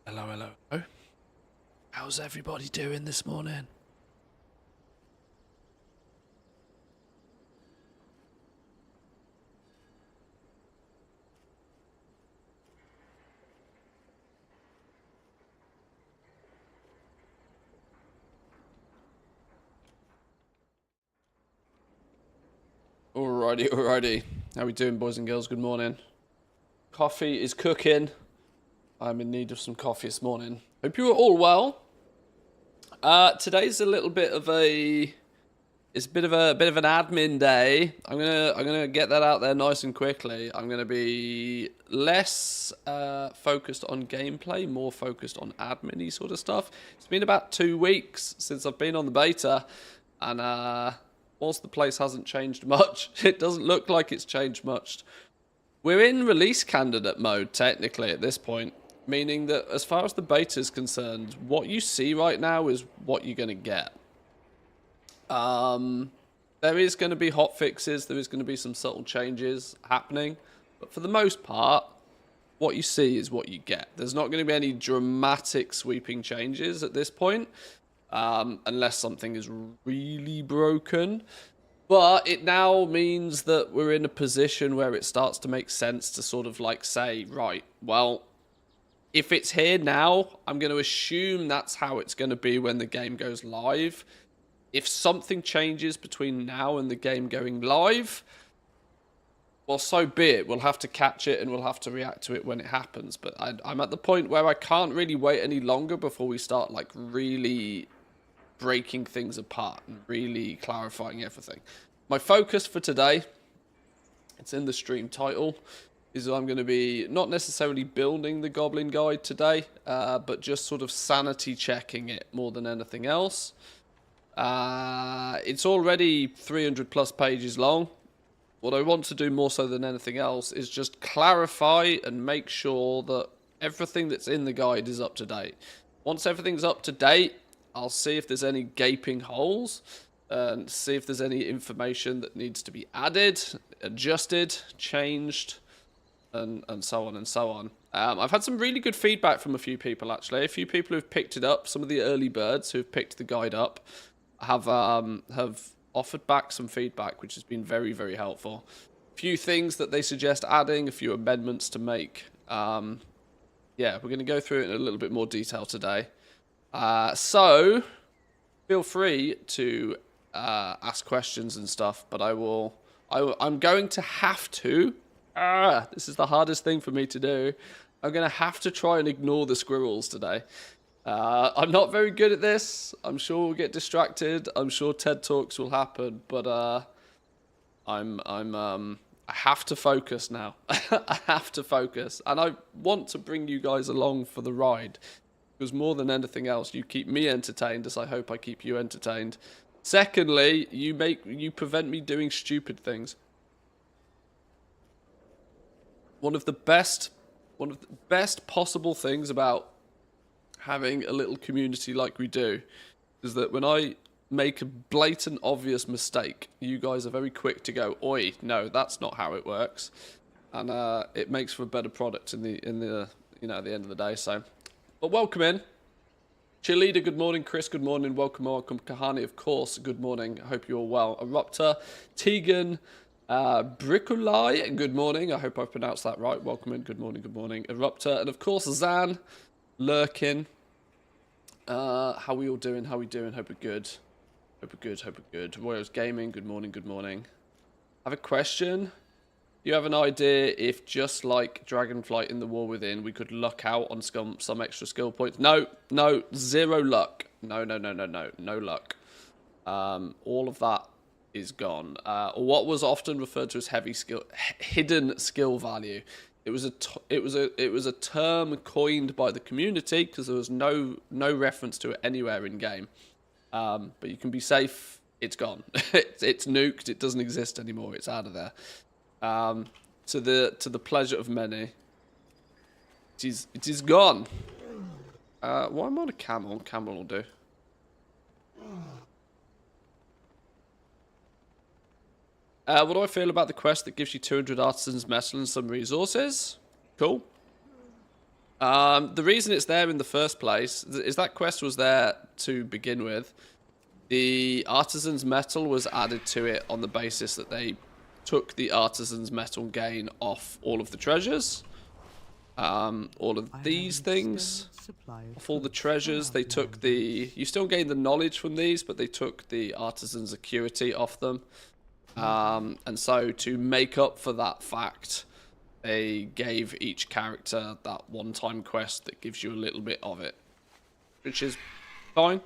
Hello, hello, hello. How's everybody doing this morning? Alrighty. How we doing, boys and girls? Good morning. Coffee is cooking. I'm in need of some coffee this morning. Hope you are all well. Today's a little bit of a... It's a bit of an admin day. I'm gonna get that out there nice and quickly. I'm gonna be less focused on gameplay, more focused on admin-y sort of stuff. It's been about 2 weeks since I've been on the beta, and whilst the place hasn't changed much, it doesn't look like it's changed much. We're in release candidate mode technically at this point, meaning that as far as the beta is concerned, what you see right now is what you're gonna get. There is going to be hot fixes, there is going to be some subtle changes happening, but for the most part, what you see is what you get. There's not going to be any dramatic sweeping changes at this point, unless something is really broken. But it now means that we're in a position where it starts to make sense to sort of like say, right, well, if it's here now, I'm going to assume that's how it's going to be when the game goes live. If something changes between now and the game going live, well, so be it. We'll have to catch it and we'll have to react to it when it happens. But I'm at the point where I can't really wait any longer before we start like really breaking things apart and really clarifying everything. My focus for today, it's in the stream title, is I'm going to be not necessarily building the Goblin Guide today, but just sort of sanity checking it more than anything else. It's already 300 plus pages long. What I want to do more so than anything else is just clarify and make sure that everything that's in the guide is up to date. Once everything's up to date, I'll see if there's any gaping holes and see if there's any information that needs to be added, adjusted, changed, and so on and so on. I've had some really good feedback from a few people actually. A few people who've picked it up, some of the early birds who've picked the guide up, have offered back some feedback, which has been very, very helpful. A few things that they suggest adding, a few amendments to make. Yeah, we're going to go through it in a little bit more detail today. So, feel free to ask questions and stuff, but I'm going to have to, this is the hardest thing for me to do, I'm going to have to try and ignore the squirrels today. I'm not very good at this. I'm sure we'll get distracted. I'm sure TED Talks will happen, but I have to focus now. I have to focus, and I want to bring you guys along for the ride, because more than anything else, you keep me entertained, as I hope I keep you entertained. Secondly, you prevent me doing stupid things. One of the best possible things about having a little community like we do is that when I make a blatant obvious mistake, you guys are very quick to go, oi, no, that's not how it works, and it makes for a better product in the you know, at the end of the day. So, but welcome in Cheerleader, good morning. Chris, good morning. Welcome Kahani, of course, good morning. I hope you're all well. Eruptor, Tegan, Bricolai, good morning. I hope I've pronounced that right. Welcome in, good morning. Eruptor, and of course Zan lurking. How we all doing? Hope we're good. Hope we're good. Royals Gaming, good morning. I have a question. Do you have an idea if, just like Dragonflight in the War Within, we could luck out on some extra skill points? No, zero luck. No luck. All of that is gone. Or what was often referred to as hidden skill value. It was a term coined by the community because there was no reference to it anywhere in game. But you can be safe. It's gone. it's nuked. It doesn't exist anymore. It's out of there. To the pleasure of many. It is gone. Why am I on a camel? Camel will do. What do I feel about the quest that gives you 200 artisans metal and some resources? Cool. The reason it's there in the first place is that quest was there to begin with. The Artisan's Metal was added to it on the basis that they took the Artisan's Metal gain off all of the treasures. All of these things, off all the treasures, they took the... You still gain the knowledge from these, but they took the Artisan's Acuity off them. And so to make up for that fact, they gave each character that one-time quest that gives you a little bit of it. Which is fine.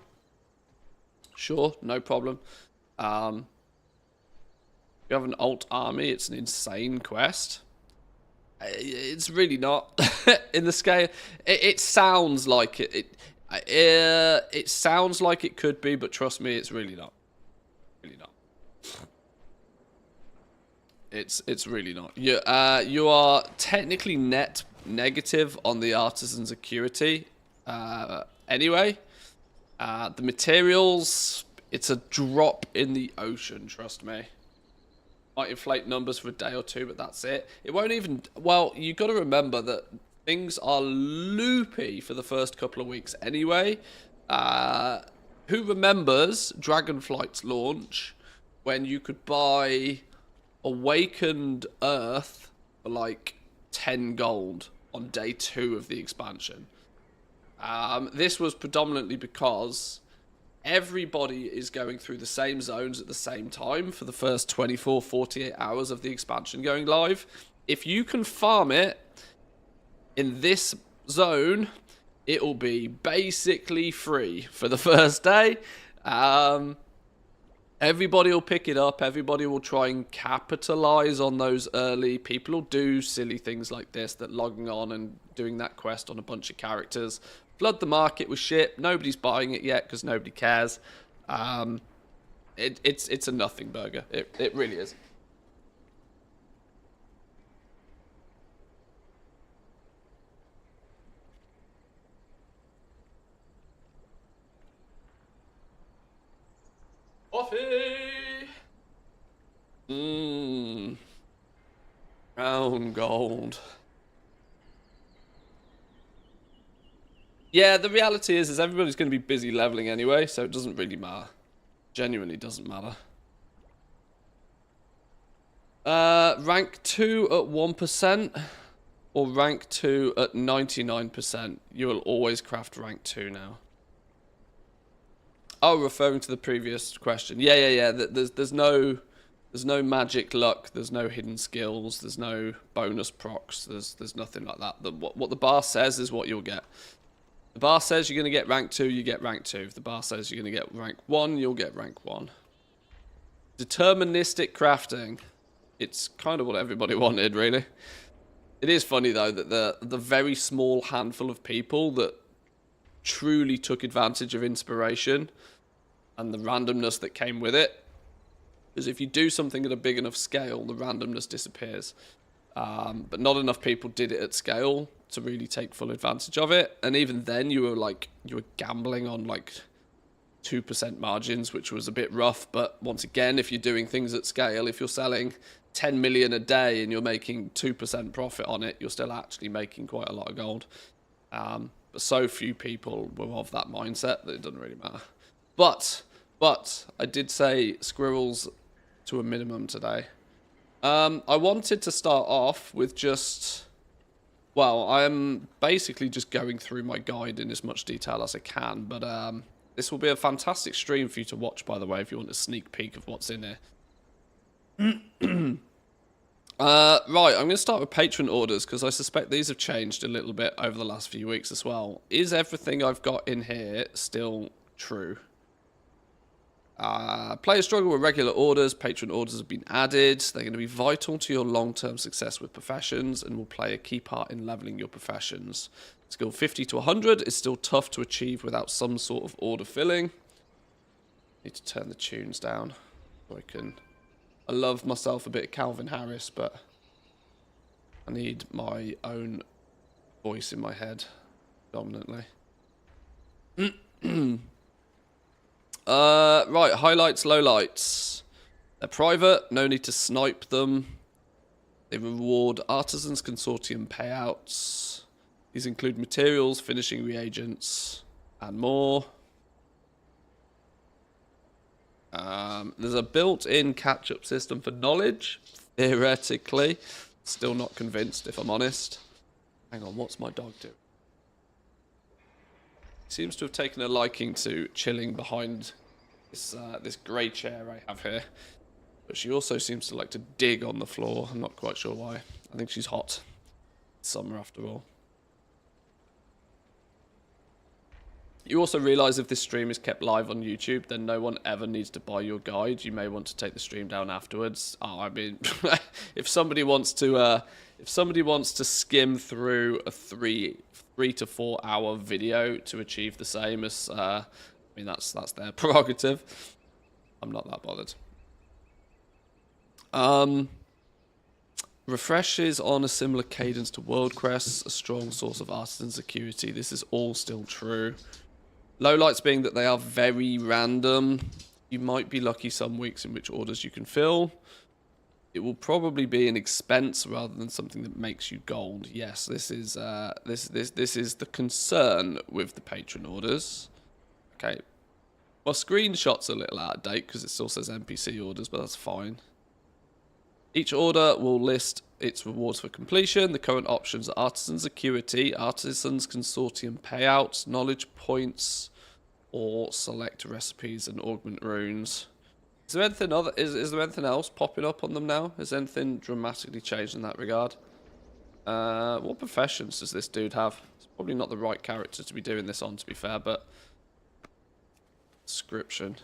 Sure, no problem. You have an alt army, it's an insane quest. It's really not. In the scale, it sounds like it. It sounds like it could be, but trust me, it's really not. Really not. It's really not. You are technically net negative on the Artisan's Acuity. Anyway, the materials, it's a drop in the ocean. Trust me. Might inflate numbers for a day or two, but that's it. It won't even... Well, you got to remember that things are loopy for the first couple of weeks anyway. Who remembers Dragonflight's launch when you could buy Awakened Earth for like 10 gold on day 2 of the expansion? This was predominantly because everybody is going through the same zones at the same time for the first 24, 48 hours of the expansion going live. If you can farm it in this zone, it will be basically free for the first day. Everybody will pick it up. Everybody will try and capitalize on those early. People will do silly things like this, that logging on and doing that quest on a bunch of characters. Flood the market with shit. Nobody's buying it yet because nobody cares. It's a nothing burger. It really is. Coffee. Brown gold. Yeah, the reality is everybody's going to be busy leveling anyway, so it doesn't really matter. Genuinely doesn't matter. Rank 2 at 1% or rank 2 at 99%. You will always craft rank 2 now. Oh, referring to the previous question. Yeah. There's no magic luck. There's no hidden skills. There's no bonus procs. There's nothing like that. What the bar says is what you'll get. The bar says you're going to get rank 2, you get rank 2. If the bar says you're going to get rank 1, you'll get rank 1. Deterministic crafting. It's kind of what everybody wanted, really. It is funny, though, that the very small handful of people that truly took advantage of inspiration and the randomness that came with it. Because if you do something at a big enough scale, the randomness disappears. But not enough people did it at scale to really take full advantage of it. And even then you were gambling on like 2% margins, which was a bit rough. But once again, if you're doing things at scale, if you're selling 10 million a day and you're making 2% profit on it, you're still actually making quite a lot of gold. But so few people were of that mindset that it doesn't really matter. But I did say squirrels to a minimum today. I wanted to start off with just... Well, I'm basically just going through my guide in as much detail as I can, but this will be a fantastic stream for you to watch, by the way, if you want a sneak peek of what's in here. Right, I'm going to start with Patron Orders, because I suspect these have changed a little bit over the last few weeks as well. Is everything I've got in here still true? Players struggle with regular orders. Patron orders have been added. They're going to be vital to your long-term success with professions and will play a key part in leveling your professions. Skill 50 to 100 is still tough to achieve without some sort of order filling. Need to turn the tunes down so I can... I love myself a bit of Calvin Harris, but I need my own voice in my head dominantly. Right, highlights, lowlights. They're private, no need to snipe them. They reward Artisans Consortium payouts. These include materials, finishing reagents, and more. There's a built-in catch-up system for knowledge, theoretically. Still not convinced, if I'm honest. Hang on, what's my dog doing? He seems to have taken a liking to chilling behind this grey chair I have here. But she also seems to like to dig on the floor. I'm not quite sure why. I think she's hot. It's summer after all. You also realise if this stream is kept live on YouTube, then no one ever needs to buy your guide. You may want to take the stream down afterwards. Oh, I mean, if somebody wants to skim through a three to 4 hour video to achieve the same as, I mean, that's their prerogative. I'm not that bothered. Refreshes on a similar cadence to world quests, a strong source of artisan security. This is all still true. Lowlights being that they are very random. You might be lucky some weeks in which orders you can fill. It will probably be an expense rather than something that makes you gold. Yes, this is this is the concern with the patron orders. Okay. Well, screenshot's a little out of date because it still says NPC orders, but that's fine. Each order will list its rewards for completion. The current options are Artisan Security, Artisans Consortium Payouts, Knowledge Points, or Select Recipes and Augment Runes. Is there anything other? Is there anything else popping up on them now? Has anything dramatically changed in that regard? What professions does this dude have? It's probably not the right character to be doing this on, to be fair, but... Description.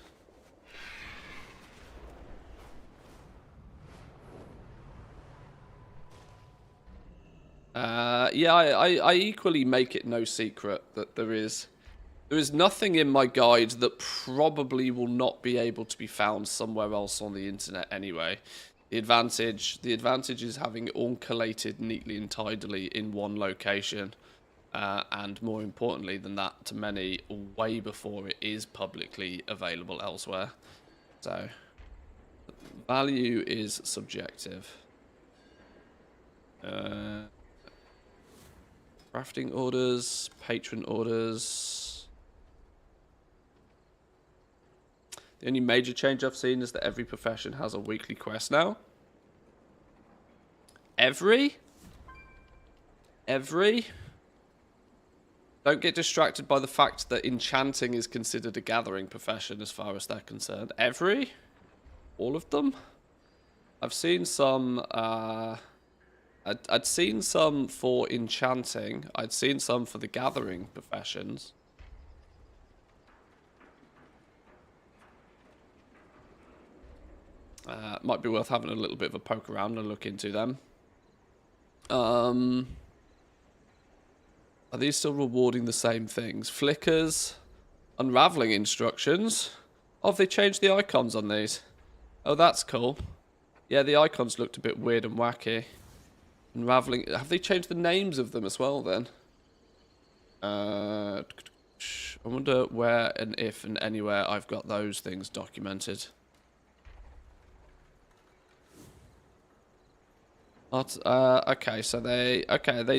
Yeah, I equally make it no secret that there is nothing in my guide that probably will not be able to be found somewhere else on the internet anyway. The advantage is having it all collated neatly and tidily in one location, and more importantly than that, to many, way before it is publicly available elsewhere. So, value is subjective. Crafting orders, patron orders. The only major change I've seen is that every profession has a weekly quest now. Every? Don't get distracted by the fact that enchanting is considered a gathering profession as far as they're concerned. Every? All of them? I've seen some, I'd seen some for enchanting. I'd seen some for the gathering professions. Might be worth having a little bit of a poke around and look into them. Are these still rewarding the same things? Flickers, unraveling instructions. Oh, have they changed the icons on these? Oh, that's cool. Yeah, the icons looked a bit weird and wacky. Unraveling. Have they changed the names of them as well then? I wonder where and if and anywhere I've got those things documented. Okay, so they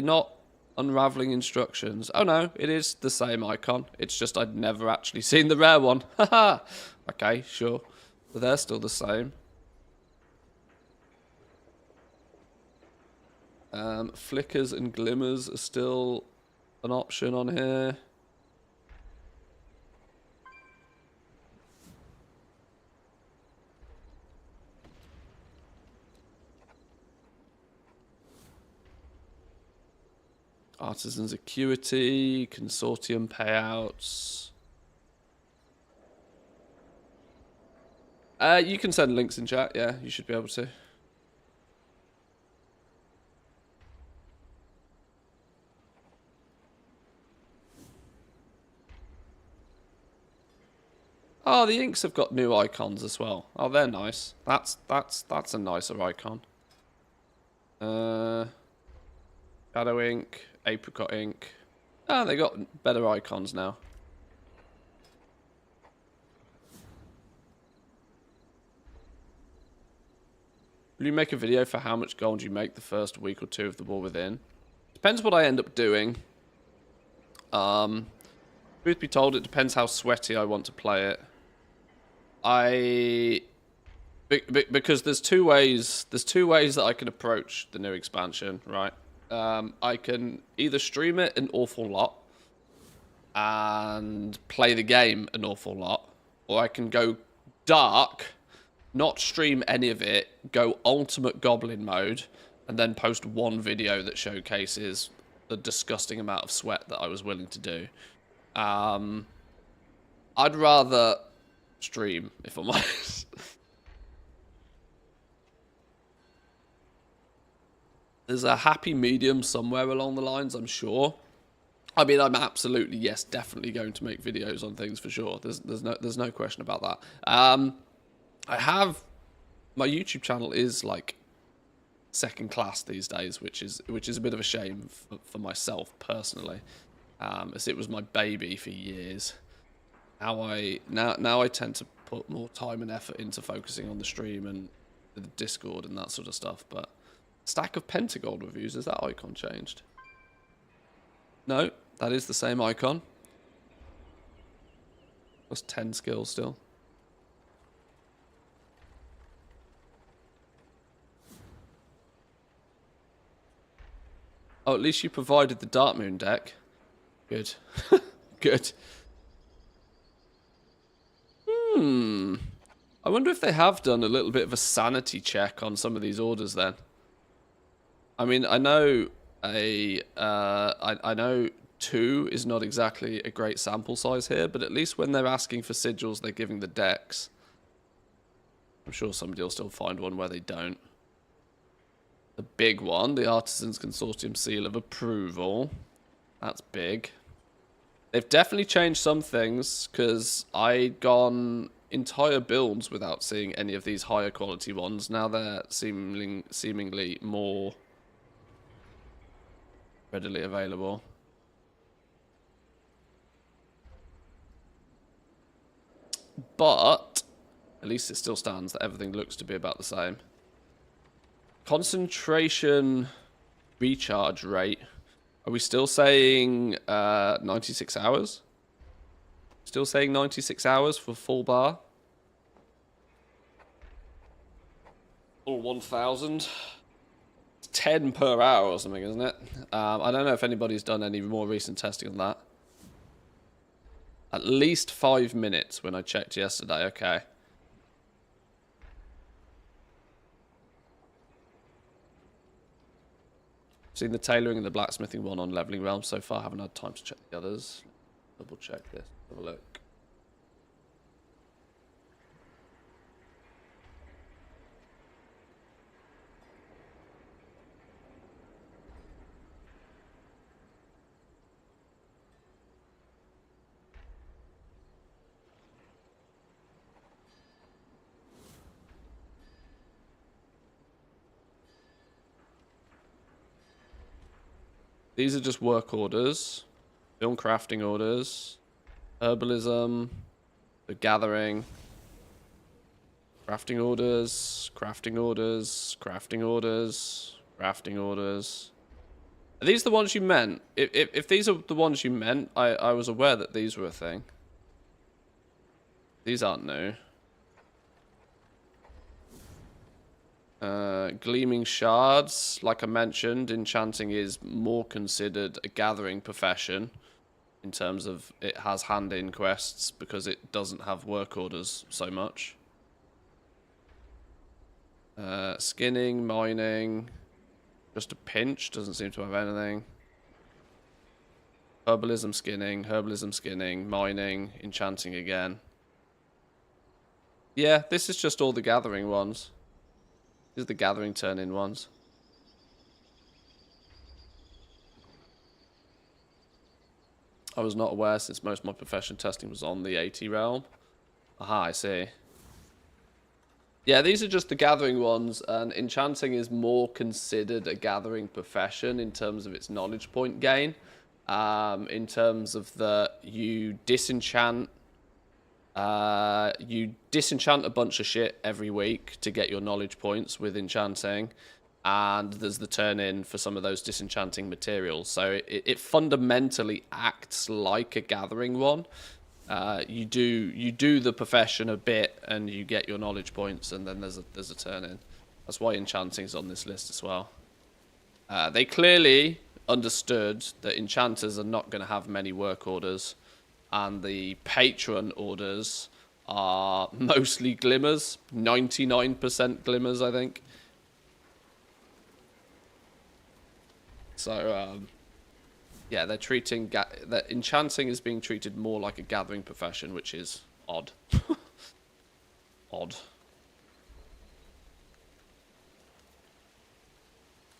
not unraveling instructions. Oh no, it is the same icon. It's just I'd never actually seen the rare one. Haha. Okay, sure. But they're still the same. Flickers and glimmers are still an option on here. Artisan Security, Consortium Payouts. You can send links in chat, yeah, you should be able to. Oh, the inks have got new icons as well. Oh, they're nice. That's a nicer icon. Shadow ink, apricot ink. Ah, they got better icons now. Will you make a video for how much gold you make the first week or two of the War Within? Depends what I end up doing. Truth be told, it depends how sweaty I want to play it. Because there's two ways that I can approach the new expansion, right? I can either stream it an awful lot and play the game an awful lot, or I can go dark, not stream any of it, go ultimate goblin mode, and then post one video that showcases the disgusting amount of sweat that I was willing to do. I'd rather stream, if I'm honest. There's a happy medium somewhere along the lines, I'm sure. I mean, I'm absolutely, yes, definitely going to make videos on things for sure. There's no question about that. I have, my YouTube channel is like second class these days, which is a bit of a shame for myself personally, as it was my baby for years. Now I tend to put more time and effort into focusing on the stream and the Discord and that sort of stuff. But stack of Pentagold reviews, is that icon changed? No, that is the same icon. Plus 10 skills still. Oh, at least you provided the Dark Moon deck. Good. Good. I wonder if they have done a little bit of a sanity check on some of these orders then. I mean, I know I know 2 is not exactly a great sample size here, but at least when they're asking for sigils, they're giving the decks. I'm sure somebody will still find one where they don't. The big one, the Artisans Consortium Seal of Approval. That's big. They've definitely changed some things, because I'd gone entire builds without seeing any of these higher quality ones. Now they're seemingly more readily available. But at least it still stands that everything looks to be about the same. Concentration recharge rate. Are we still saying 96 hours? Still saying 96 hours for full bar? Or 1,000? It's 10 per hour or something, isn't it? I don't know if anybody's done any more recent testing on that. At least 5 minutes when I checked yesterday, okay. Seen the tailoring and the blacksmithing one on Leveling Realms so far. Haven't had time to check the others. Double check this. Have a look. These are just work orders, film crafting orders, herbalism, the gathering, crafting orders, crafting orders, crafting orders, crafting orders. Are these the ones you meant? If these are the ones you meant, I was aware that these were a thing. These aren't new. Gleaming shards, like I mentioned, enchanting is more considered a gathering profession in terms of it has hand-in quests because it doesn't have work orders so much. Skinning, mining, just a pinch, doesn't seem to have anything. Herbalism, skinning, mining, enchanting again. Yeah, this is just all the gathering ones. These are the gathering turn-in ones. I was not aware since most of my profession testing was on the 80 realm. Aha, I see. Yeah, these are just the gathering ones, and enchanting is more considered a gathering profession in terms of its knowledge point gain. In terms of you disenchant a bunch of shit every week to get your knowledge points with enchanting, and there's the turn-in for some of those disenchanting materials. So it fundamentally acts like a gathering one. You do the profession a bit, and you get your knowledge points, and then there's a turn-in. That's why enchanting's on this list as well. They clearly understood that enchanters are not going to have many work orders, and the patron orders are mostly glimmers, 99% glimmers, I think. So, yeah, they're treating that enchanting is being treated more like a gathering profession, which is odd. Odd.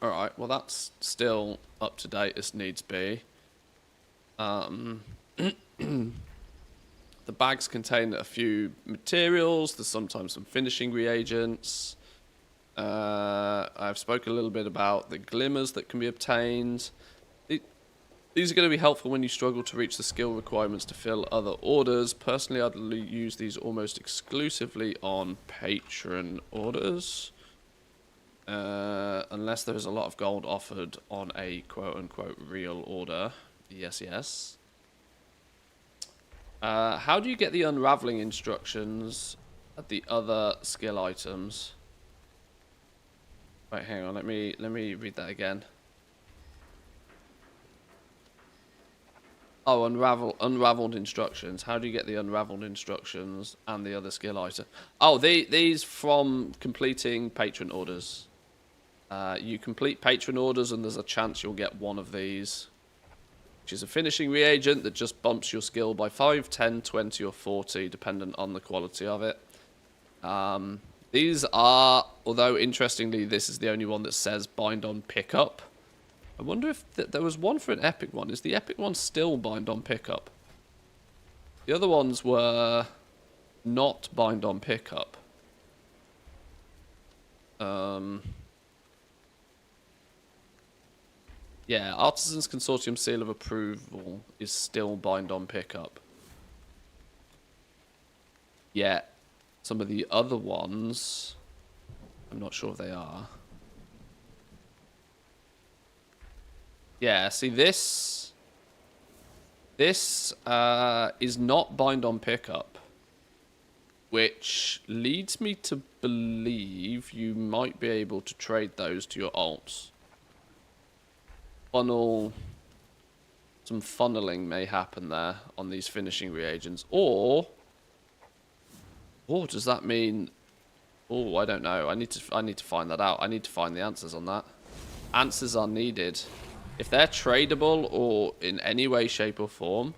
All right, well that's still up to date as needs be. The bags contain a few materials. There's sometimes some finishing reagents. I've spoken a little bit about the glimmers that can be obtained. These are going to be helpful when you struggle to reach the skill requirements to fill other orders. Personally, I'd use these almost exclusively on patron orders. Unless there is a lot of gold offered on a quote-unquote real order. Yes, yes. How do you get the unraveling instructions at the other skill items? Wait, hang on. Let me read that again. Oh, unraveled instructions. How do you get the unraveled instructions and the other skill item? Oh, these from completing patron orders. You complete patron orders, and there's a chance you'll get one of these, which is a finishing reagent that just bumps your skill by 5, 10, 20, or 40, dependent on the quality of it. These are, although interestingly, this is the only one that says bind on pickup. I wonder if there was one for an epic one. Is the epic one still bind on pickup? The other ones were not bind on pickup. Yeah, Artisans Consortium Seal of Approval is still bind on pickup. Yeah, some of the other ones, I'm not sure if they are. Yeah, see this is not bind on pickup, which leads me to believe you might be able to trade those to your alts. Some funneling may happen there on these finishing reagents, or does that mean? Oh, I don't know. I need to find that out. I need to find the answers on that. Answers are needed. If they're tradable or in any way, shape, or form,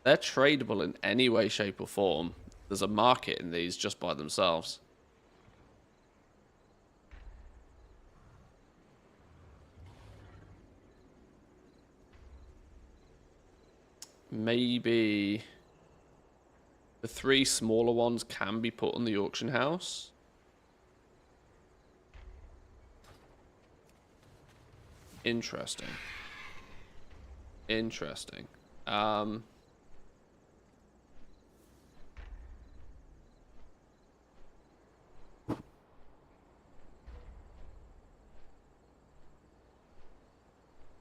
they're tradable in any way, shape, or form. There's a market in these just by themselves. Maybe the 3 smaller ones can be put on the auction house. Interesting. Interesting.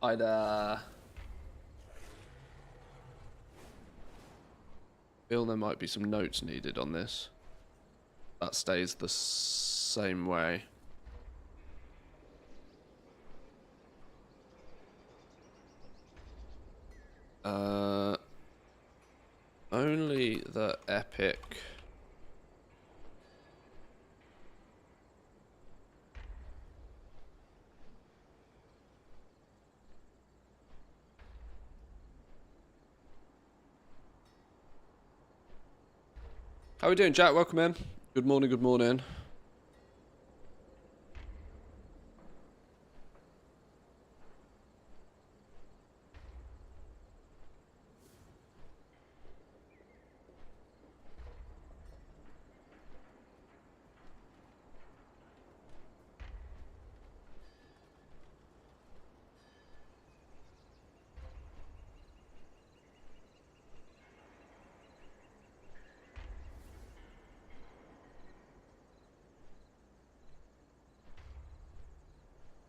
I'd feel there might be some notes needed on this. That stays the same way. Only the epic. How are we doing, Jack? Welcome in. Good morning, good morning.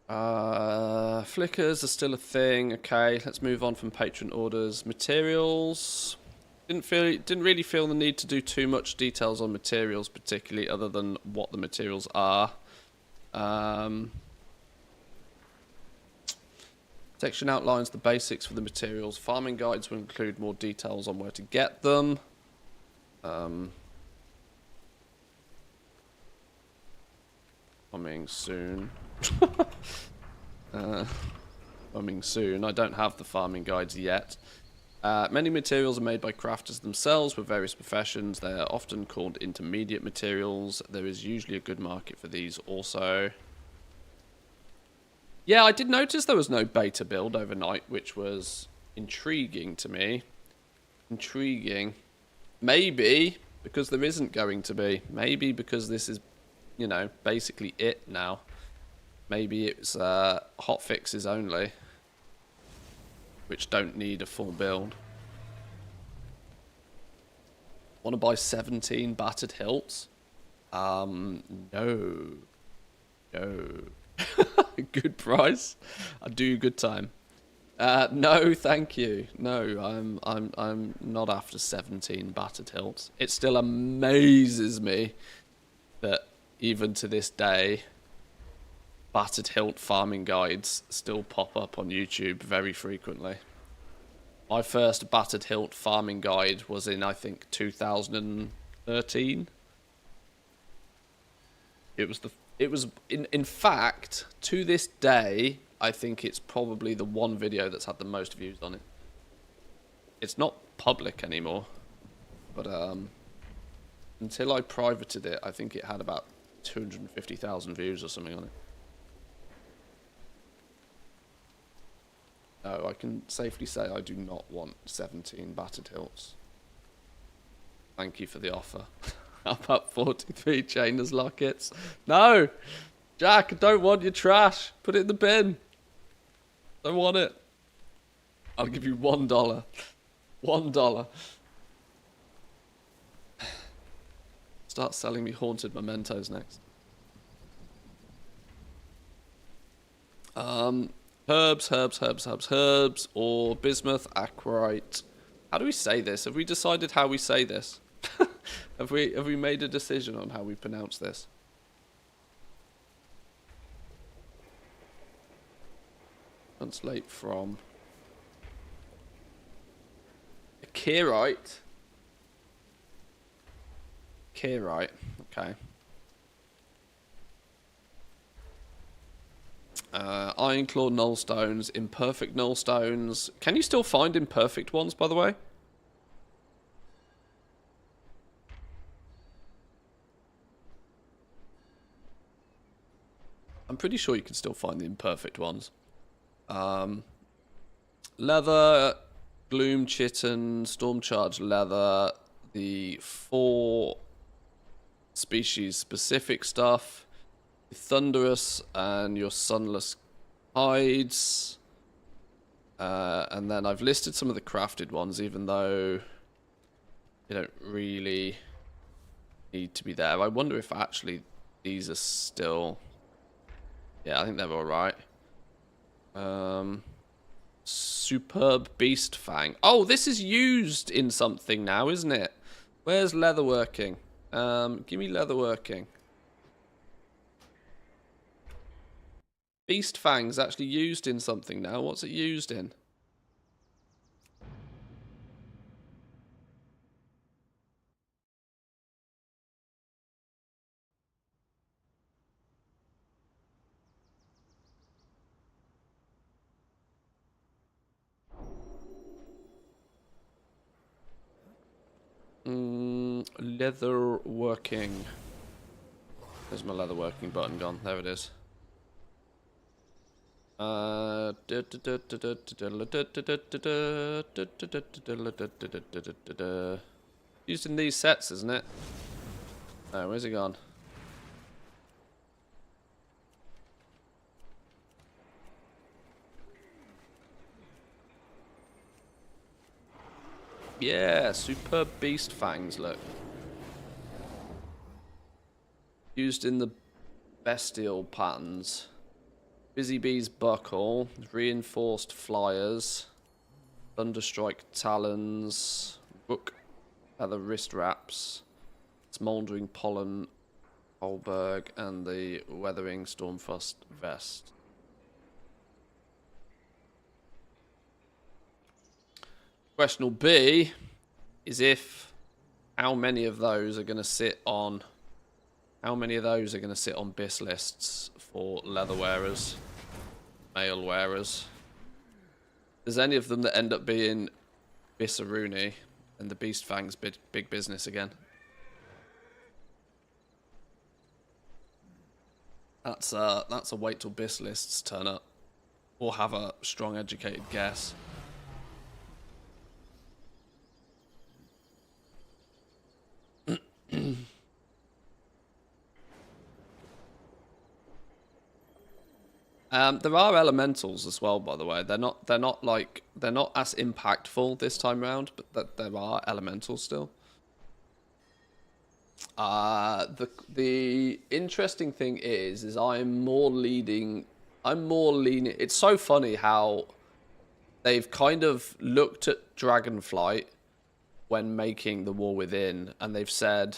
Flickers are still a thing. Okay, let's move on from patron orders. Materials. Didn't really feel the need to do too much details on materials, particularly other than what the materials are. Section outlines the basics for the materials. Farming guides will include more details on where to get them. Coming soon. Coming soon. I don't have the farming guides yet. Many materials are made by crafters themselves with various professions. They are often called intermediate materials. There is usually a good market for these also. Yeah, I did notice there was no beta build overnight, which was intriguing to me. Intriguing. Maybe because there isn't going to be. Maybe because this is, you know, basically it now. Maybe it's hot fixes only, which don't need a full build. Want to buy 17 battered hilts? No. No. Good price. I do good time. No, thank you. No, I'm not after 17 battered hilts. It still amazes me that even to this day, battered hilt farming guides still pop up on YouTube very frequently. My first battered hilt farming guide was in, I think, 2013. It was in fact, to this day, I think it's probably the one video that's had the most views on it. It's not public anymore, but until I privated it, I think it had about 250,000 views or something on it. No, I can safely say I do not want 17 battered hilts. Thank you for the offer. How about 43 chainers lockets? No! Jack, I don't want your trash. Put it in the bin. Don't want it. I'll give you $1. $1. Start selling me haunted mementos next. Herbs, or bismuth, aquarite. How do we say this? Have we decided how we say this? Have we made a decision on how we pronounce this? Translate from Kyrite. Kyrite, okay. Ironclaw nullstones, imperfect nullstones. Can you still find imperfect ones, by the way? I'm pretty sure you can still find the imperfect ones. Leather, gloom chitin, storm charge leather, the 4 species specific stuff, thunderous and your sunless hides, and then I've listed some of the crafted ones, even though they don't really need to be there. I wonder if actually these are still... Yeah, I think they're alright. Superb Beast Fang. Oh, this is used in something now, isn't it? Where's Leatherworking? Give me Leatherworking. Beast Fang's actually used in something now. What's it used in? Leatherworking. There's my leatherworking button gone. There it is. Used in these sets, isn't it? Oh, where's it gone? Yeah, superb beast fangs, look. Used in the bestial patterns. Busy Bee's Buckle, Reinforced Flyers, Thunderstrike Talons, Rook Feather Wrist Wraps, Smouldering Pollen Holberg, and the Weathering Stormfrost Vest. Question will be is if how many of those are going to sit on BIS lists for leather wearers, male wearers. There's any of them that end up being Bisaruni and the Beast Fang's big business again. That's a wait till BIS lists turn up, or have a strong educated guess. There are elementals as well, by the way. They're not as impactful this time round, but there are elementals still. The interesting thing is I'm more leaning. It's so funny how they've kind of looked at Dragonflight when making the War Within, and they've said,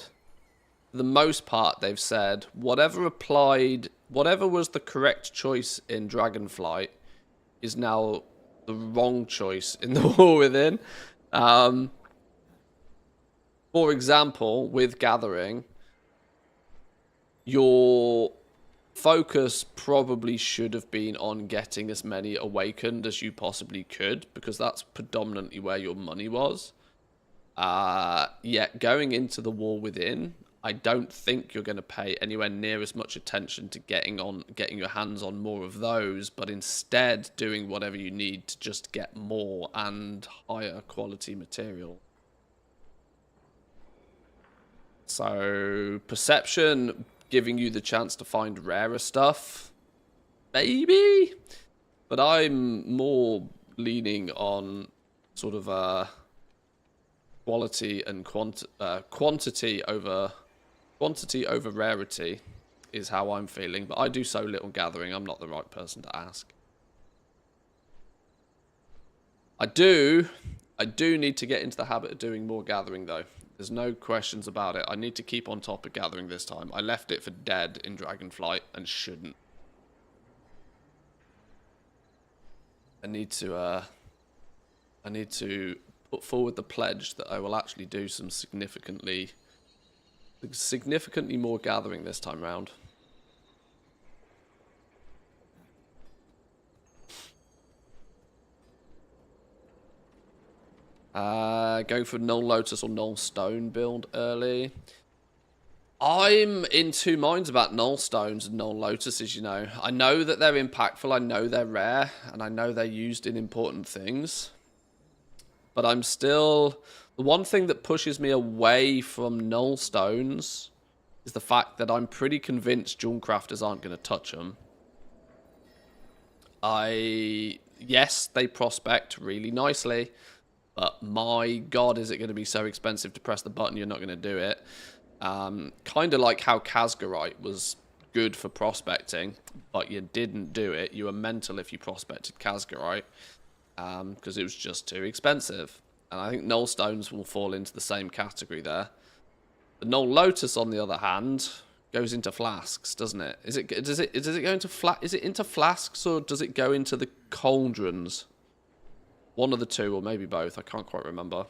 for the most part, they've said whatever was the correct choice in Dragonflight is now the wrong choice in the War Within. For example, with Gathering, your focus probably should have been on getting as many Awakened as you possibly could, because that's predominantly where your money was. Yet going into the War Within, I don't think you're going to pay anywhere near as much attention to getting your hands on more of those, but instead doing whatever you need to just get more and higher quality material. So Perception giving you the chance to find rarer stuff, maybe, but I'm more leaning on sort of quality and quantity over rarity is how I'm feeling. But I do so little Gathering, I'm not the right person to ask. I do need to get into the habit of doing more Gathering though. There's no questions about it. I need to keep on top of Gathering this time. I left it for dead in Dragonflight and shouldn't. I need to put forward the pledge that I will actually do some significantly more Gathering this time round. Going for Null Lotus or Null Stone build early. I'm in two minds about Null Stones and Null Lotuses, you know. I know that they're impactful, I know they're rare, and I know they're used in important things. But I'm still... The one thing that pushes me away from Null Stones is the fact that I'm pretty convinced Jewel Crafters aren't going to touch them. Yes, they prospect really nicely, but my god, is it going to be so expensive to press the button, you're not going to do it. Kind of like how Kazgarite was good for prospecting, but you didn't do it. You were mental if you prospected Kazgarite, because it was just too expensive. And I think Null Stones will fall into the same category there. The Null Lotus, on the other hand, goes into flasks, doesn't it? Does it go into is it into flasks, or does it go into the cauldrons? One of the two, or maybe both. I can't quite remember.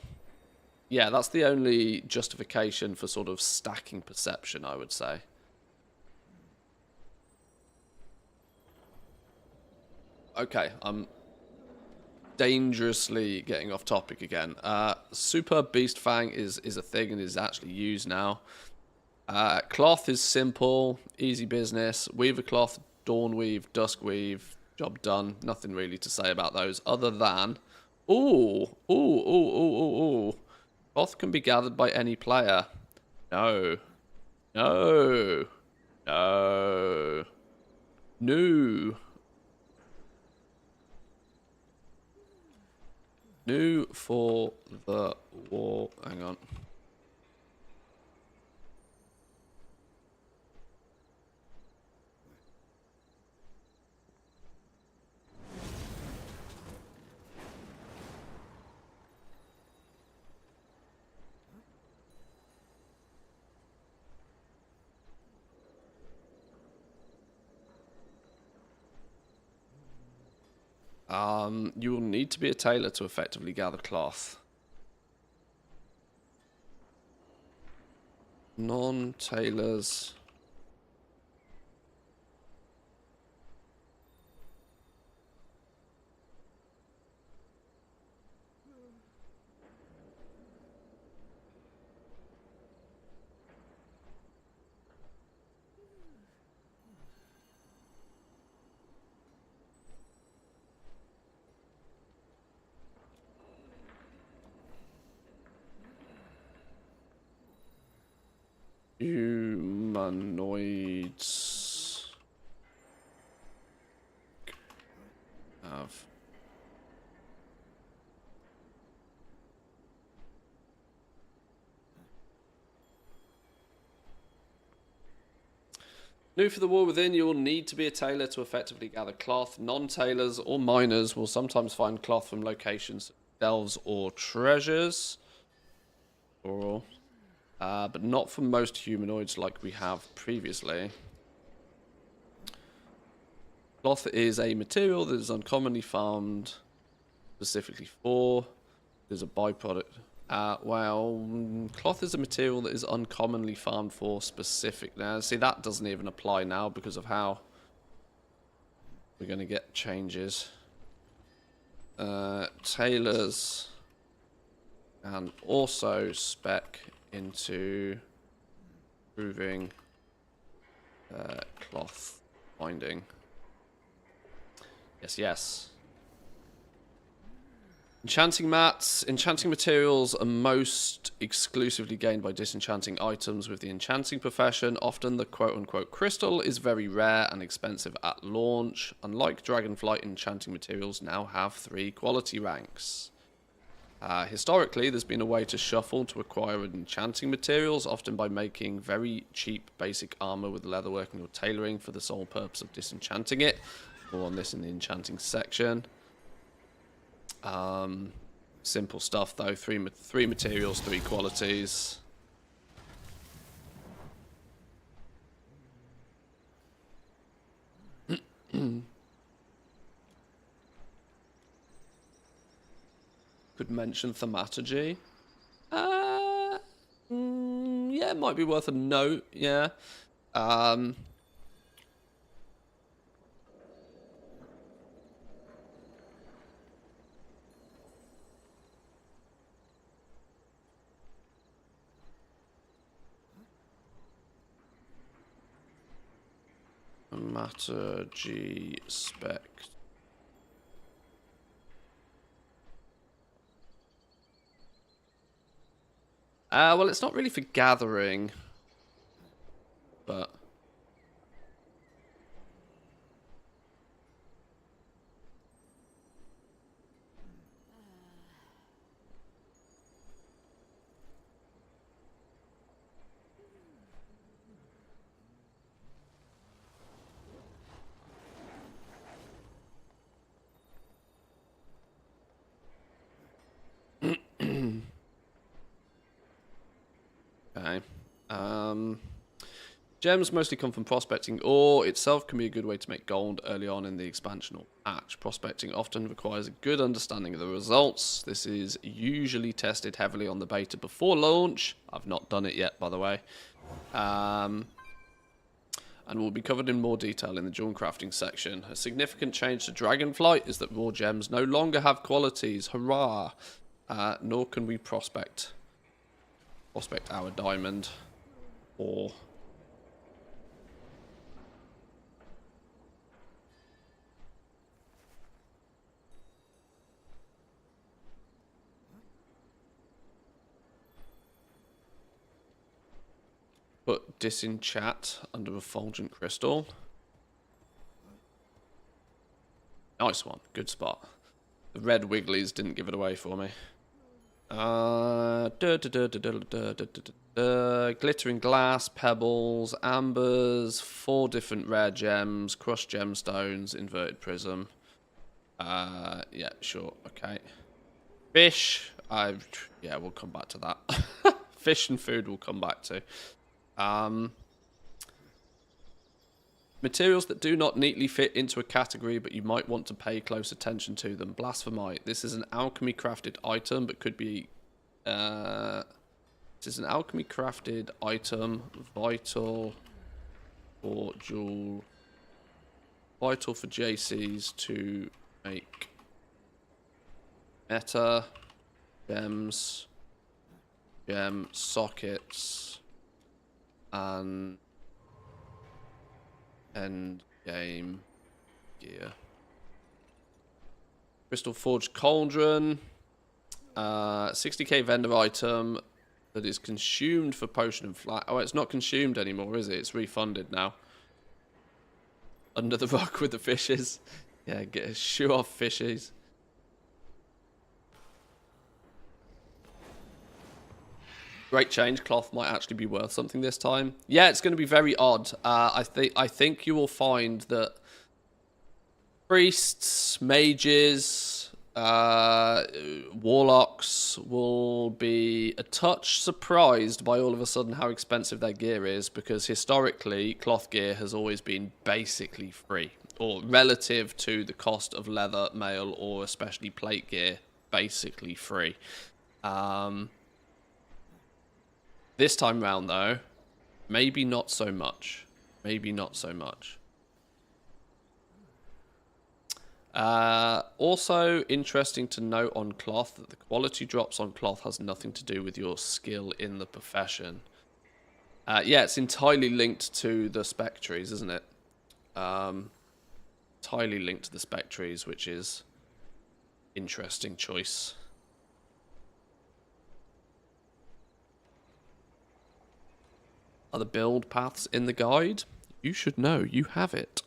Yeah, that's the only justification for sort of stacking Perception, I would say. Okay, I'm dangerously getting off topic again. Super Beast Fang is a thing and is actually used now. Cloth is simple, easy business. Weaver Cloth, Dawn Weave, Dusk Weave, job done. Nothing really to say about those other than... Ooh. Cloth can be gathered by any player. No. New for the war. Hang on. You will need to be a tailor to effectively gather cloth. Non-tailors. Humanoids have new for the war within. You will need to be a tailor to effectively gather cloth. Non-tailors or miners will sometimes find cloth from locations, delves or treasures, but not for most humanoids like we have previously. Cloth is a material that is uncommonly farmed specifically for. There's a byproduct. Well, cloth is a material that is uncommonly farmed for specific. Now, see, that doesn't even apply now because of how we're going to get changes. Tailors and also spec into improving cloth binding. Yes. Enchanting mats. Enchanting materials are most exclusively gained by disenchanting items with the enchanting profession. Often the quote-unquote crystal is very rare and expensive at launch. Unlike Dragonflight, enchanting materials now have 3 quality ranks. Historically, there's been a way to shuffle to acquire enchanting materials, often by making very cheap basic armor with leatherworking or tailoring for the sole purpose of disenchanting it. More on this in the enchanting section. Simple stuff though. Three materials, 3 qualities. Could mention thaumaturgy. Yeah, it might be worth a note. Yeah. Thaumaturgy spec. Well, it's not really for gathering, but okay. Gems mostly come from prospecting. Ore itself can be a good way to make gold early on in the expansion or patch. Prospecting often requires a good understanding of the results. This is usually tested heavily on the beta before launch. I've not done it yet, by the way. And will be covered in more detail in the jewel crafting section. A significant change to Dragonflight is that raw gems no longer have qualities. Hurrah! Nor can we prospect our diamond or put disenchant under effulgent crystal. Nice one, good spot. The red wigglies didn't give it away for me. Glittering glass, pebbles, ambers, 4 different rare gems, crushed gemstones, inverted prism. Yeah, sure, okay. Fish, yeah, we'll come back to that. Fish and food we'll come back to. Materials that do not neatly fit into a category, but you might want to pay close attention to them. Blasphemite. This is an alchemy crafted item, but could be... this is an alchemy crafted item. Vital for jewel. Vital for JCs to make meta, gems, gem sockets, and end game gear. Crystal Forged Cauldron. 60k vendor item that is consumed for potion and flat. Oh, it's not consumed anymore, is it? It's refunded now. Under the rock with the fishes. Yeah, get a shoe off fishes. Great change. Cloth might actually be worth something this time. Yeah, it's going to be very odd. I think you will find that priests, mages, warlocks will be a touch surprised by all of a sudden how expensive their gear is, because historically cloth gear has always been basically free, or relative to the cost of leather, mail, or especially plate gear, basically free. This time round though, maybe not so much. Maybe not so much. Also interesting to note on cloth that the quality drops on cloth has nothing to do with your skill in the profession. Yeah, it's entirely linked to the spec trees, isn't it? Entirely linked to the spec trees, which is interesting choice. Are the build paths in the guide? You should know. You have it.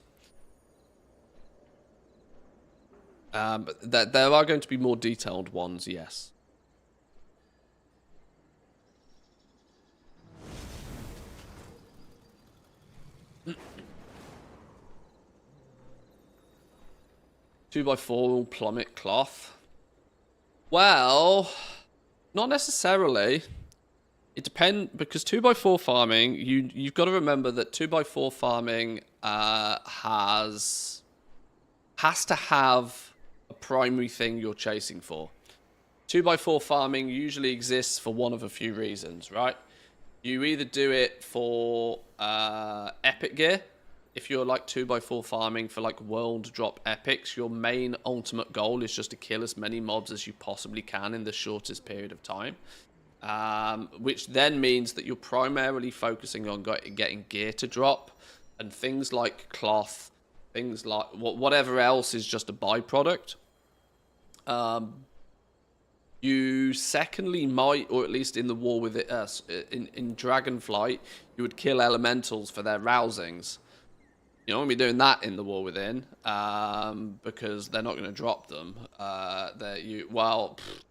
There are going to be more detailed ones, yes. Two by four will plummet cloth. Well, not necessarily. It depends, because 2x4 farming, you've got to remember that 2x4 farming has to have a primary thing you're chasing for. 2x4 farming usually exists for one of a few reasons, right? You either do it for epic gear. If you're like 2x4 farming for like world drop epics, your main ultimate goal is just to kill as many mobs as you possibly can in the shortest period of time. Which then means that you're primarily focusing on getting gear to drop, and things like cloth, things like whatever else is just a byproduct. You secondly might, or at least in the war with it, in Dragonflight, you would kill elementals for their rousings. You don't want to be doing that in the War Within, because they're not going to drop them.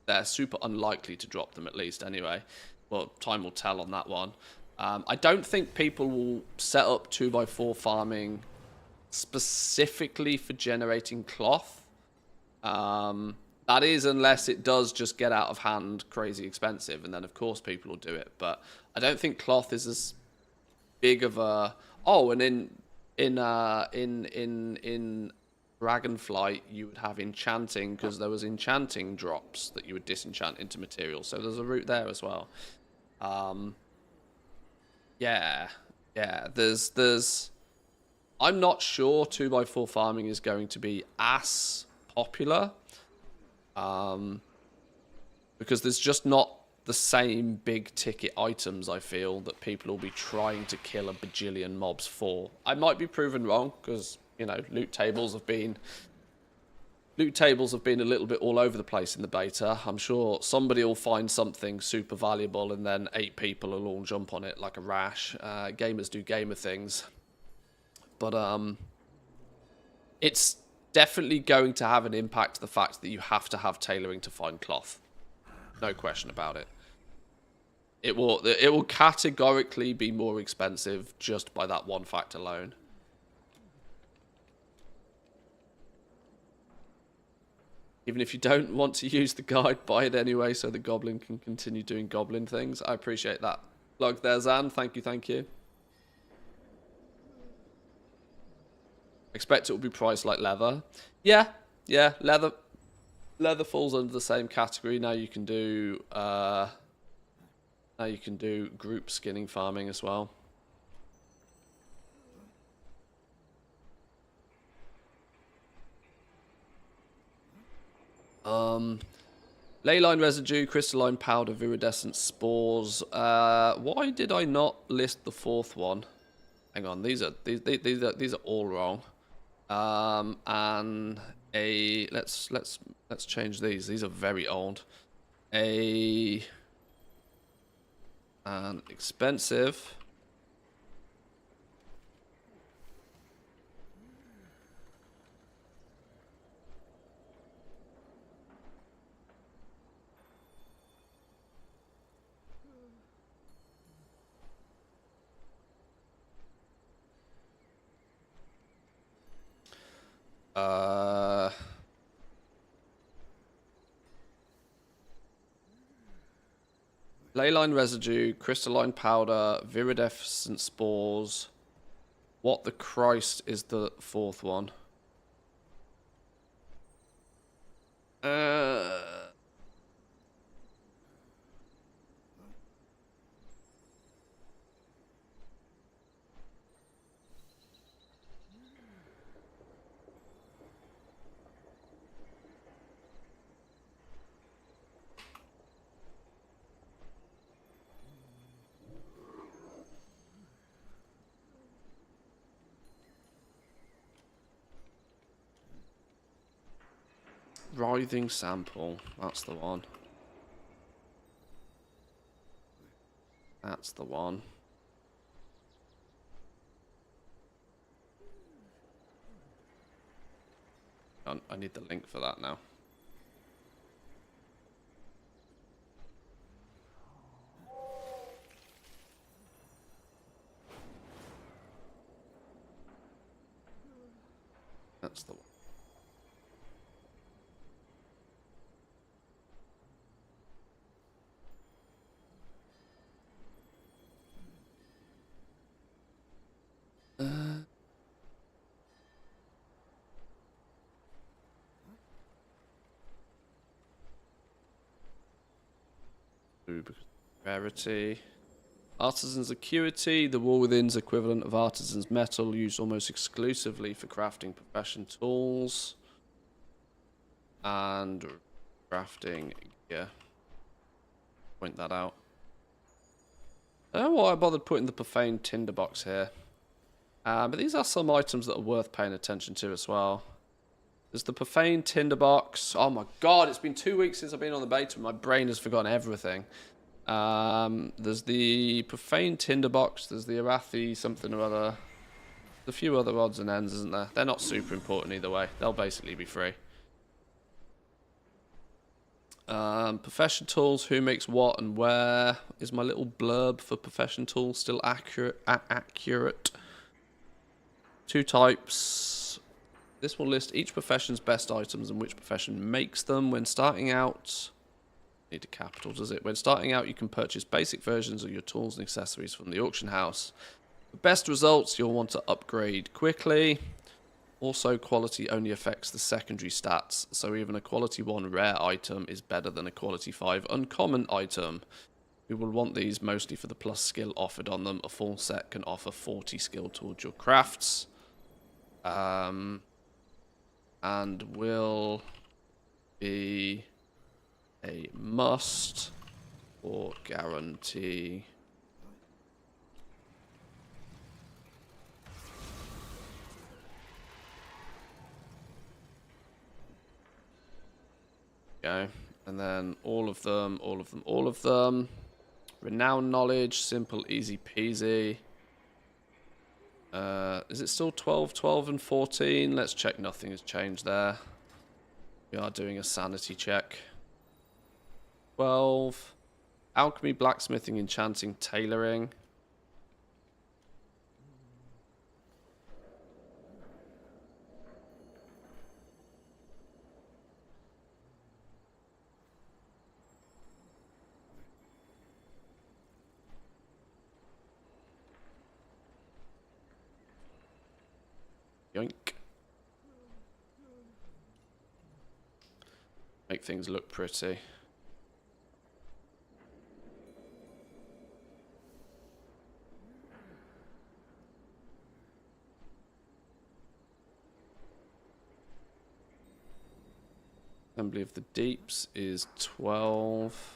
They're super unlikely to drop them, at least, anyway. Well, time will tell on that one. I don't think people will set up 2x4 farming specifically for generating cloth. That is, unless it does just get out of hand crazy expensive, and then of course people will do it. But I don't think cloth is as big of a... Oh, and in Dragonflight, you would have enchanting, because there was enchanting drops that you would disenchant into materials. So there's a route there as well. Yeah. There's. I'm not sure 2x4 farming is going to be as popular, because there's just not the same big ticket items, I feel, that people will be trying to kill a bajillion mobs for. I might be proven wrong, because, you know, loot tables have been a little bit all over the place in the beta. I'm sure somebody will find something super valuable, and then 8 people will all jump on it like a rash. Gamers do gamer things. But it's definitely going to have an impact, the fact that you have to have tailoring to find cloth. No question about it. It will categorically be more expensive just by that one fact alone. Even if you don't want to use the guide, buy it anyway so the goblin can continue doing goblin things. I appreciate that. Plug there, Zan. Thank you, thank you. Expect it will be priced like leather. Yeah, yeah, leather falls under the same category. Now you can do group skinning farming as well. Leyline residue, crystalline powder, viridescent spores. Why did I not list the fourth one? Hang on, these are all wrong. And let's change these. These are very old. An expensive. Leyline residue, crystalline powder, viridescent spores. What the Christ is the fourth one? Writhing sample. That's the one. That's the one. I need the link for that now. That's the one. Rarity. Artisan's Acuity. The wall within's equivalent of Artisan's Metal, used almost exclusively for crafting profession tools. And crafting gear. Point that out. I don't know why I bothered putting the profane tinderbox here. But these are some items that are worth paying attention to as well. There's the profane tinderbox. Oh my god, it's been 2 weeks since I've been on the beta and my brain has forgotten everything. There's the profane tinderbox. There's the Arathi something or other. There's a few other odds and ends, isn't there? They're not super important either way. They'll basically be free. Profession tools, who makes what and where. Is my little blurb for profession tools still accurate? 2 types. This will list each profession's best items and which profession makes them. When starting out, need a capital, does it? When starting out, you can purchase basic versions of your tools and accessories from the auction house. For best results, you'll want to upgrade quickly. Also, quality only affects the secondary stats, so even a quality 1 rare item is better than a quality 5 uncommon item. We will want these mostly for the plus skill offered on them. A full set can offer 40 skill towards your crafts. And will be a must or guarantee. Go. And then all of them. Renowned knowledge, simple, easy peasy. Is it still 12, 12 and 14? Let's check nothing has changed there. We are doing a sanity check. 12. Alchemy, blacksmithing, enchanting, tailoring. Yoink. make things look pretty. Assembly of the Deeps is 12.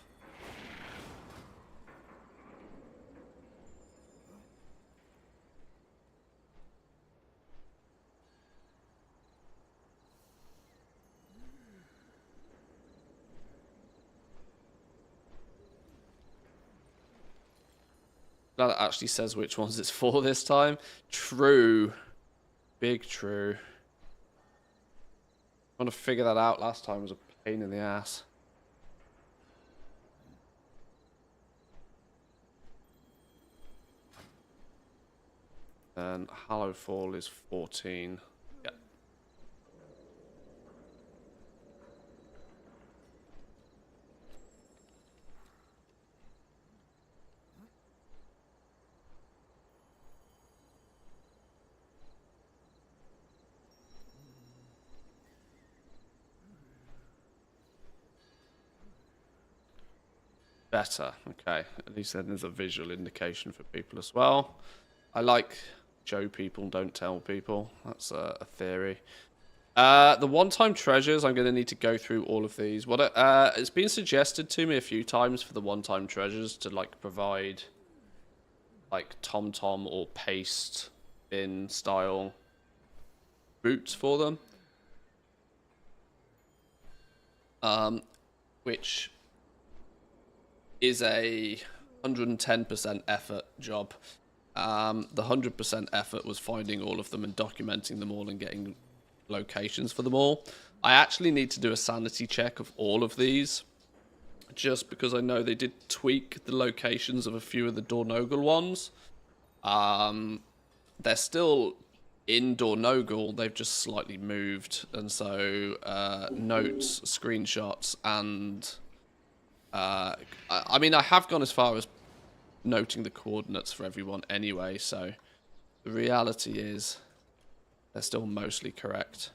That actually says which ones it's for this time. True. Big true. Trying to figure that out last time was a pain in the ass. And Hallowfall is 14. Yep. Better. Okay. At least then there's a visual indication for people as well. I like show people, don't tell people. That's a theory. The one-time treasures, I'm going to need to go through all of these. It's been suggested to me a few times for the one-time treasures to like provide like tom-tom or paste bin style boots for them. Which is a 110% effort job. The 100% effort was finding all of them and documenting them all and getting locations for them all. I actually need to do a sanity check of all of these, just because I know they did tweak the locations of a few of the Dornogal ones. They're still in Dornogal, they've just slightly moved, and so notes, screenshots, and I mean, I have gone as far as noting the coordinates for everyone anyway, so the reality is they're still mostly correct.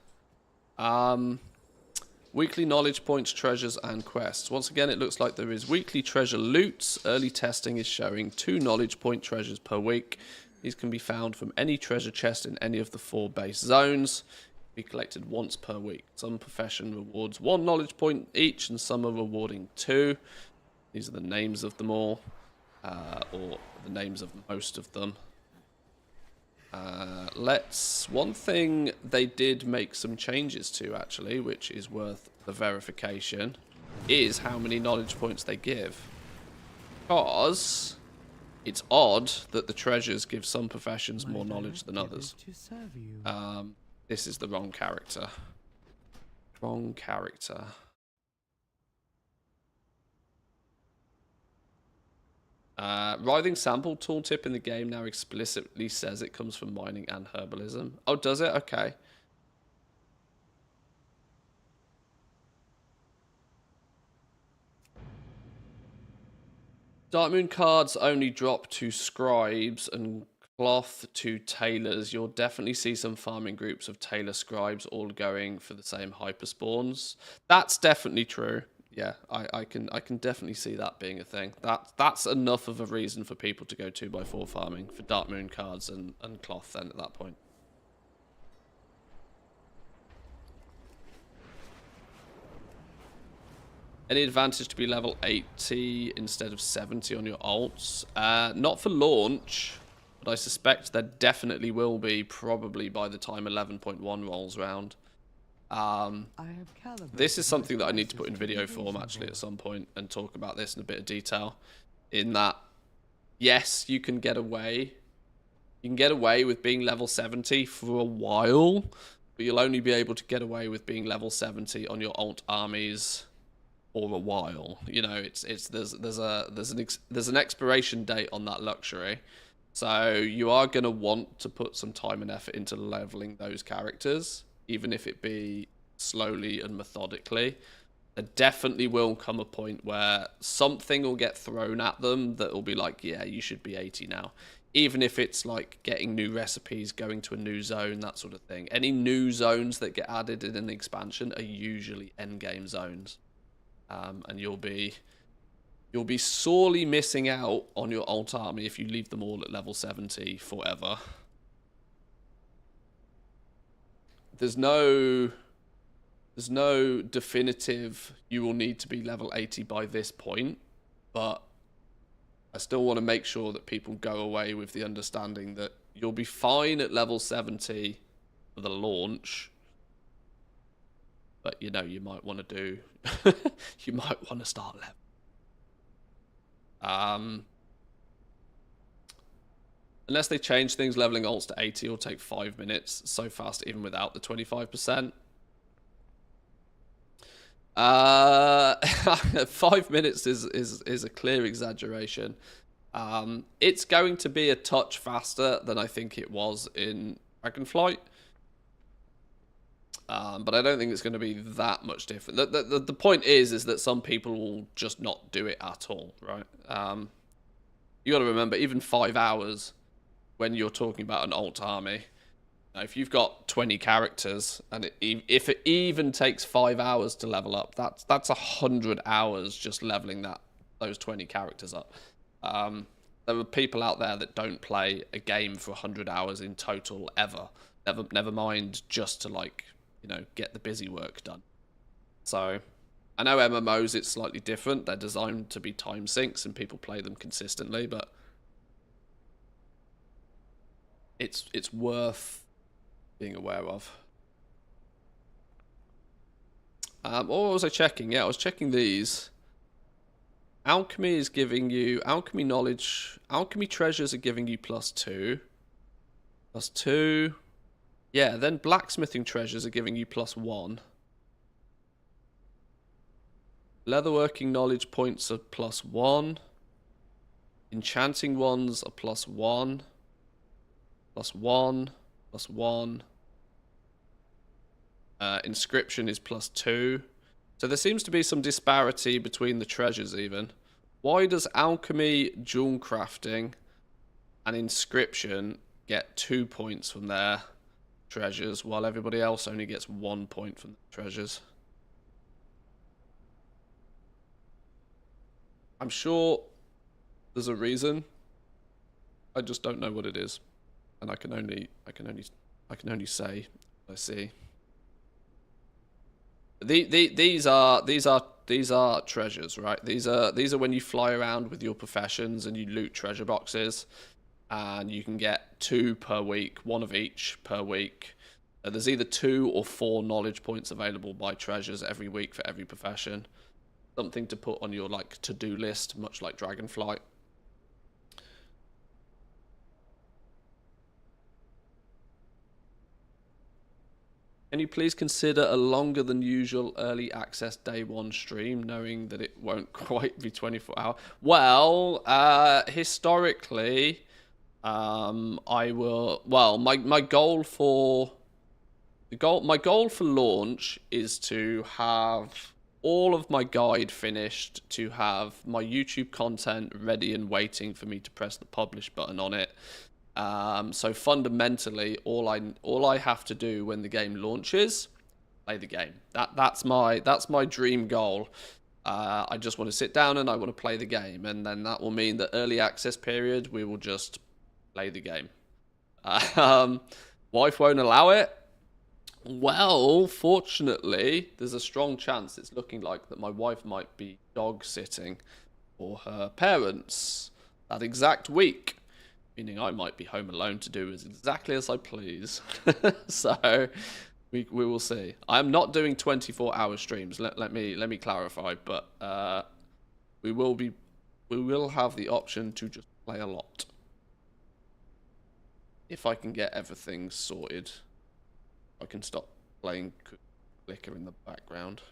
Weekly knowledge points, treasures, and quests. Once again, it looks like there is weekly treasure loots. Early testing is showing 2 knowledge point treasures per week. These can be found from any treasure chest in any of the 4 base zones. Be collected once per week. Some profession rewards 1 knowledge point each, and some are rewarding 2. These are the names of them all, or the names of most of them. One thing they did make some changes to, actually, which is worth the verification, is how many knowledge points they give. Because it's odd that the treasures give some professions more knowledge than others. This is the wrong character. Wrong character. Writhing sample tooltip in the game now explicitly says it comes from mining and herbalism. Oh, does it? Okay. Darkmoon cards only drop to scribes and cloth to tailors. You'll definitely see some farming groups of tailor scribes all going for the same hyper spawns. That's definitely true. Yeah, I can definitely see that being a thing. That's enough of a reason for people to go 2x4 farming for Darkmoon cards and cloth then at that point. Any advantage to be level 80 instead of 70 on your alts? Not for launch, but I suspect there definitely will be, probably by the time 11.1 rolls round. This is something that I need to put in video form actually at some point and talk about this in a bit of detail. In that, yes, you can get away. You can get away with being level 70 for a while, but you'll only be able to get away with being level 70 on your alt armies for a while. You know, there's an expiration date on that luxury. So you are going to want to put some time and effort into leveling those characters, even if it be slowly and methodically. There definitely will come a point where something will get thrown at them that will be like, yeah, you should be 80 now. Even if it's like getting new recipes, going to a new zone, that sort of thing. Any new zones that get added in an expansion are usually endgame zones. and you'll be sorely missing out on your alt army if you leave them all at level 70 forever. There's no definitive you will need to be level 80 by this point, but I still want to make sure that people go away with the understanding that you'll be fine at level 70 for the launch, but you know, you might want to do you might want to start level. Unless they change things, leveling alts to 80 will take 5 minutes so fast, even without the 25%. 5 minutes is a clear exaggeration. It's going to be a touch faster than I think it was in Dragonflight. But I don't think it's going to be that much different. The point is that some people will just not do it at all, right? You got to remember, even 5 hours when you're talking about an alt army, if you've got 20 characters, and if it even takes 5 hours to level up, that's 100 hours just leveling those 20 characters up. There are people out there that don't play a game for 100 hours in total ever. Never mind just to, like, you know, get the busy work done. So I know MMOs, it's slightly different. They're designed to be time sinks and people play them consistently, but it's worth being aware of. What was I checking? Yeah, I was checking these. Alchemy is giving you alchemy knowledge. Alchemy treasures are giving you +2. +2. Yeah, then blacksmithing treasures are giving you +1. Leatherworking knowledge points are +1. Enchanting ones are +1. +1. +1. Inscription is +2. So there seems to be some disparity between the treasures even. Why does alchemy, jewel crafting, and inscription get 2 points from their treasures, while everybody else only gets 1 point from the treasures? I'm sure there's a reason. I just don't know what it is, and I can only say what I see. These are treasures, right? These are when you fly around with your professions and you loot treasure boxes, and you can get 2 per week, 1 of each per week. There's either 2 or 4 knowledge points available by treasures every week for every profession. Something to put on your, like, to-do list, much like Dragonflight. Can you please consider a longer than usual early access day 1 stream, knowing that it won't quite be 24 hours? Well, historically, I will. Well, my goal for launch is to have all of my guide finished, to have my YouTube content ready and waiting for me to press the publish button on it. So fundamentally, all I have to do when the game launches, play the game. That's my dream goal. I just want to sit down and I want to play the game, and then that will mean that early access period we will just play the game. Wife won't allow it. Well, fortunately, there's a strong chance it's looking like that my wife might be dog sitting for her parents that exact week. Meaning I might be home alone to do exactly as I please. So we will see. I'm not doing 24-hour streams. Let me clarify, but we will have the option to just play a lot if I can get everything sorted. I can stop playing Clicker in the background.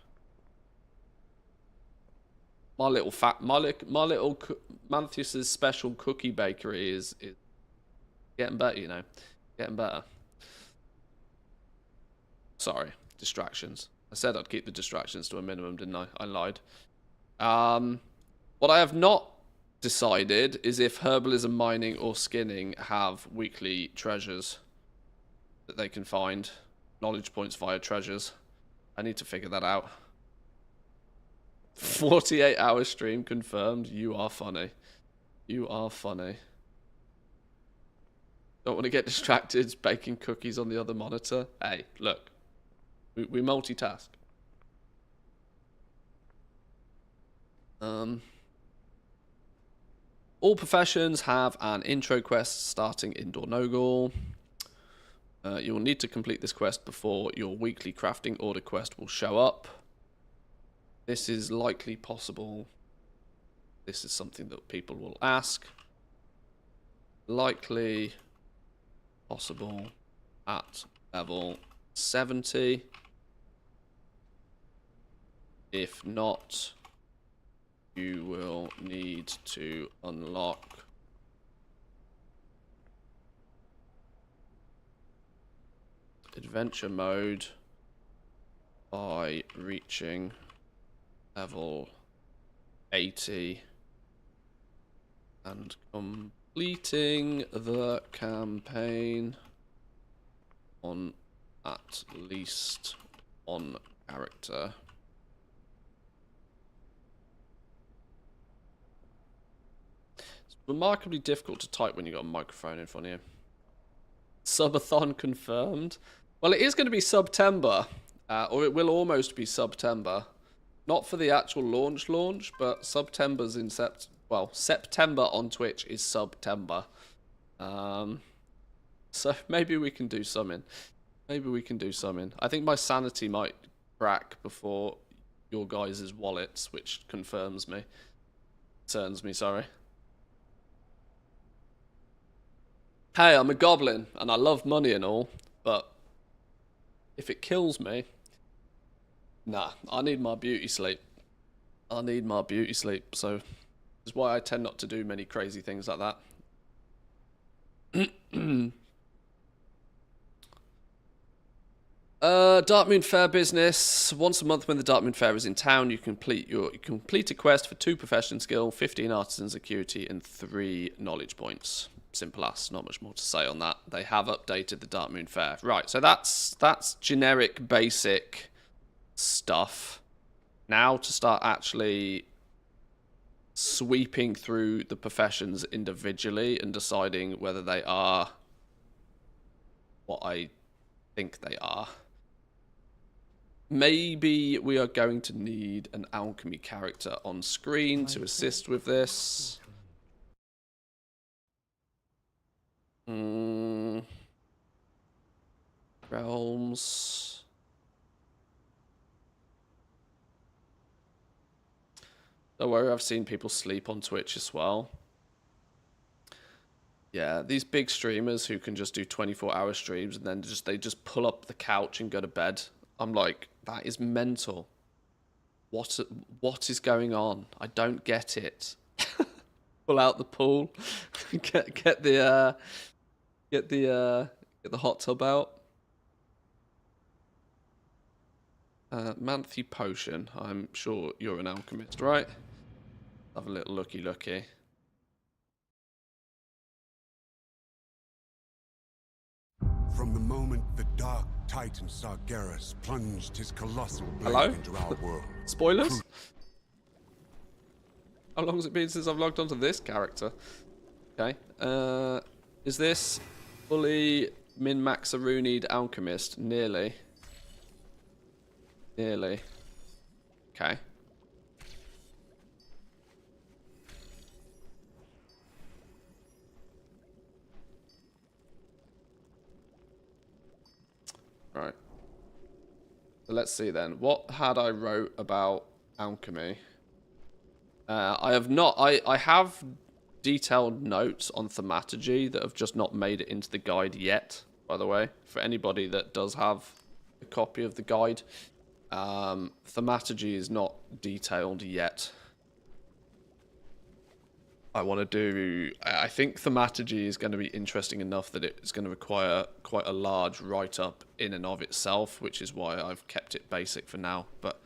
My little Manthus's special cookie bakery is getting better, you know. Getting better. Sorry, distractions. I said I'd keep the distractions to a minimum, didn't I? I lied. What I have not decided is if herbalism, mining, or skinning have weekly treasures that they can find. Knowledge points via treasures. I need to figure that out. 48-hour stream confirmed. You are funny. You are funny. Don't want to get distracted baking cookies on the other monitor. Hey, look. We multitask. All professions have an intro quest starting in Dornogal. You will need to complete this quest before your weekly crafting order quest will show up. This is likely possible. This is something that people will ask. Likely possible at level 70. If not, you will need to unlock adventure mode by reaching level 80 and completing the campaign on at least one character. It's remarkably difficult to type when you've got a microphone in front of you. Subathon confirmed. Well, it is going to be September, or it will almost be September. Not for the actual launch, but September's in September on Twitch is September. So maybe we can do something. Maybe we can do something. I think my sanity might crack before your guys' wallets, which concerns me, sorry. Hey, I'm a goblin, and I love money and all, but if it kills me, nah, I need my beauty sleep. I need my beauty sleep, so that's why I tend not to do many crazy things like that. Darkmoon Fair business. Once a month when the Darkmoon Fair is in town, you complete a quest for 2 profession skill, 15 artisan acuity, and 3 knowledge points. Simple as, not much more to say on that. They have updated the Darkmoon Fair. Right, so that's generic basic stuff. Now to start actually sweeping through the professions individually and deciding whether they are what I think they are. Maybe we are going to need an alchemy character on screen to assist with this. Realms. Don't worry, I've seen people sleep on Twitch as well. Yeah, these big streamers who can just do 24-hour streams and then they just pull up the couch and go to bed. I'm like, that is mental. What is going on? I don't get it. Pull out the pool, get the hot tub out. Manthe potion. I'm sure you're an alchemist, right? Have a little looky. From the moment the dark titan Sargeras plunged his colossal blade into our world. Spoilers? How long has it been since I've logged onto this character? Okay. Is this fully min-maxarunied alchemist? Nearly. Okay. Right. So let's see then. What had I wrote about alchemy? I have not. I have detailed notes on thaumaturgy that have just not made it into the guide yet, by the way. For anybody that does have a copy of the guide, thaumaturgy is not detailed yet. I think thaumaturgy is going to be interesting enough that it's going to require quite a large write-up in and of itself, which is why I've kept it basic for now. But,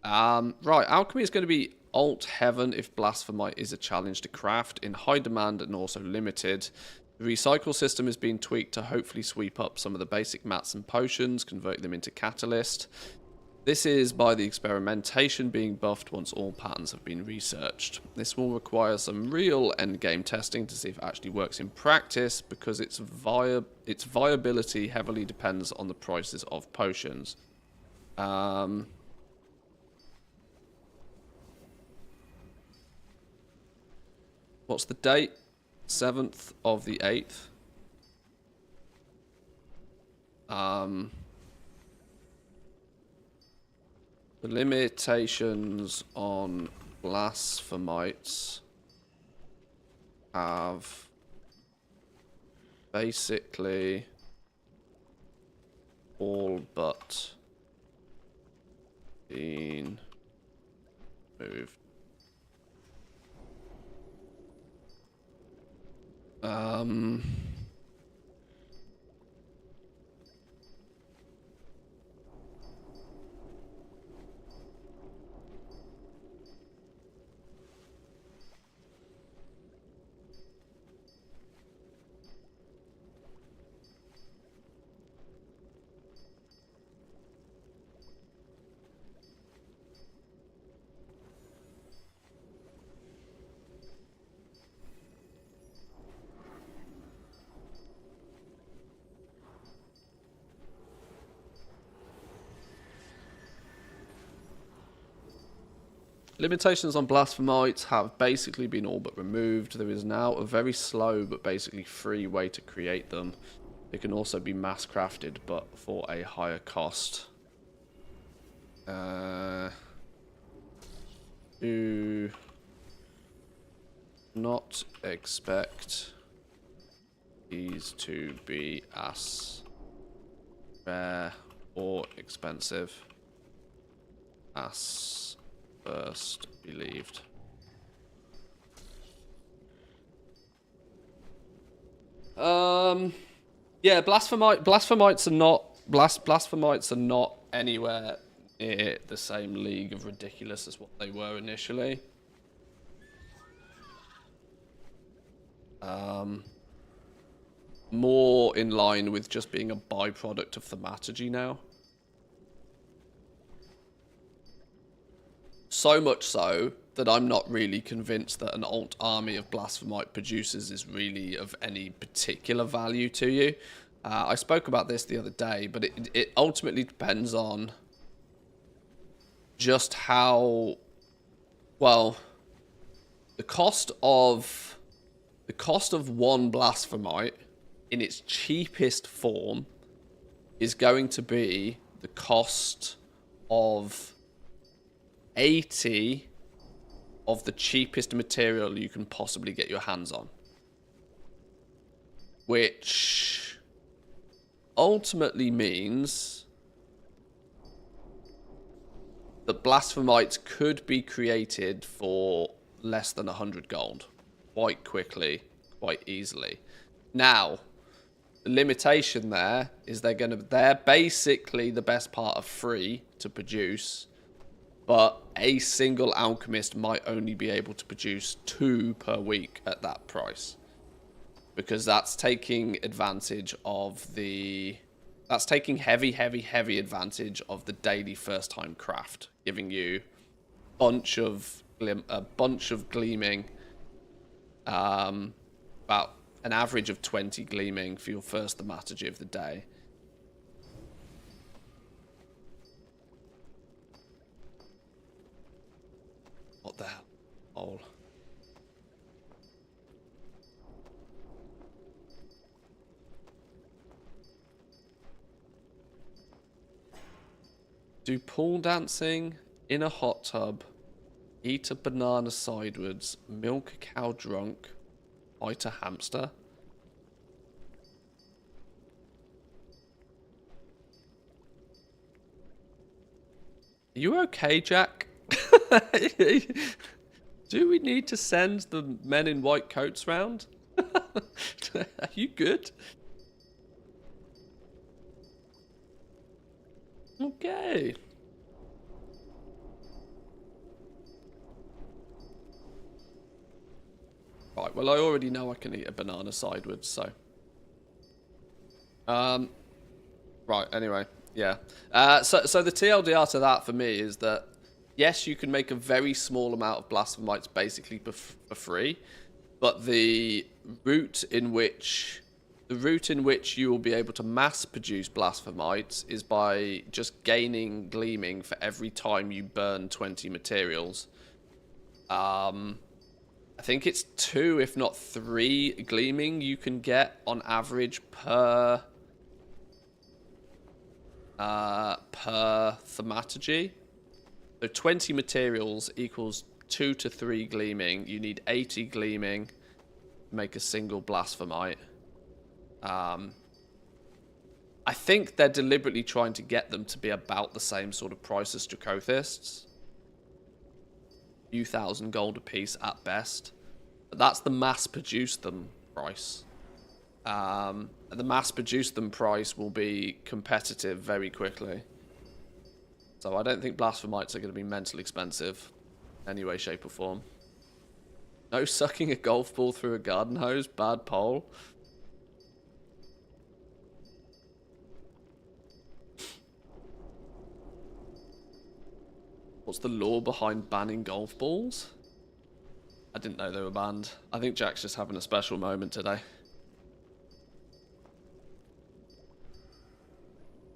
right, alchemy is going to be alt heaven if blasphemite is a challenge to craft, in high demand and also limited. The recycle system is being tweaked to hopefully sweep up some of the basic mats and potions, convert them into catalyst. This is by the experimentation being buffed once all patterns have been researched. This will require some real endgame testing to see if it actually works in practice, because its viability heavily depends on the prices of potions. What's the date? 7th of the 8th. The limitations on blasphemites have basically all but been moved. Limitations on blasphemites have basically been all but removed. There is now a very slow but basically free way to create them. They can also be mass crafted, but for a higher cost. Do not expect these to be as rare or expensive as first believed. Yeah, blasphemites are not anywhere near the same league of ridiculous as what they were initially. More in line with just being a byproduct of thaumaturgy now. So much so that I'm not really convinced that an alt army of blasphemite producers is really of any particular value to you. I spoke about this the other day, but it ultimately depends on just how well the cost of one blasphemite in its cheapest form is going to be the cost of 80 of the cheapest material you can possibly get your hands on, which ultimately means that blasphemites could be created for less than 100 gold quite quickly, quite easily. Now, the limitation there is they're basically the best part of free to produce, but a single alchemist might only be able to produce 2 per week at that price, because that's taking advantage of that's taking heavy advantage of the daily first time craft, giving you a bunch of gleaming, about an average of 20 gleaming for your first thaumaturgy of the day. What the hell? Oh. Do pool dancing in a hot tub, eat a banana sideways, milk a cow drunk, bite a hamster? Are you okay, Jack? Do we need to send the men in white coats round? Are you good? Okay. Right, well, I already know I can eat a banana sideways, so. Right, anyway. Yeah. So the TLDR to that for me is that, yes, you can make a very small amount of Blasphemites basically for free, but the route in which you will be able to mass produce Blasphemites is by just gaining gleaming for every time you burn 20 materials. I think it's 2, if not 3 gleaming you can get on average per thaumaturgy. So 20 materials equals 2 to 3 gleaming. You need 80 gleaming to make a single Blasphemite. I think they're deliberately trying to get them to be about the same sort of price as Dracothists. Few thousand gold a piece at best. But that's the mass produce them price. The mass produce them price will be competitive very quickly. So I don't think Blasphemites are going to be mentally expensive in any way, shape or form. No sucking a golf ball through a garden hose. Bad poll. What's the law behind banning golf balls? I didn't know they were banned. I think Jack's just having a special moment today.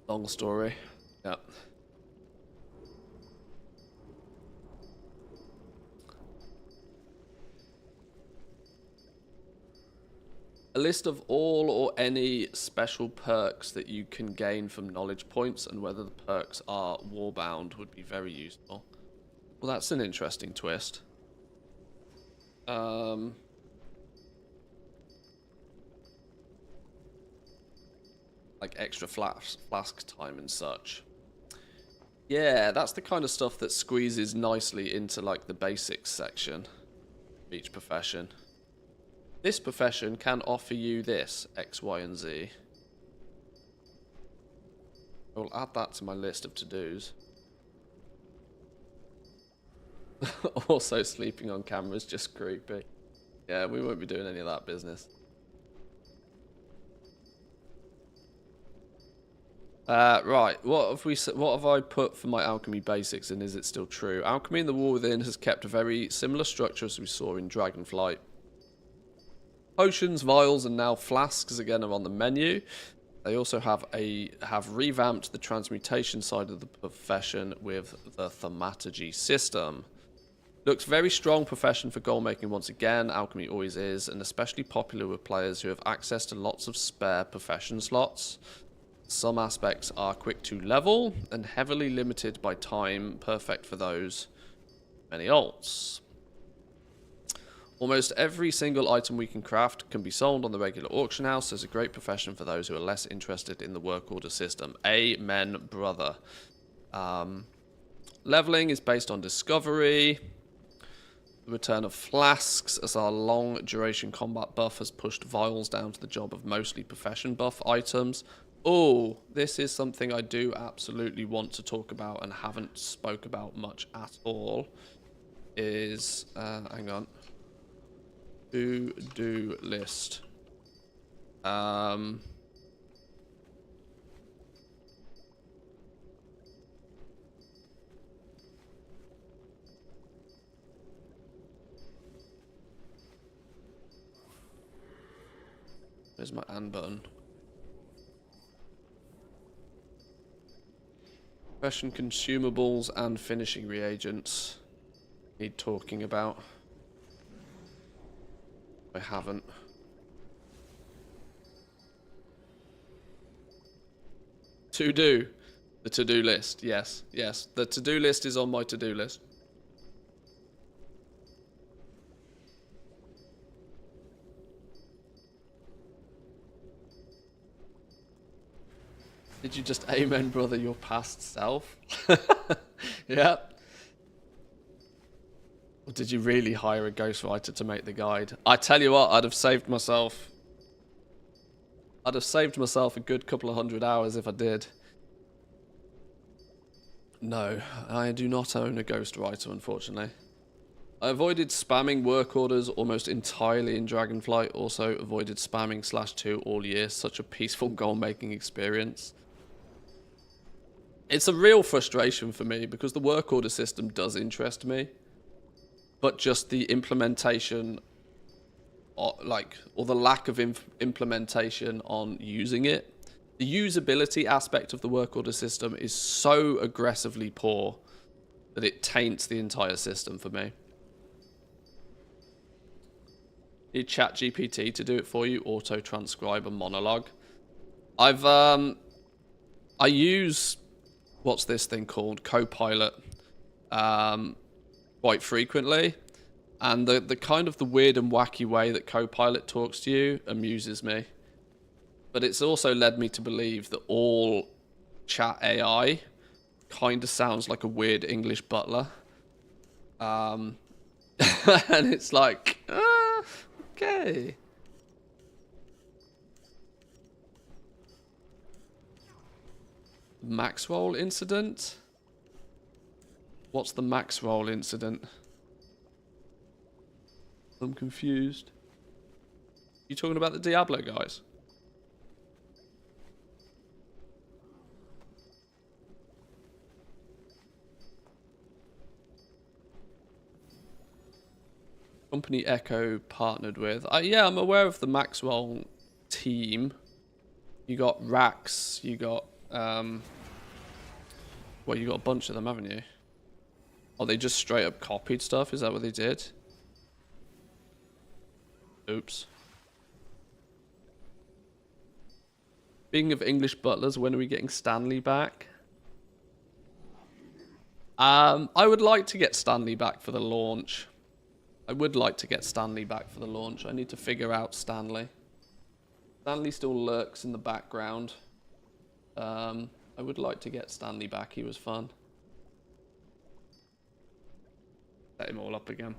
Long story. Yeah. A list of all or any special perks that you can gain from knowledge points and whether the perks are warbound would be very useful. Well, that's an interesting twist. Like extra flask time and such. Yeah, that's the kind of stuff that squeezes nicely into like the basics section of each profession. This profession can offer you this, X, Y, and Z. I will add that to my list of to-dos. Also, sleeping on camera is just creepy. Yeah, we won't be doing any of that business. Right, what have I put for my alchemy basics, and is it still true? Alchemy in the War Within has kept a very similar structure as we saw in Dragonflight. Potions, vials, and now flasks again are on the menu. They also have revamped the transmutation side of the profession with the thaumaturgy system. Looks very strong profession for gold making once again. Alchemy always is, and especially popular with players who have access to lots of spare profession slots. Some aspects are quick to level and heavily limited by time, perfect for those many alts. Almost every single item we can craft can be sold on the regular auction house as a great profession for those who are less interested in the work order system. Amen, brother. Leveling is based on discovery. The return of flasks as our long duration combat buff has pushed vials down to the job of mostly profession buff items. Oh, this is something I do absolutely want to talk about and haven't spoke about much at all. Is, hang on. To-do list. Where's my and button? Profession consumables and finishing reagents need talking about. I haven't. To do. The to-do list. Yes, yes. The to-do list is on my to-do list. Did you just amen, brother, your past self? Yeah. Or did you really hire a ghostwriter to make the guide? I tell you what, I'd have saved myself a good couple of 100 hours if I did. No, I do not own a ghostwriter, unfortunately. I avoided spamming work orders almost entirely in Dragonflight. Also avoided spamming /2 all year. Such a peaceful goal-making experience. It's a real frustration for me because the work order system does interest me, but just the implementation, or the lack of implementation on using it. The usability aspect of the work order system is so aggressively poor that it taints the entire system for me. Need ChatGPT to do it for you, auto transcribe a monologue. I use, what's this thing called, Copilot, quite frequently, and the kind of the weird and wacky way that Copilot talks to you amuses me. But it's also led me to believe that all chat AI kind of sounds like a weird English butler. And it's like, okay. Maxwell incident? What's the Maxwell incident? I'm confused. You talking about the Diablo guys? Company Echo partnered with. Yeah, I'm aware of the Maxwell team. You got Rax, you got well, you got a bunch of them, haven't you? Oh, they just straight up copied stuff? Is that what they did? Oops. Speaking of English butlers, when are we getting Stanley back? I would like to get Stanley back for the launch. I would like to get Stanley back for the launch. I need to figure out Stanley. Stanley still lurks in the background. I would like to get Stanley back. He was fun. Set him all up again.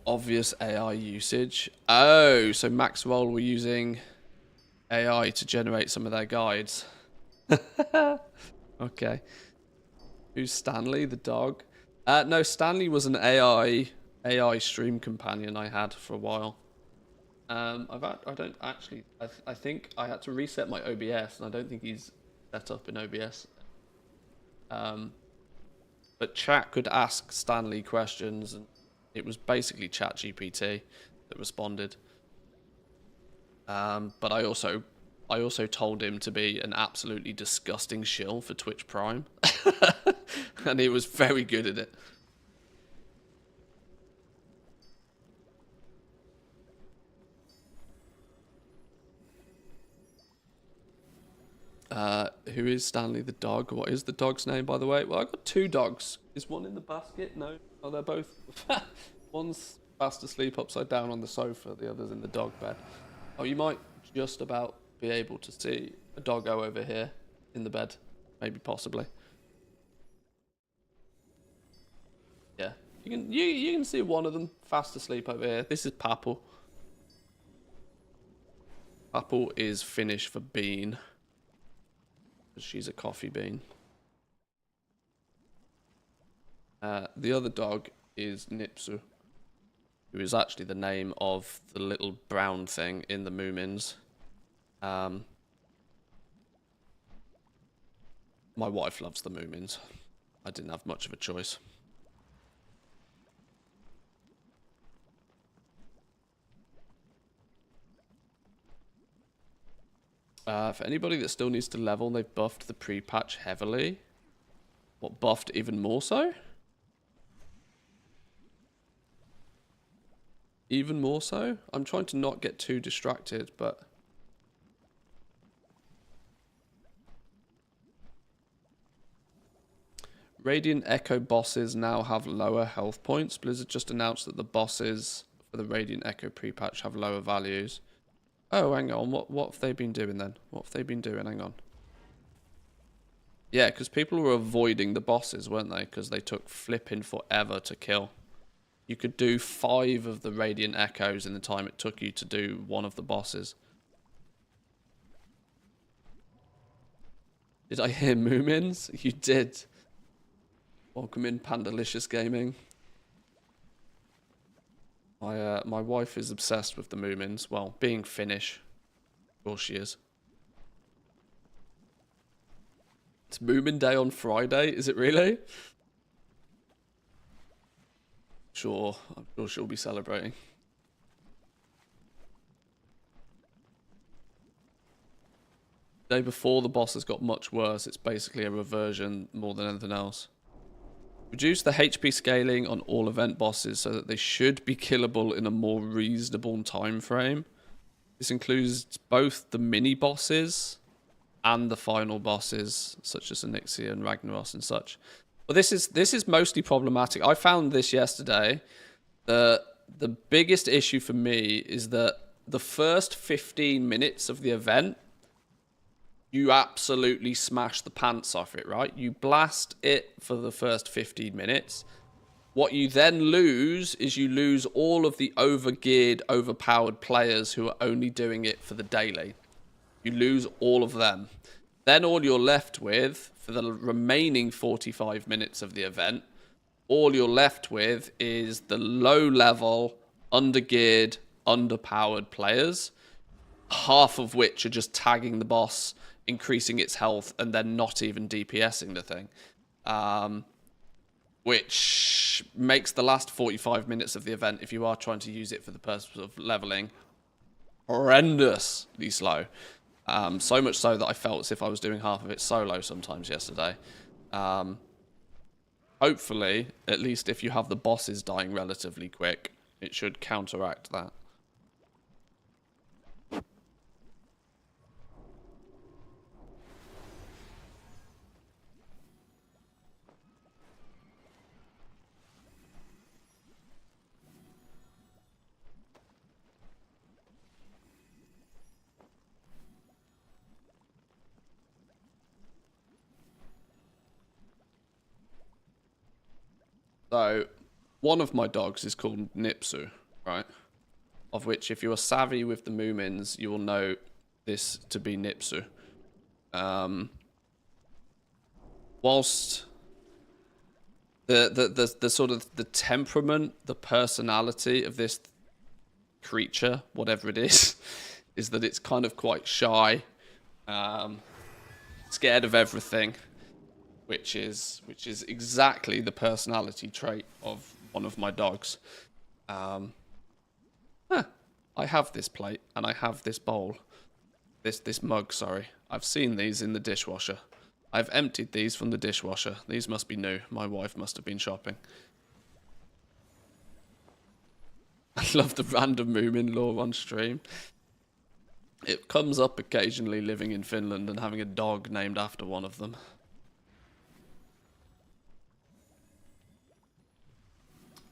Obvious AI usage. Oh, so Maxwell were using AI to generate some of their guides. Okay. Who's Stanley, the dog? No, Stanley was an AI stream companion I had for a while. I think I had to reset my OBS, and I don't think he's set up in OBS. But chat could ask Stanley questions, and it was basically ChatGPT that responded. But I also told him to be an absolutely disgusting shill for Twitch Prime. And he was very good at it. Who is Stanley the dog? What is the dog's name, by the way? Well, I've got two dogs. Is one in the basket? No. Oh, they're both... One's fast asleep upside down on the sofa. The other's in the dog bed. Oh, you might just about be able to see a doggo over here in the bed. Maybe, possibly. Yeah. You can see one of them fast asleep over here. This is Papple. Papple is Finnish for bean. She's a coffee bean. The other dog is Nipsu, who is actually the name of the little brown thing in the Moomins. My wife loves the Moomins. I didn't have much of a choice. For anybody that still needs to level, they've buffed the pre-patch heavily. What, buffed even more so? Even more so? I'm trying to not get too distracted, but... Radiant Echo bosses now have lower health points. Blizzard just announced that the bosses for the Radiant Echo pre-patch have lower values. Oh, hang on. What have they been doing then? What have they been doing? Hang on. Yeah, because people were avoiding the bosses, weren't they? Because they took flipping forever to kill. You could do 5 of the Radiant Echoes in the time it took you to do one of the bosses. Did I hear Moomins? You did. Welcome in, Pandalicious Gaming. My wife is obsessed with the Moomins. Well, being Finnish. Of course she is. It's Moomin Day on Friday, is it really? Sure, I'm sure she'll be celebrating. Day before the bosses got much worse, it's basically a reversion more than anything else. Reduce the HP scaling on all event bosses so that they should be killable in a more reasonable time frame. This includes both the mini bosses and the final bosses, such as Onyxia and Ragnaros and such. But this is mostly problematic. I found this yesterday. The biggest issue for me is that the first 15 minutes of the event, you absolutely smash the pants off it, right? You blast it for the first 15 minutes. What you then lose is you lose all of the overgeared, overpowered players who are only doing it for the daily. You lose all of them. Then all you're left with, for the remaining 45 minutes of the event, all you're left with is the low-level, undergeared, underpowered players, half of which are just tagging the boss, increasing its health, and then not even DPSing the thing. Which makes the last 45 minutes of the event, if you are trying to use it for the purpose of leveling, horrendously slow. So much so that I felt as if I was doing half of it solo sometimes yesterday. Hopefully, at least if you have the bosses dying relatively quick, it should counteract that. So, one of my dogs is called Nipsu, right? Of which, if you are savvy with the Moomins, you will know this to be Nipsu. Whilst the sort of the temperament, the personality of this creature, whatever it is that it's kind of quite shy, scared of everything. Which is exactly the personality trait of one of my dogs. I have this plate and I have this bowl, this mug. Sorry, I've seen these in the dishwasher. I've emptied these from the dishwasher. These must be new. My wife must have been shopping. I love the random Moomin lore on stream. It comes up occasionally living in Finland and having a dog named after one of them.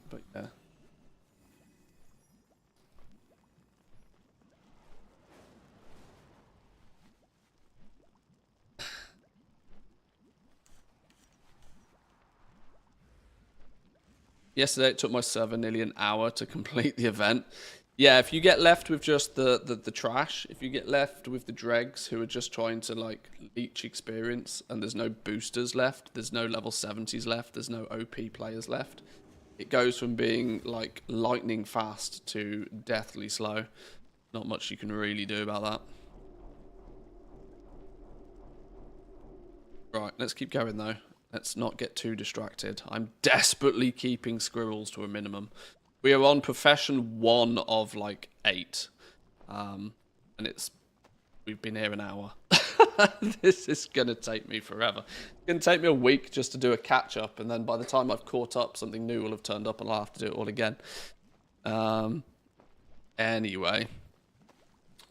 But yeah. Yesterday it took my server nearly an hour to complete the event. Yeah, if you get left with just the trash, if you get left with the dregs who are just trying to like leech experience and there's no boosters left, there's no level 70s left, there's no OP players left. It goes from being like lightning fast to deathly slow. Not much you can really do about that. Right, let's keep going though. Let's not get too distracted. I'm desperately keeping squirrels to a minimum. We are on profession 1 of like 8. And we've been here an hour. This is going to take me forever. It's going to take me a week just to do a catch-up, and then by the time I've caught up, something new will have turned up and I'll have to do it all again. Anyway.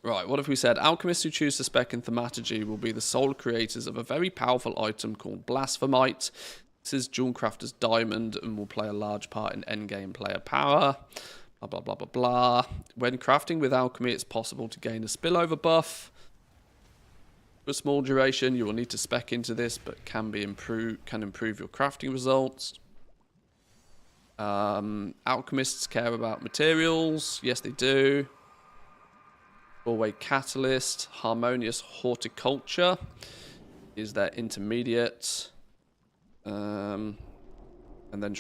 Right, what have we said? Alchemists who choose to spec in thaumaturgy will be the sole creators of a very powerful item called Blasphemite. This is Jewelcrafter's Diamond and will play a large part in endgame player power. Blah, blah, blah, blah, blah. When crafting with alchemy, it's possible to gain a spillover buff. For a small duration, you will need to spec into this, but can improve your crafting results. Alchemists care about materials. Yes, they do. Four-way catalyst. Harmonious horticulture is their intermediate. And then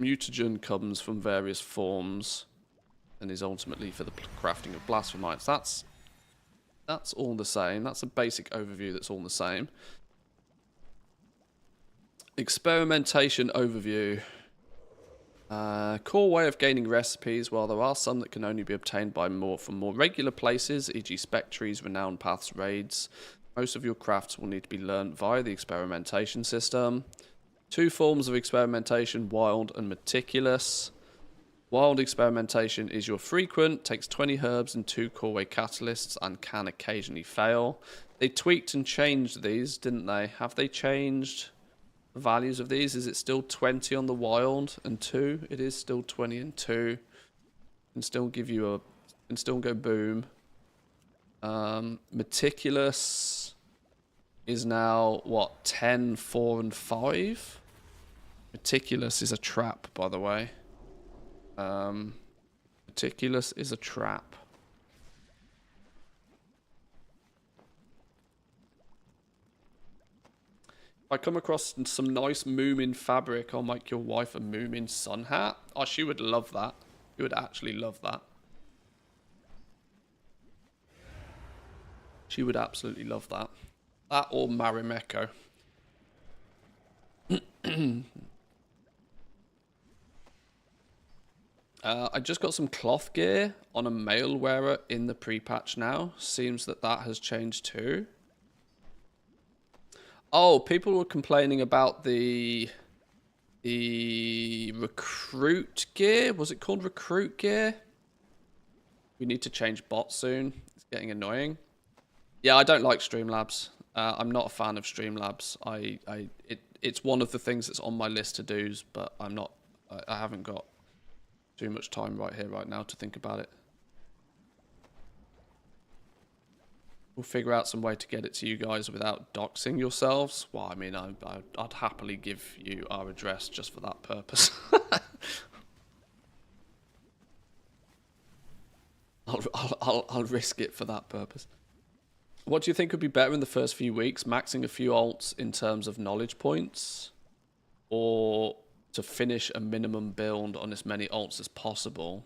mutagen comes from various forms and is ultimately for the crafting of blasphemites. That's all the same. That's a basic overview that's all the same. Experimentation overview. Core way of gaining recipes. While there are some that can only be obtained from more regular places, e.g. spectries, renowned paths, raids, most of your crafts will need to be learned via the experimentation system. 2 forms of experimentation, wild and meticulous. Wild experimentation is your frequent, takes 20 herbs and 2 core way catalysts, and can occasionally fail. They tweaked and changed these, didn't they? Have they changed the values of these? Is it still 20 on the wild and 2? It is still 20 and 2. Can still give you a... Can still go boom. Meticulous is now, what, 10, 4, and 5? Meticulous is a trap, by the way. Meticulous is a trap. If I come across some nice Moomin fabric, I'll make your wife a Moomin sun hat. Oh, she would love that. She would actually love that. She would absolutely love that. That or Marimekko. I just got some cloth gear on a mail wearer in the pre-patch now. Seems that has changed too. Oh, people were complaining about the recruit gear. Was it called recruit gear? We need to change bots soon. It's getting annoying. Yeah, I don't like Streamlabs. I'm not a fan of Streamlabs. It's one of the things that's on my list to do's, but I haven't got too much time right now to think about it. We'll figure out some way to get it to you guys without doxing yourselves. Well, I mean, I'd happily give you our address just for that purpose. I'll risk it for that purpose. What do you think would be better in the first few weeks? Maxing a few alts in terms of knowledge points, or to finish a minimum build on as many alts as possible?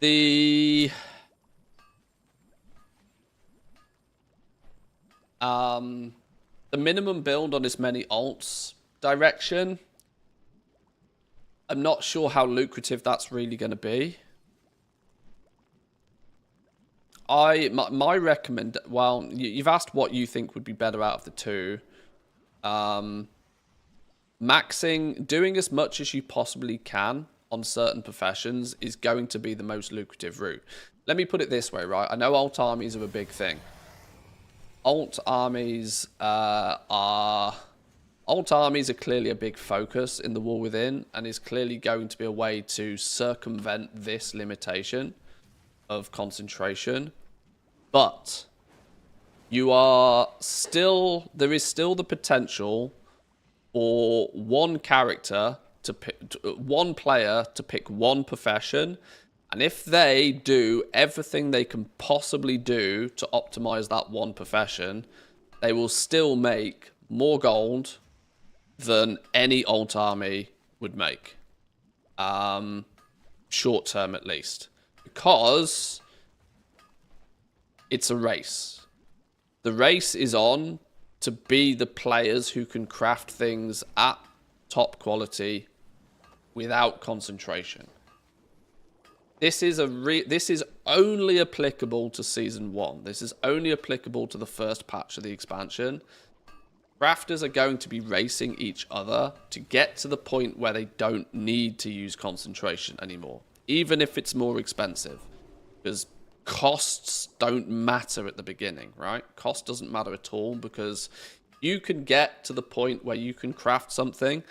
The minimum build on as many alts direction, I'm not sure how lucrative that's really going to be. My recommend, well, you've asked what you think would be better out of the two. Maxing, doing as much as you possibly can on certain professions is going to be the most lucrative route. Let me put it this way, right? I know alt armies are a big thing. Alt armies are clearly a big focus in the War Within, and is clearly going to be a way to circumvent this limitation of concentration. But there is still the potential for one character to pick, one player to pick one profession, and if they do everything they can possibly do to optimize that one profession, they will still make more gold than any alt army would make, short term at least, because it's a race. The race is on to be the players who can craft things at top quality without concentration. This is only applicable to Season 1. This is only applicable to the first patch of the expansion. Crafters are going to be racing each other to get to the point where they don't need to use concentration anymore, even if it's more expensive, because costs don't matter at the beginning, right? Cost doesn't matter at all, because you can get to the point where you can craft something.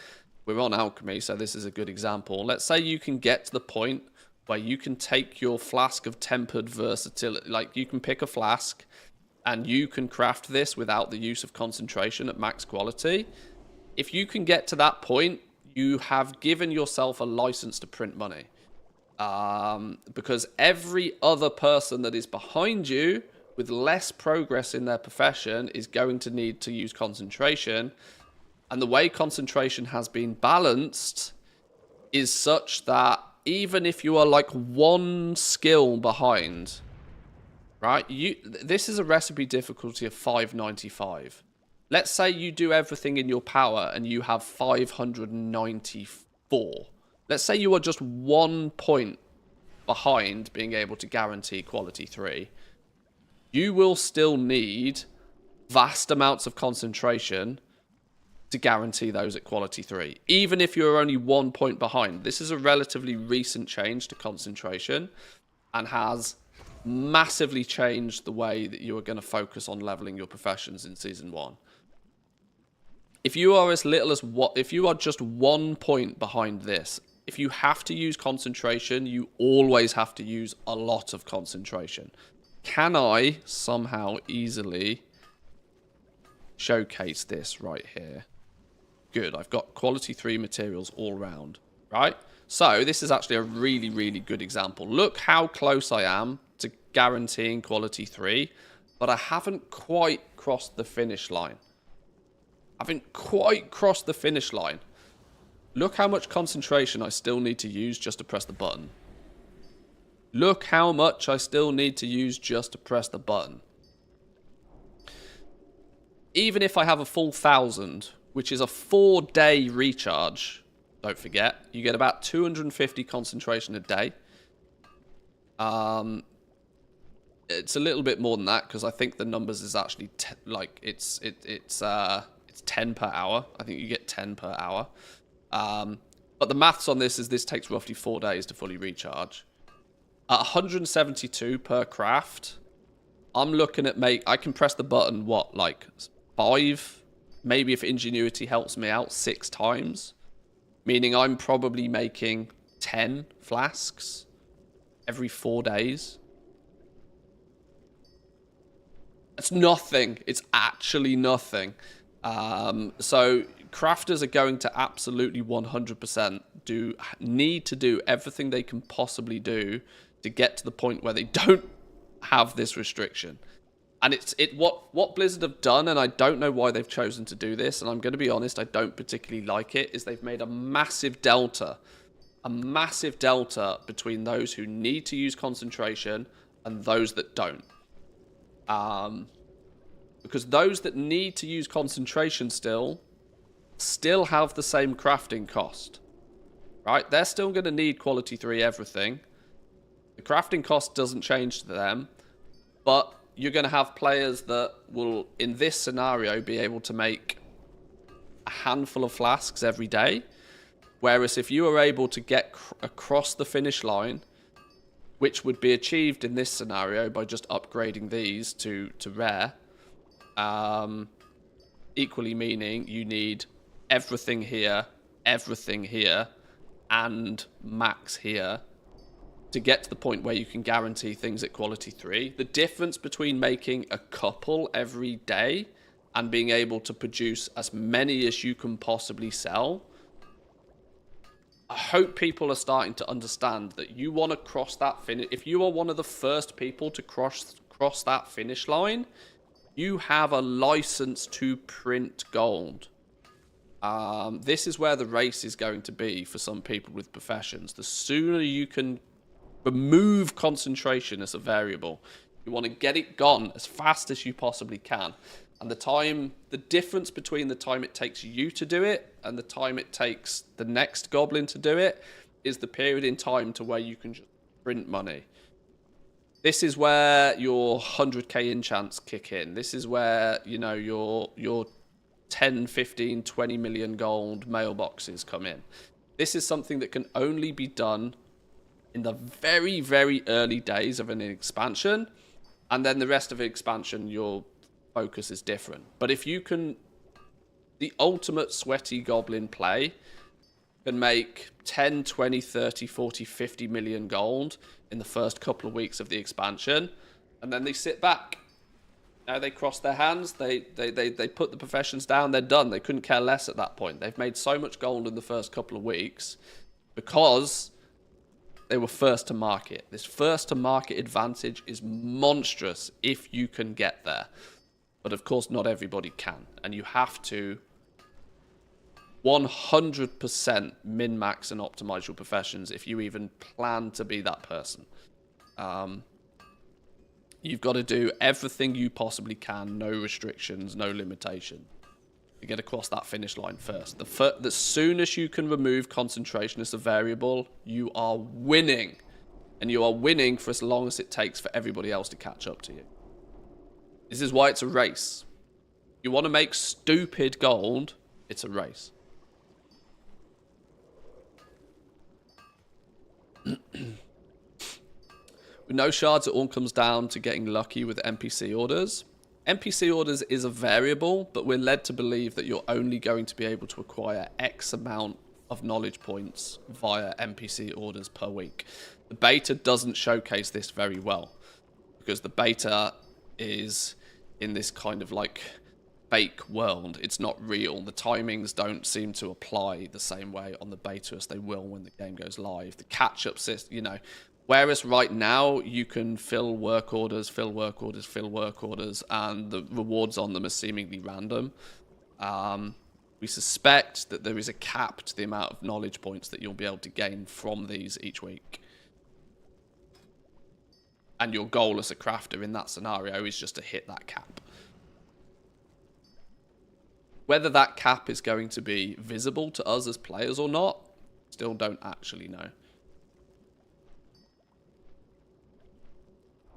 We're on alchemy, so this is a good example. Let's say you can get to the point where you can take your flask of tempered versatility, like you can pick a flask and you can craft this without the use of concentration at max quality. If you can get to that point, you have given yourself a license to print money. Because every other person that is behind you with less progress in their profession is going to need to use concentration. And the way concentration has been balanced is such that even if you are like one skill behind, right? This is a recipe difficulty of 595. Let's say you do everything in your power and you have 594. Let's say you are just 1 point behind being able to guarantee quality 3. You will still need vast amounts of concentration to guarantee those at quality 3. Even if you're only 1 point behind. This is a relatively recent change to concentration and has massively changed the way that you are going to focus on leveling your professions in Season 1. If you are as little as if you are just 1 point behind this, if you have to use concentration, you always have to use a lot of concentration. Can I somehow easily showcase this right here? Good, I've got quality 3 materials all round, right? So this is actually a really, really good example. Look how close I am to guaranteeing quality 3, but I haven't quite crossed the finish line. I haven't quite crossed the finish line. Look how much concentration I still need to use just to press the button. Look how much I still need to use just to press the button. Even if I have a full 1,000, which is a 4-day recharge, don't forget, you get about 250 concentration a day. It's a little bit more than that because I think the numbers is actually it's 10 per hour. I think you get 10 per hour. But the maths on this is this takes roughly 4 days to fully recharge. At 172 per craft, I'm looking at I can press the button, what, like 5? Maybe if Ingenuity helps me out, 6 times. Meaning I'm probably making 10 flasks every 4 days. It's nothing. It's actually nothing. So crafters are going to absolutely 100% need to do everything they can possibly do to get to the point where they don't have this restriction. And what Blizzard have done, and I don't know why they've chosen to do this, and I'm going to be honest, I don't particularly like it, is they've made a massive delta between those who need to use concentration and those that don't. Because those that need to use concentration still have the same crafting cost, right? They're still going to need quality 3 everything. The crafting cost doesn't change to them, but you're going to have players that will, in this scenario, be able to make a handful of flasks every day. Whereas if you are able to get across the finish line, which would be achieved in this scenario by just upgrading these to rare, equally meaning you need everything here, and max here to get to the point where you can guarantee things at quality 3. The difference between making a couple every day and being able to produce as many as you can possibly sell, I hope people are starting to understand that you want to cross that finish. If you are one of the first people to cross that finish line, you have a license to print gold. This is where the race is going to be for some people with professions. The sooner you can remove concentration as a variable, you want to get it gone as fast as you possibly can. And the difference between the time it takes you to do it and the time it takes the next goblin to do it is the period in time to where you can just print money. This is where your 100k enchants kick in. This is where, you know, your 10, 15, 20 million gold mailboxes come in. This is something that can only be done in the very, very early days of an expansion. And then the rest of the expansion, your focus is different. But if you can, the ultimate sweaty goblin play can make 10, 20, 30, 40, 50 million gold in the first couple of weeks of the expansion, and then they sit back. Now they cross their hands, they put the professions down, they're done. They couldn't care less at that point. They've made so much gold in the first couple of weeks because they were first to market. This first to market advantage is monstrous if you can get there. But of course, not everybody can. And you have to 100% min-max and optimize your professions if you even plan to be that person. You've got to do everything you possibly can, no restrictions, no limitation, to get across that finish line first. The soonest you can remove concentration as a variable, you are winning. And you are winning for as long as it takes for everybody else to catch up to you. This is why it's a race. You want to make stupid gold, it's a race. With no shards, it all comes down to getting lucky with NPC orders. NPC orders is a variable, but we're led to believe that you're only going to be able to acquire X amount of knowledge points via NPC orders per week. The beta doesn't showcase this very well, because the beta is in this kind of like fake world. It's not real. The timings don't seem to apply the same way on the beta as they will when the game goes live. The catch-up system, you know, whereas right now you can fill work orders, and the rewards on them are seemingly random. We suspect that there is a cap to the amount of knowledge points that you'll be able to gain from these each week. And your goal as a crafter in that scenario is just to hit that cap. Whether that cap is going to be visible to us as players or not, still don't actually know.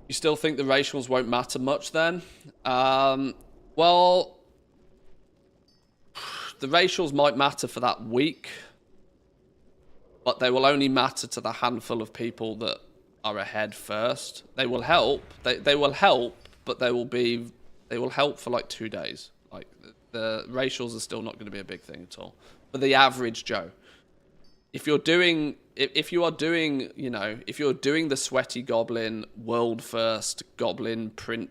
You still think the racials won't matter much then? Well, the racials might matter for that week, but they will only matter to the handful of people that are ahead first. They will help. They will help, but they will help for like 2 days. Like the racials are still not going to be a big thing at all. For the average Joe, if you are doing, you know, if you're doing the sweaty goblin, world first goblin print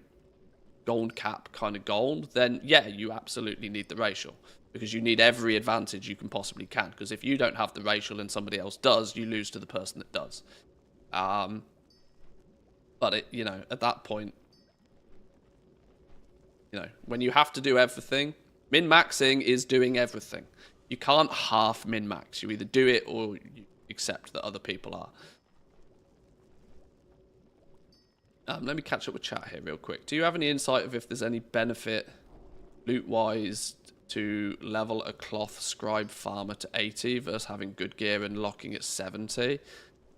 gold cap kind of gold, then yeah, you absolutely need the racial, because you need every advantage you can possibly can. Because if you don't have the racial and somebody else does, you lose to the person that does. But it, you know, at that point, you know, when you have to do everything, min-maxing is doing everything. You can't half min-max. You either do it or you accept that other people are. Let me catch up with chat here real quick. Do you have any insight of if there's any benefit loot-wise to level a cloth scribe farmer to 80 versus having good gear and locking at 70?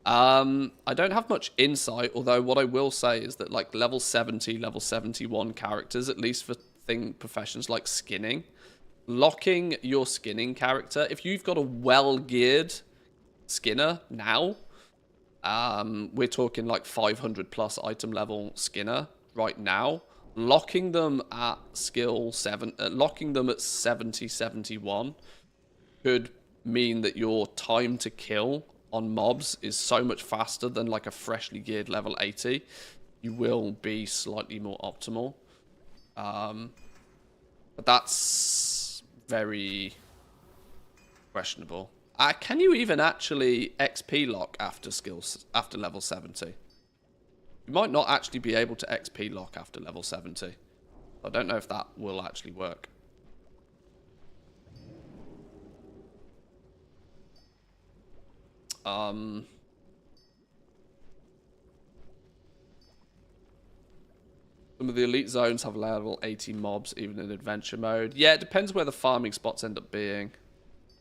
I don't have much insight, although what I will say is that like level 70, level 71 characters, at least for professions like skinning, locking your skinning character, if you've got a well-geared skinner now, we're talking like 500 plus item level skinner right now, locking them at skill 7, locking them at 70, 71 could mean that your time to kill on mobs is so much faster than like a freshly geared level 80. You will be slightly more optimal. But that's very questionable. Can you even actually XP lock after level 70? You might not actually be able to XP lock after level 70. I don't know if that will actually work. Some of the elite zones have level 80 mobs even in adventure mode. Yeah, it depends where the farming spots end up being.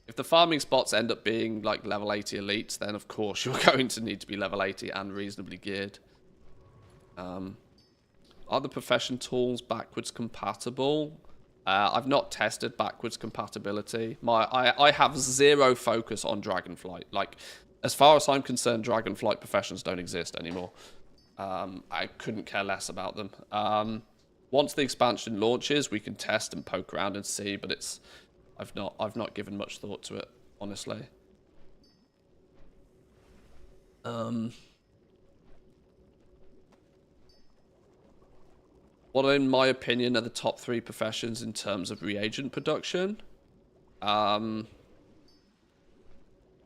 If the farming spots end up being like level 80 elites, then of course you're going to need to be level 80 and reasonably geared. Are the profession tools backwards compatible? I've not tested backwards compatibility. I have zero focus on Dragonflight. Like, as far as I'm concerned, Dragonflight professions don't exist anymore. I couldn't care less about them. Once the expansion launches, we can test and poke around and see, but I've not given much thought to it, honestly. What, in my opinion, are the top 3 professions in terms of reagent production?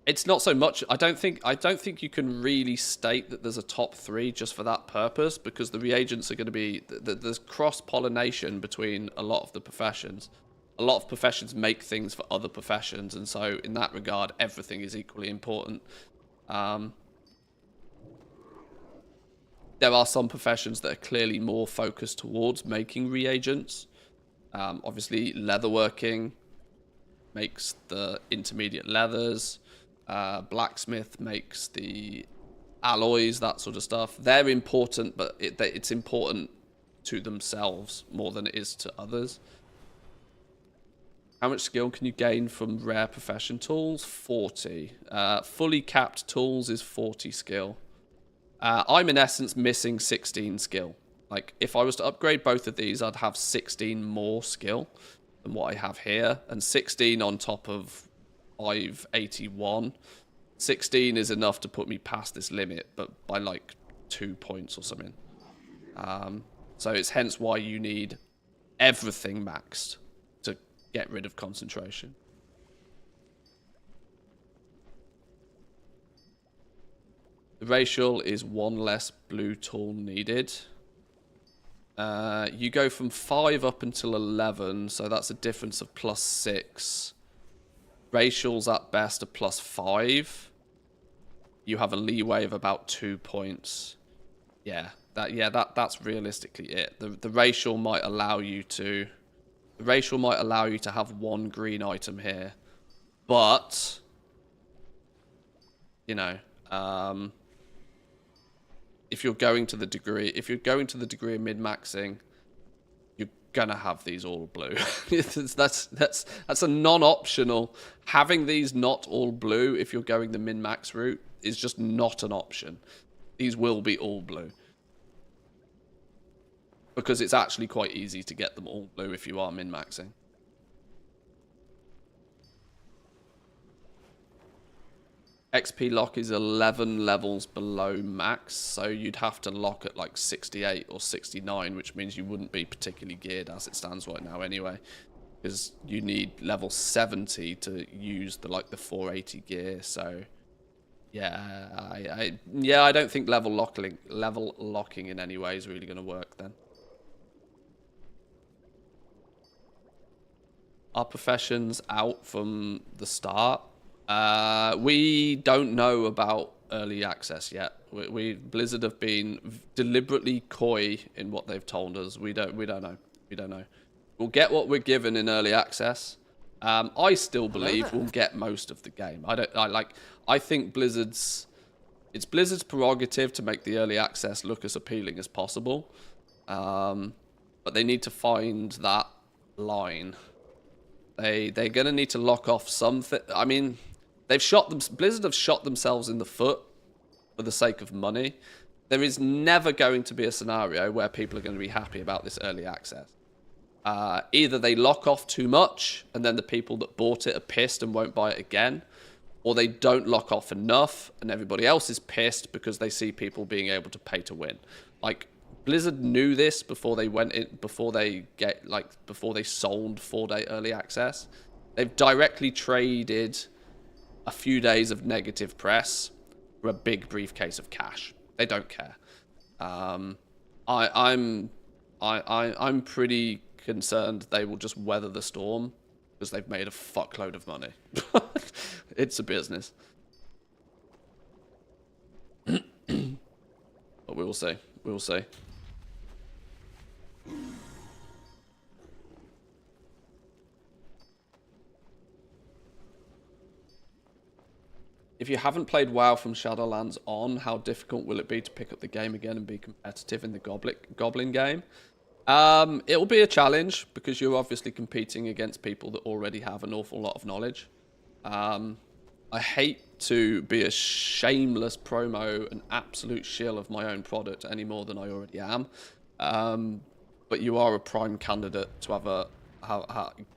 It's not so much. I don't think you can really state that there's a top 3 just for that purpose, because the reagents are going to be there's cross-pollination between a lot of the professions. A lot of professions make things for other professions, and so in that regard, everything is equally important. There are some professions that are clearly more focused towards making reagents. Obviously, leatherworking makes the intermediate leathers. Blacksmith makes the alloys, that sort of stuff. They're important, but it's important to themselves more than it is to others. How much skill can you gain from rare profession tools? 40. Fully capped tools is 40 skill. I'm in essence missing 16 skill. Like, if I was to upgrade both of these, I'd have 16 more skill than what I have here. And 16 on top of 581. 16 is enough to put me past this limit, but by like 2 points or something. So it's hence why you need everything maxed to get rid of concentration. The racial is 1 less blue tool needed. You go from 5 up until 11, so that's a difference of +6. Racial's at best a +5. You have a leeway of about 2 points. That's realistically it. The racial might allow you to. The racial might allow you to have 1 green item here, but you know, if you're going to the degree of min-maxing, you're gonna have these all blue. that's a non-optional. Having these not all blue if you're going the min-max route is just not an option. These will be all blue. Because it's actually quite easy to get them all blue if you are min-maxing. XP lock is 11 levels below max, so you'd have to lock at like 68 or 69, which means you wouldn't be particularly geared as it stands right now anyway. Because you need level 70 to use the 480 gear, so yeah, I don't think level locking in any way is really going to work then. Are professions out from the start? We don't know about early access yet. Blizzard have been deliberately coy in what they've told us. We don't know. We'll get what we're given in early access. I still believe we'll get most of the game. I think it's Blizzard's prerogative to make the early access look as appealing as possible. But they need to find that line. They're going to need to lock off something. I mean, Blizzard have shot themselves in the foot for the sake of money. There is never going to be a scenario where people are going to be happy about this early access. Either they lock off too much, and then the people that bought it are pissed and won't buy it again, or they don't lock off enough, and everybody else is pissed because they see people being able to pay to win. Like, Blizzard knew this before they went in, before they sold 4-day early access. They've directly traded a few days of negative press for a big briefcase of cash. They don't care. I'm pretty concerned they will just weather the storm because they've made a fuckload of money. It's a business. But we will see. We will see. If you haven't played WoW from Shadowlands on, how difficult will it be to pick up the game again and be competitive in the Goblin game? It'll be a challenge because you're obviously competing against people that already have an awful lot of knowledge. I hate to be a shameless promo, an absolute shill of my own product any more than I already am. But you are a prime candidate to have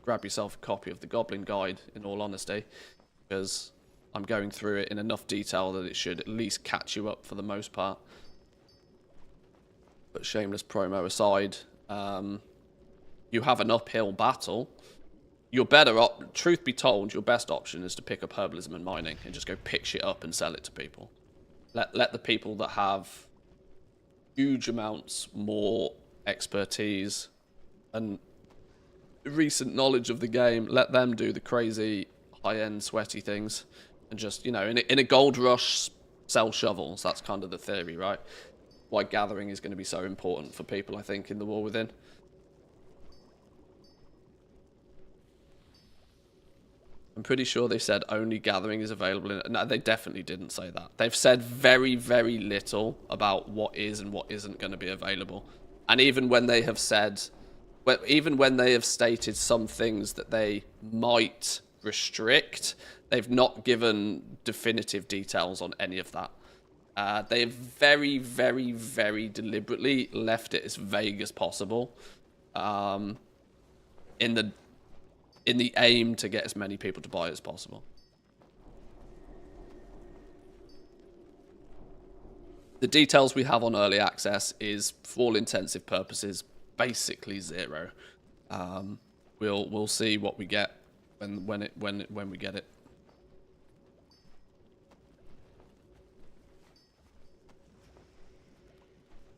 grab yourself a copy of the Goblin Guide, in all honesty, because I'm going through it in enough detail that it should at least catch you up for the most part. But shameless promo aside, you have an uphill battle. Your truth be told, your best option is to pick up herbalism and mining and just go pick shit up and sell it to people. Let the people that have huge amounts more expertise and recent knowledge of the game, let them do the crazy high-end sweaty things. And just, in a gold rush, sell shovels. That's kind of the theory, right? why gathering is going to be so important for people, I think, in the War Within. I'm pretty sure they said only gathering is available in... No, they definitely didn't say that. They've said very, very little about what is and what isn't going to be available. And even when they have said... Even when they have stated some things that they might restrict, they've not given definitive details on any of that. They have very, very, very deliberately left it as vague as possible. In the aim to get as many people to buy it as possible. The details we have on early access is, for all intensive purposes, basically zero. We'll see what we get when we get it.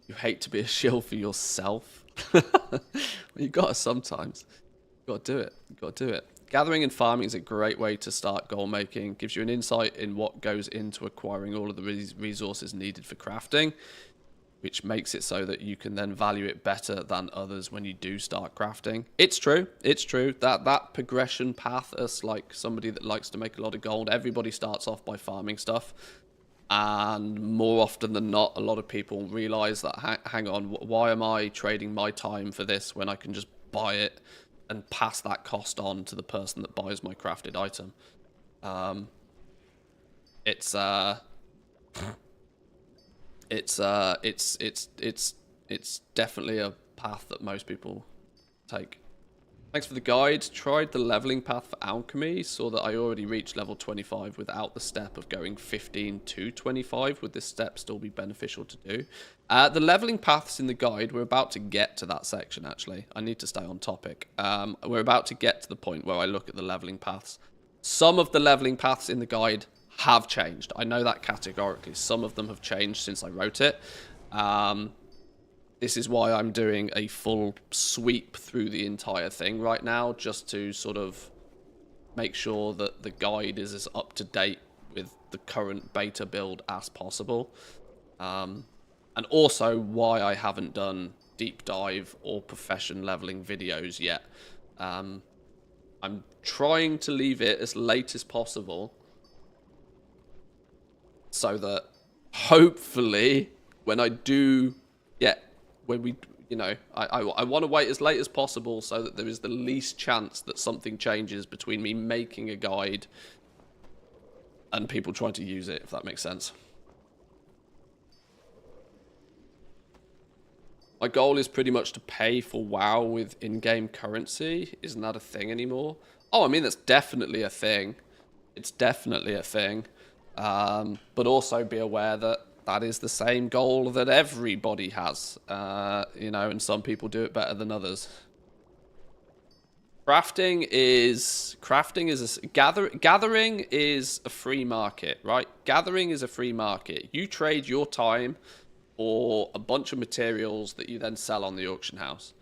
You hate to be a shill for yourself. Well, you gotta sometimes. Got to do it. Got to do it. Gathering and farming is a great way to start goal making. Gives you an insight in what goes into acquiring all of the resources needed for crafting, which makes it so that you can then value it better than others when you do start crafting. It's true. It's true that progression path, as like somebody that likes to make a lot of gold, everybody starts off by farming stuff. And more often than not, a lot of people realize that, hang on, why am I trading my time for this when I can just buy it and pass that cost on to the person that buys my crafted item? It's definitely a path that most people take. Thanks for the guide. Tried the leveling path for alchemy. Saw that I already reached level 25 without the step of going 15 to 25. Would this step still be beneficial to do? The leveling paths in the guide, we're about to get to that section, actually. I need to stay on topic. We're about to get to the point where I look at the leveling paths. Some of the leveling paths in the guide have changed. I know that categorically. Some of them have changed since I wrote it. This is why I'm doing a full sweep through the entire thing right now, just to sort of make sure that the guide is as up to date with the current beta build as possible. And also why I haven't done deep dive or profession leveling videos yet. I'm trying to leave it as late as possible so that hopefully when I do get... when we, you know, I want to wait as late as possible so that there is the least chance that something changes between me making a guide and people trying to use it, if that makes sense. My goal is pretty much to pay for WoW with in-game currency. Isn't that a thing anymore? Oh, I mean, that's definitely a thing. It's definitely a thing. But also be aware that that is the same goal that everybody has, you know, and some people do it better than others. Gathering is a free market, right? Gathering is a free market. You trade your time for a bunch of materials that you then sell on the auction house.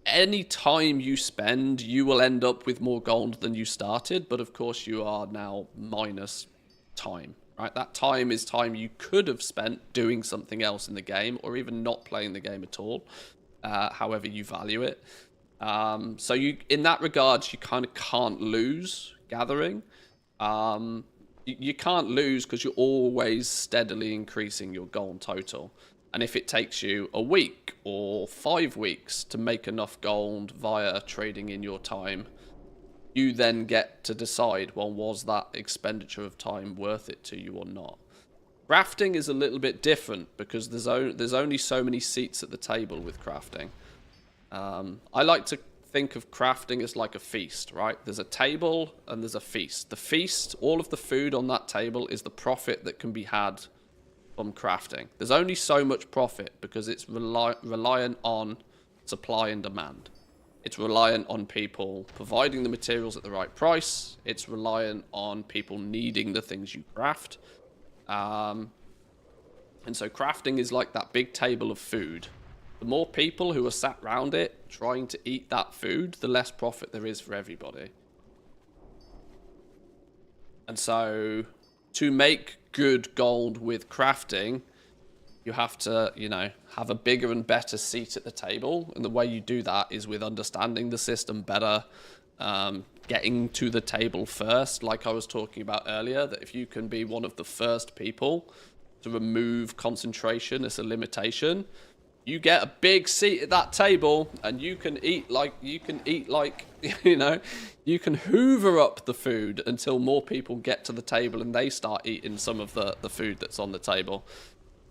Any time you spend, you will end up with more gold than you started, but of course you are now minus time. Right, that time is time you could have spent doing something else in the game, or even not playing the game at all, however you value it. So you, in that regards, you kind of can't lose gathering. You can't lose because you're always steadily increasing your gold total. And if it takes you a week or 5 weeks to make enough gold via trading in your time, you then get to decide, well, was that expenditure of time worth it to you or not? Crafting is a little bit different because there's only so many seats at the table with crafting. I like to think of crafting as like a feast, right? There's a table and there's a feast. The feast, all of the food on that table is the profit that can be had from crafting. There's only so much profit because it's reliant on supply and demand. It's reliant on people providing the materials at the right price. It's reliant on people needing the things you craft. And so crafting is like that big table of food. The more people who are sat around it trying to eat that food, the less profit there is for everybody. And so to make good gold with crafting, you have to, you know, have a bigger and better seat at the table. And the way you do that is with understanding the system better, getting to the table first, like I was talking about earlier, that if you can be one of the first people to remove concentration as a limitation, you get a big seat at that table and you can eat like, you know, you can hoover up the food until more people get to the table and they start eating some of the food that's on the table.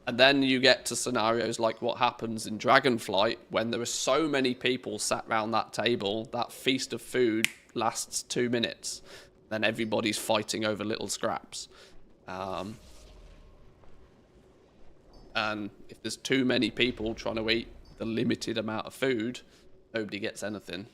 And then you get to scenarios like what happens in Dragonflight when there are so many people sat around that table, that feast of food lasts 2 minutes. Then everybody's fighting over little scraps. And if there's too many people trying to eat the limited amount of food, nobody gets anything.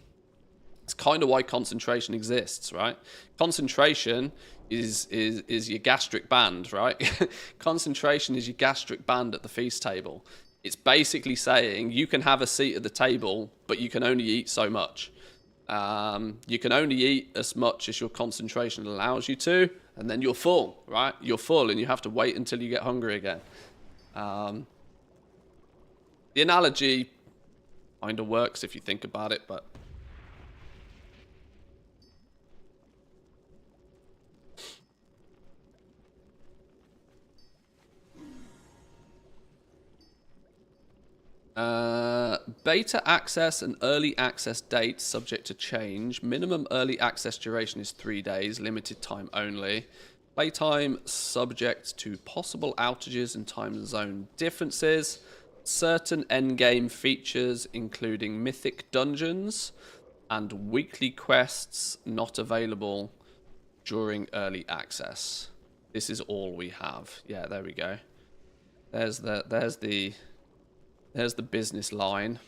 It's kind of why concentration exists, right? Concentration is your gastric band, right? Concentration is your gastric band at the feast table. It's basically saying you can have a seat at the table, but you can only eat so much. You can only eat as much as your concentration allows you to, and then you're full, right? You're full, and you have to wait until you get hungry again. The analogy kind of works if you think about it, but beta access and early access dates subject to change. Minimum early access duration is 3 days, limited time only. Playtime subject to possible outages and time zone differences. Certain endgame features, including mythic dungeons and weekly quests, not available during early access. This is all we have. Yeah, there we go. There's the business line.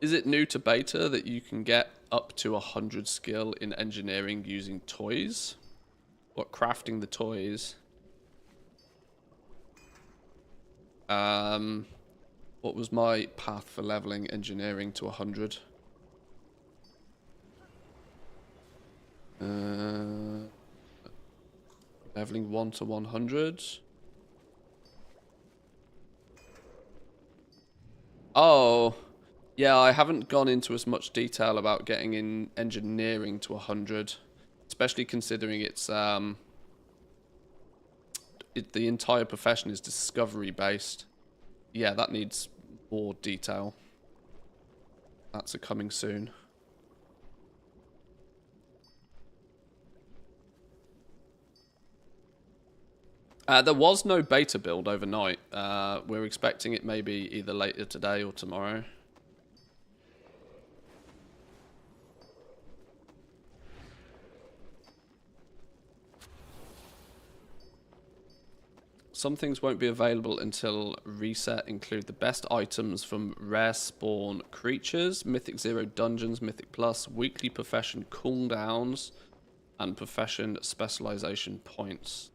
Is it new to beta that you can get up to 100 skill in engineering using toys? What, crafting the toys? What was my path for leveling engineering to 100? Leveling 1 to 100. Oh, yeah, I haven't gone into as much detail about getting in engineering to 100, especially considering it's the entire profession is discovery based. Yeah, that needs more detail. That's a coming soon. There was no beta build overnight. We're expecting it maybe either later today or tomorrow. Some things won't be available until reset include the best items from rare spawn creatures, Mythic 0 dungeons, Mythic Plus, weekly profession cooldowns, and profession specialization points.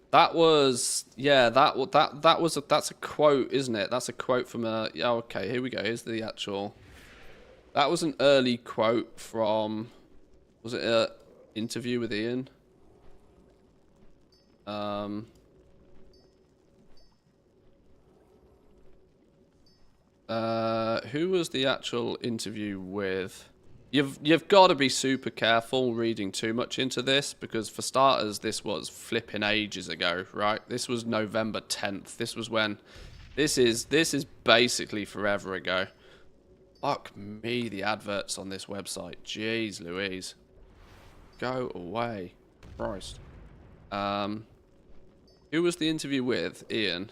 That was, yeah, that's a quote, isn't it? That's a quote from a, yeah, okay, here we go. Here's the actual, that was an early quote from, was it an interview with Ian? Who was the actual interview with? You've got to be super careful reading too much into this, because for starters, this was flipping ages ago, right? This was November 10th. This was when, this is basically forever ago. Fuck me, the adverts on this website. Jeez Louise. Go away. Christ. Who was the interview with? Ian.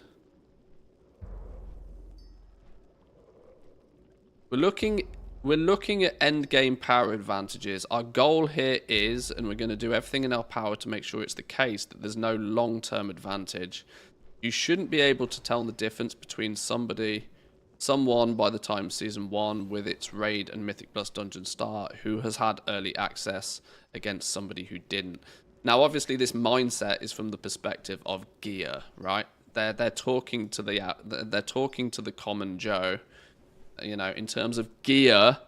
We're looking at endgame power advantages. Our goal here is, and we're going to do everything in our power to make sure it's the case, that there's no long-term advantage. You shouldn't be able to tell the difference between someone by the time Season 1 with its Raid and Mythic Plus Dungeon start who has had early access against somebody who didn't. Now, obviously, this mindset is from the perspective of gear, right? They're talking to the common Joe. You know, in terms of gear,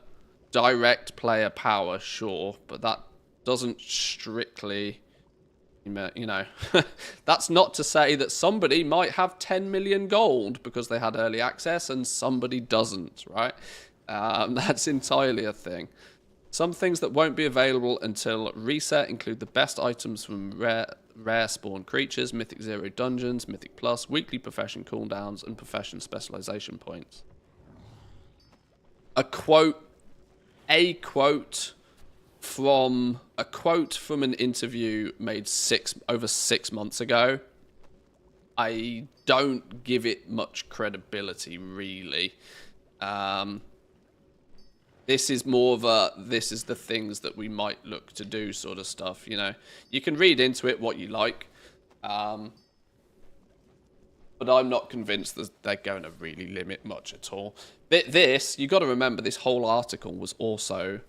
direct player power, sure, but that doesn't strictly, you know, that's not to say that somebody might have 10 million gold because they had early access and somebody doesn't, right? That's entirely a thing. Some things that won't be available until reset include the best items from rare spawn creatures, Mythic 0 dungeons, Mythic Plus, weekly profession cooldowns, and profession specialization points. A quote from an interview made over 6 months ago. I don't give it much credibility, really. This is more of this is the things that we might look to do sort of stuff, you know. You can read into it what you like. But I'm not convinced that they're going to really limit much at all. You got to remember, this whole article was also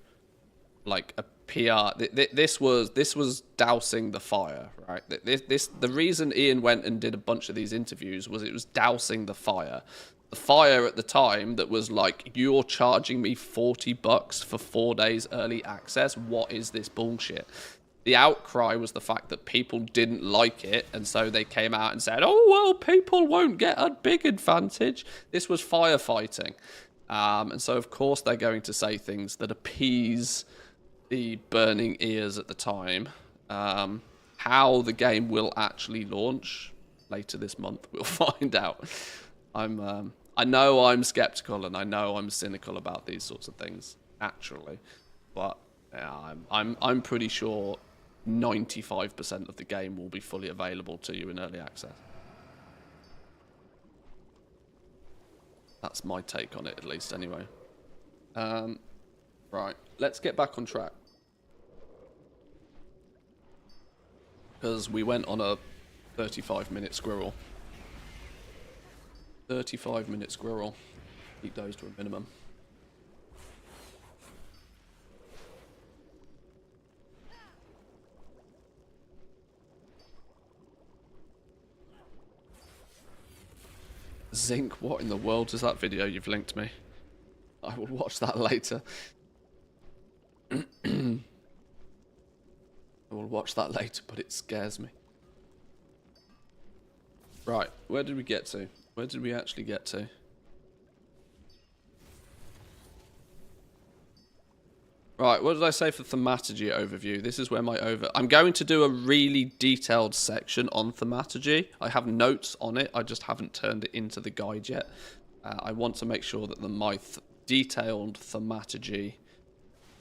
like a PR. This was dousing the fire, right? The reason Ian went and did a bunch of these interviews was it was dousing the fire. The fire at the time that was like, you're charging me $40 for 4 days early access. What is this bullshit? The outcry was the fact that people didn't like it, and so they came out and said, oh, well, people won't get a big advantage. This was firefighting. And so, of course, they're going to say things that appease the burning ears at the time. How the game will actually launch later this month, we'll find out. I know I'm skeptical and I know I'm cynical about these sorts of things, naturally, but yeah, I'm pretty sure 95% of the game will be fully available to you in early access. That's my take on it, at least, anyway. Right, let's get back on track. Because we went on a 35-minute squirrel. 35-minute squirrel. Keep those to a minimum. Zinc, what in the world is that video you've linked me? I will watch that later. I will watch that later, but it scares me. Right, where did we get to? Where did we actually get to? Right, what did I say for thaumaturgy overview? This is where I'm going to do a really detailed section on thaumaturgy. I have notes on it, I just haven't turned it into the guide yet. I want to make sure that my detailed thaumaturgy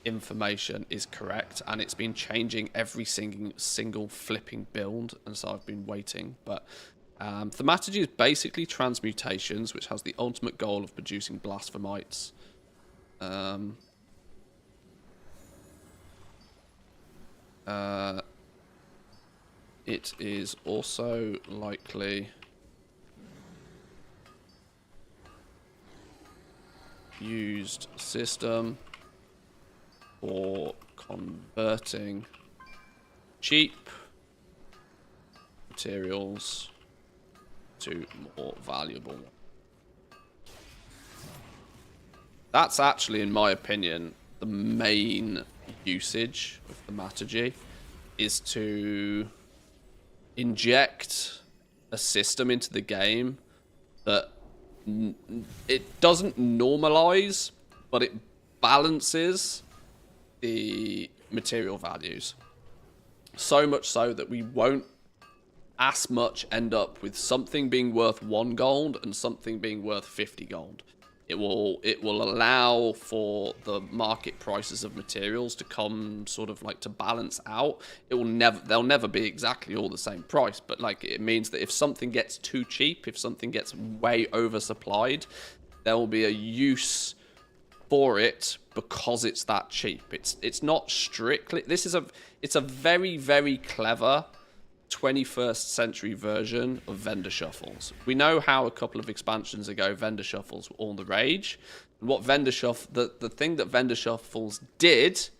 information is correct, and it's been changing every single flipping build, and so I've been waiting, but thaumaturgy is basically transmutations, which has the ultimate goal of producing blasphemites. It is also likely used system for converting cheap materials to more valuable. That's actually, in my opinion, the main usage of thaumaturgy, is to inject a system into the game that it doesn't normalize, but it balances the material values. So much so that we won't as much end up with something being worth 1 gold and something being worth 50 gold. It will allow for the market prices of materials to come sort of like to balance out. They'll never be exactly all the same price, but like it means that if something gets too cheap, if something gets way oversupplied, there will be a use for it because it's that cheap. It's not strictly, it's a very, very clever 21st century version of vendor shuffles. We know how a couple of expansions ago vendor shuffles were all the rage. And what the thing that vendor shuffles did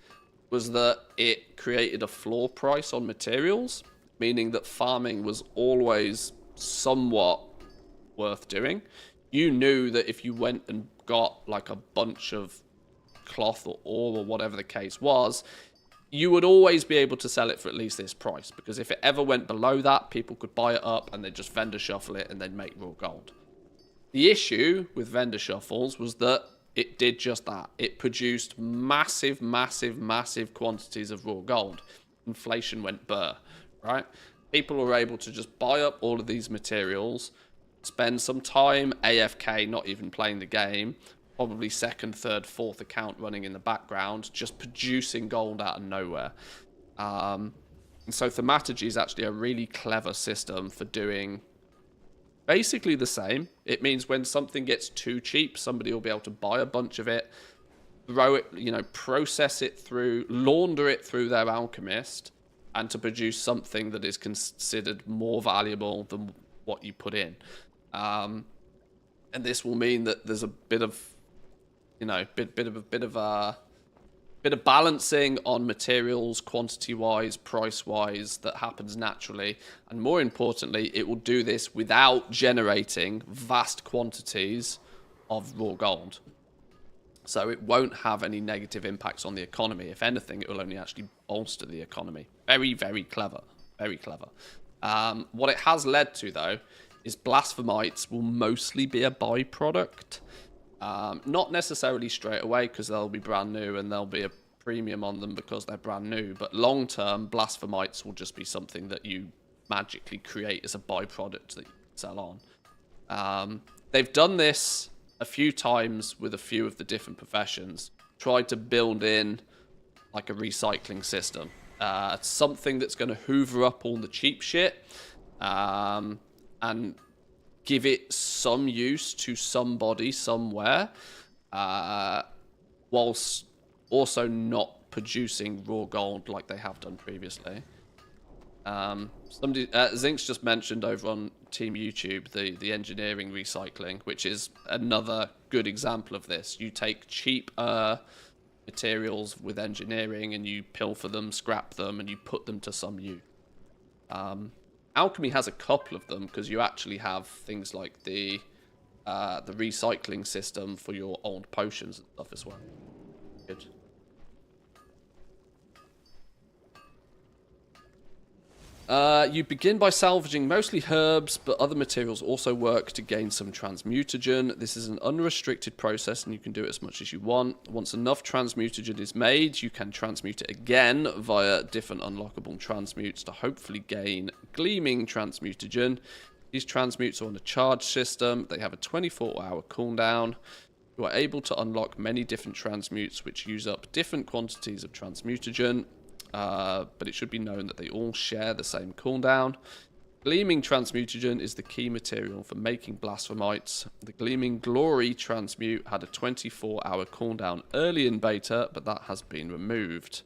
was that it created a floor price on materials, meaning that farming was always somewhat worth doing. You knew that if you went and got like a bunch of cloth or ore or whatever the case was, you would always be able to sell it for at least this price, because if it ever went below that, people could buy it up and they'd just vendor shuffle it and they'd make raw gold. The issue with vendor shuffles was that it did just that. It produced massive quantities of raw gold. Inflation went burr, right? People were able to just buy up all of these materials, spend some time AFK, not even playing the game, probably second, third, fourth account running in the background, just producing gold out of nowhere. And so Thaumaturgy is actually a really clever system for doing basically the same. It means when something gets too cheap, somebody will be able to buy a bunch of it, throw it, you know, process it through, launder it through their alchemist, and to produce something that is considered more valuable than what you put in. And this will mean that there's a bit of, you know, bit of balancing on materials, quantity-wise, price-wise, that happens naturally. And more importantly, it will do this without generating vast quantities of raw gold. So it won't have any negative impacts on the economy. If anything, it will only actually bolster the economy. Very, very clever. Very clever. What it has led to, though, is Blasphemites will mostly be a byproduct. Not necessarily straight away, because they'll be brand new and there'll be a premium on them because they're brand new. But long term, Blasphemites will just be something that you magically create as a byproduct that you can sell on. They've done this a few times with a few of the different professions. Tried to build in like a recycling system. Something that's going to hoover up all the cheap shit. And give it some use to somebody somewhere, whilst also not producing raw gold like they have done previously. Zink's just mentioned over on Team YouTube the engineering recycling, which is another good example of this. You take cheap materials with engineering and you pilfer them, scrap them, and you put them to some use. Alchemy has a couple of them, because you actually have things like the recycling system for your old potions and stuff as well. Good. You begin by salvaging mostly herbs, but other materials also work to gain some transmutagen. This is an unrestricted process, and you can do it as much as you want. Once enough transmutagen is made, you can transmute it again via different unlockable transmutes to hopefully gain gleaming transmutagen. These transmutes are on a charge system. They have a 24-hour cooldown. You are able to unlock many different transmutes which use up different quantities of transmutagen. But it should be known that they all share the same cooldown. Gleaming transmutagen is the key material for making Blasphemites. The Gleaming Glory transmute had a 24-hour cooldown early in beta, but that has been removed.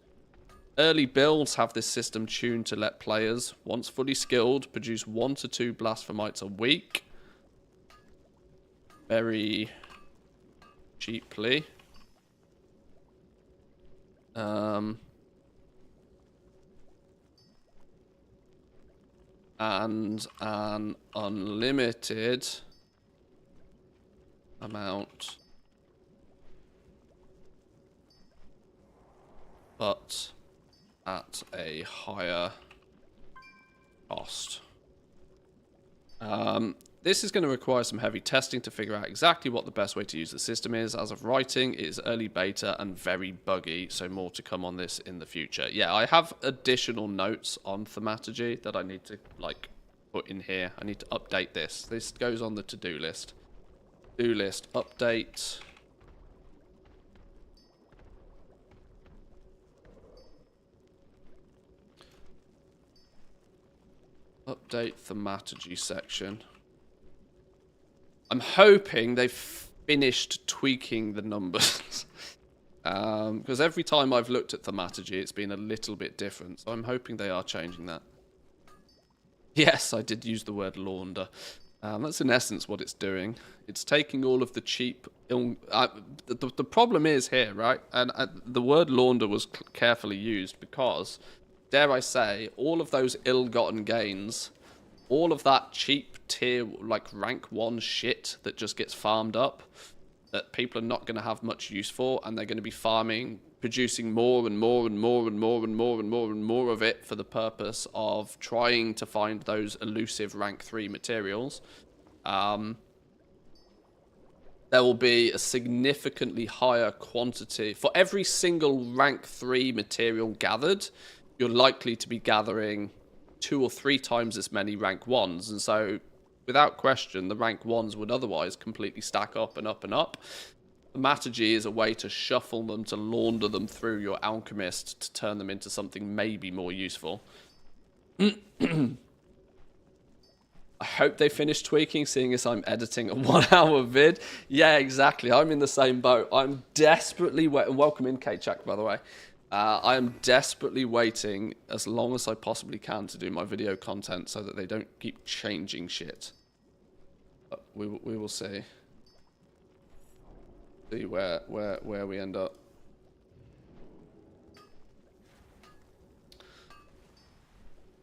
Early builds have this system tuned to let players, once fully skilled, produce 1 to 2 Blasphemites a week. Very cheaply. And an unlimited amount, but at a higher cost. This is going to require some heavy testing to figure out exactly what the best way to use the system is. As of writing, it is early beta and very buggy, so more to come on this in the future. Yeah, I have additional notes on Thaumaturgy that I need to, like, put in here. I need to update this. This goes on the to-do list. To-do list, update. Update Thaumaturgy section. I'm hoping they've finished tweaking the numbers. Because every time I've looked at Thaumaturgy, it's been a little bit different. So I'm hoping they are changing that. Yes, I did use the word launder. That's in essence what it's doing. It's taking all of the cheap... the problem is here, right? And the word launder was carefully used because, dare I say, all of those ill-gotten gains... All of that cheap tier, like rank 1 shit that just gets farmed up, that people are not going to have much use for, and they're going to be farming, producing more and more and more and more and more and more and more of it for the purpose of trying to find those elusive rank 3 materials. There will be a significantly higher quantity. For every single rank 3 material gathered, you're likely to be gathering 2 or 3 times as many rank 1s. And so, without question, the rank 1s would otherwise completely stack up and up and up. The Matagy is a way to shuffle them, to launder them through your alchemist, to turn them into something maybe more useful. I hope they finish tweaking, seeing as I'm editing a 1-hour vid. Yeah, exactly. I'm in the same boat. I'm desperately waiting. Welcome in, K-Chak, by the way. I am desperately waiting as long as I possibly can to do my video content so that they don't keep changing shit. But we will see. See where we end up.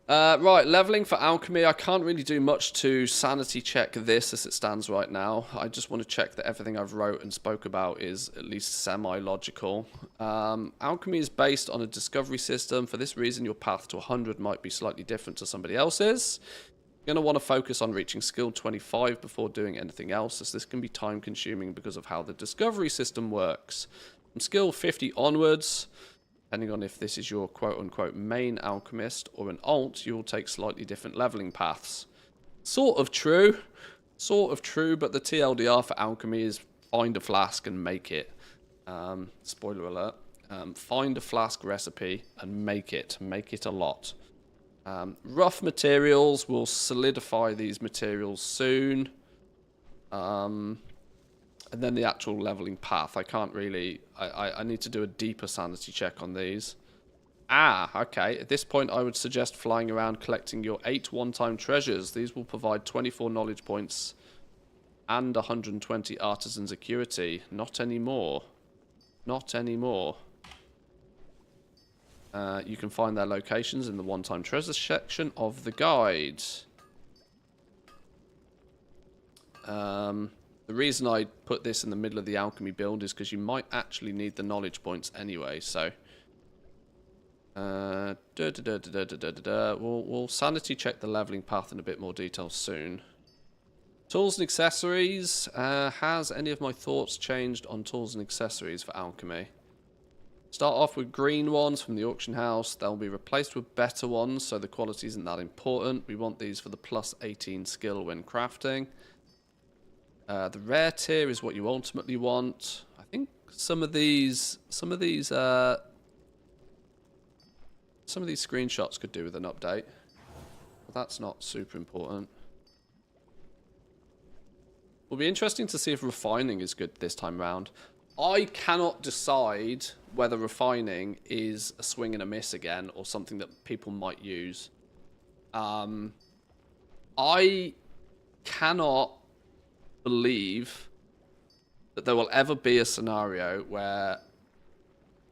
Right, leveling for alchemy. I can't really do much to sanity check this as it stands right now. I just want to check that everything I've wrote and spoke about is at least semi-logical. Alchemy is based on a discovery system. For this reason, your path to 100 might be slightly different to somebody else's. You're going to want to focus on reaching skill 25 before doing anything else, as this can be time consuming because of how the discovery system works. From skill 50 onwards, depending on if this is your quote-unquote main alchemist or an alt, you will take slightly different leveling paths. Sort of true, but the TLDR for alchemy is find a flask and make it. Spoiler alert. Find a flask recipe and make it a lot. Rough materials will solidify these materials soon. And then the actual leveling path. I can't really... I need to do a deeper sanity check on these. Okay. At this point, I would suggest flying around collecting your 8 one-time treasures. These will provide 24 knowledge points and 120 artisan's acuity. Not anymore. Not anymore. You can find their locations in the one-time treasures section of the guide. The reason I put this in the middle of the alchemy build is because you might actually need the knowledge points anyway, so... We'll sanity check the leveling path in a bit more detail soon. Tools and accessories. Has any of my thoughts changed on tools and accessories for alchemy? Start off with green ones from the auction house. They'll be replaced with better ones, so the quality isn't that important. We want these for the plus 18 skill when crafting. The rare tier is what you ultimately want. I think some of these screenshots could do with an update, but that's not super important. Will be interesting to see if refining is good this time round. I cannot decide whether refining is a swing and a miss again or something that people might use. I cannot believe that there will ever be a scenario where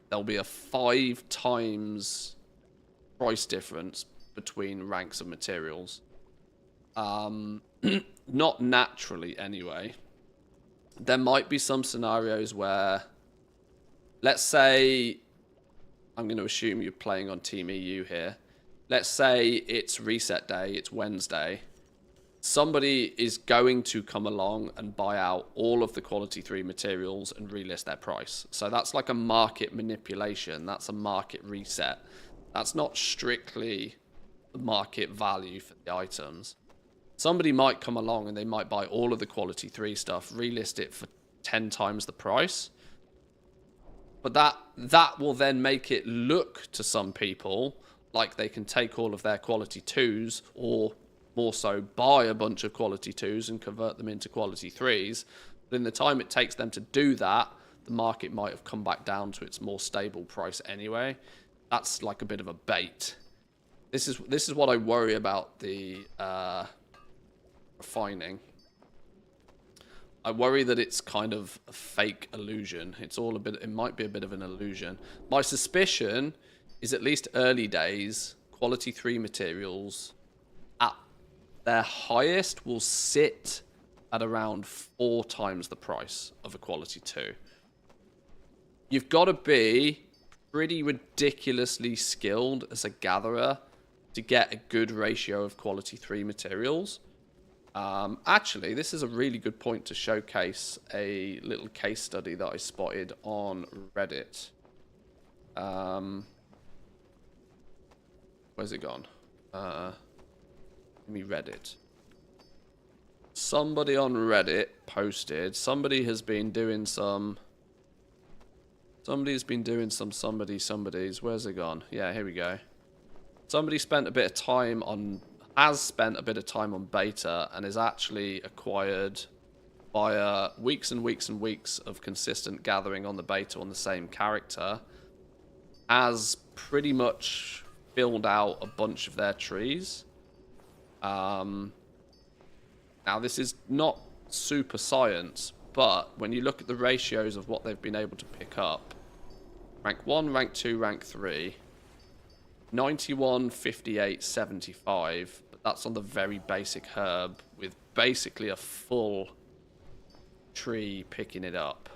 there'll be a 5 times price difference between ranks of materials. Not naturally anyway. There might be some scenarios where, let's say, I'm going to assume you're playing on Team EU here. Let's say it's reset day, it's Wednesday. Somebody is going to come along and buy out all of the quality 3 materials and relist their price. So that's like a market manipulation. That's a market reset. That's not strictly the market value for the items. Somebody might come along and they might buy all of the quality 3 stuff, relist it for 10 times the price. But that will then make it look to some people like they can take all of their quality 2s, or more so buy a bunch of quality 2s and convert them into quality 3s. But in the time it takes them to do that, the market might have come back down to its more stable price anyway. That's like a bit of a bait. This is what I worry about the refining. I worry that it's kind of a fake illusion. It might be a bit of an illusion. My suspicion is, at least early days, quality 3 materials at their highest will sit at around 4 times the price of a quality 2. You've got to be pretty ridiculously skilled as a gatherer to get a good ratio of quality 3 materials. Actually, this is a really good point to showcase a little case study that I spotted on Reddit. Where's it gone? Let me Reddit. Somebody on Reddit posted, somebody's been doing some, where's it gone? Yeah, here we go. Somebody spent a bit of time on, has spent a bit of time on beta and is actually acquired via weeks and weeks and weeks of consistent gathering on the beta on the same character, has pretty much filled out a bunch of their trees. Now this is not super science, but when you look at the ratios of what they've been able to pick up, rank 1, rank 2, rank 3, 91, 58, 75, but that's on the very basic herb with basically a full tree picking it up.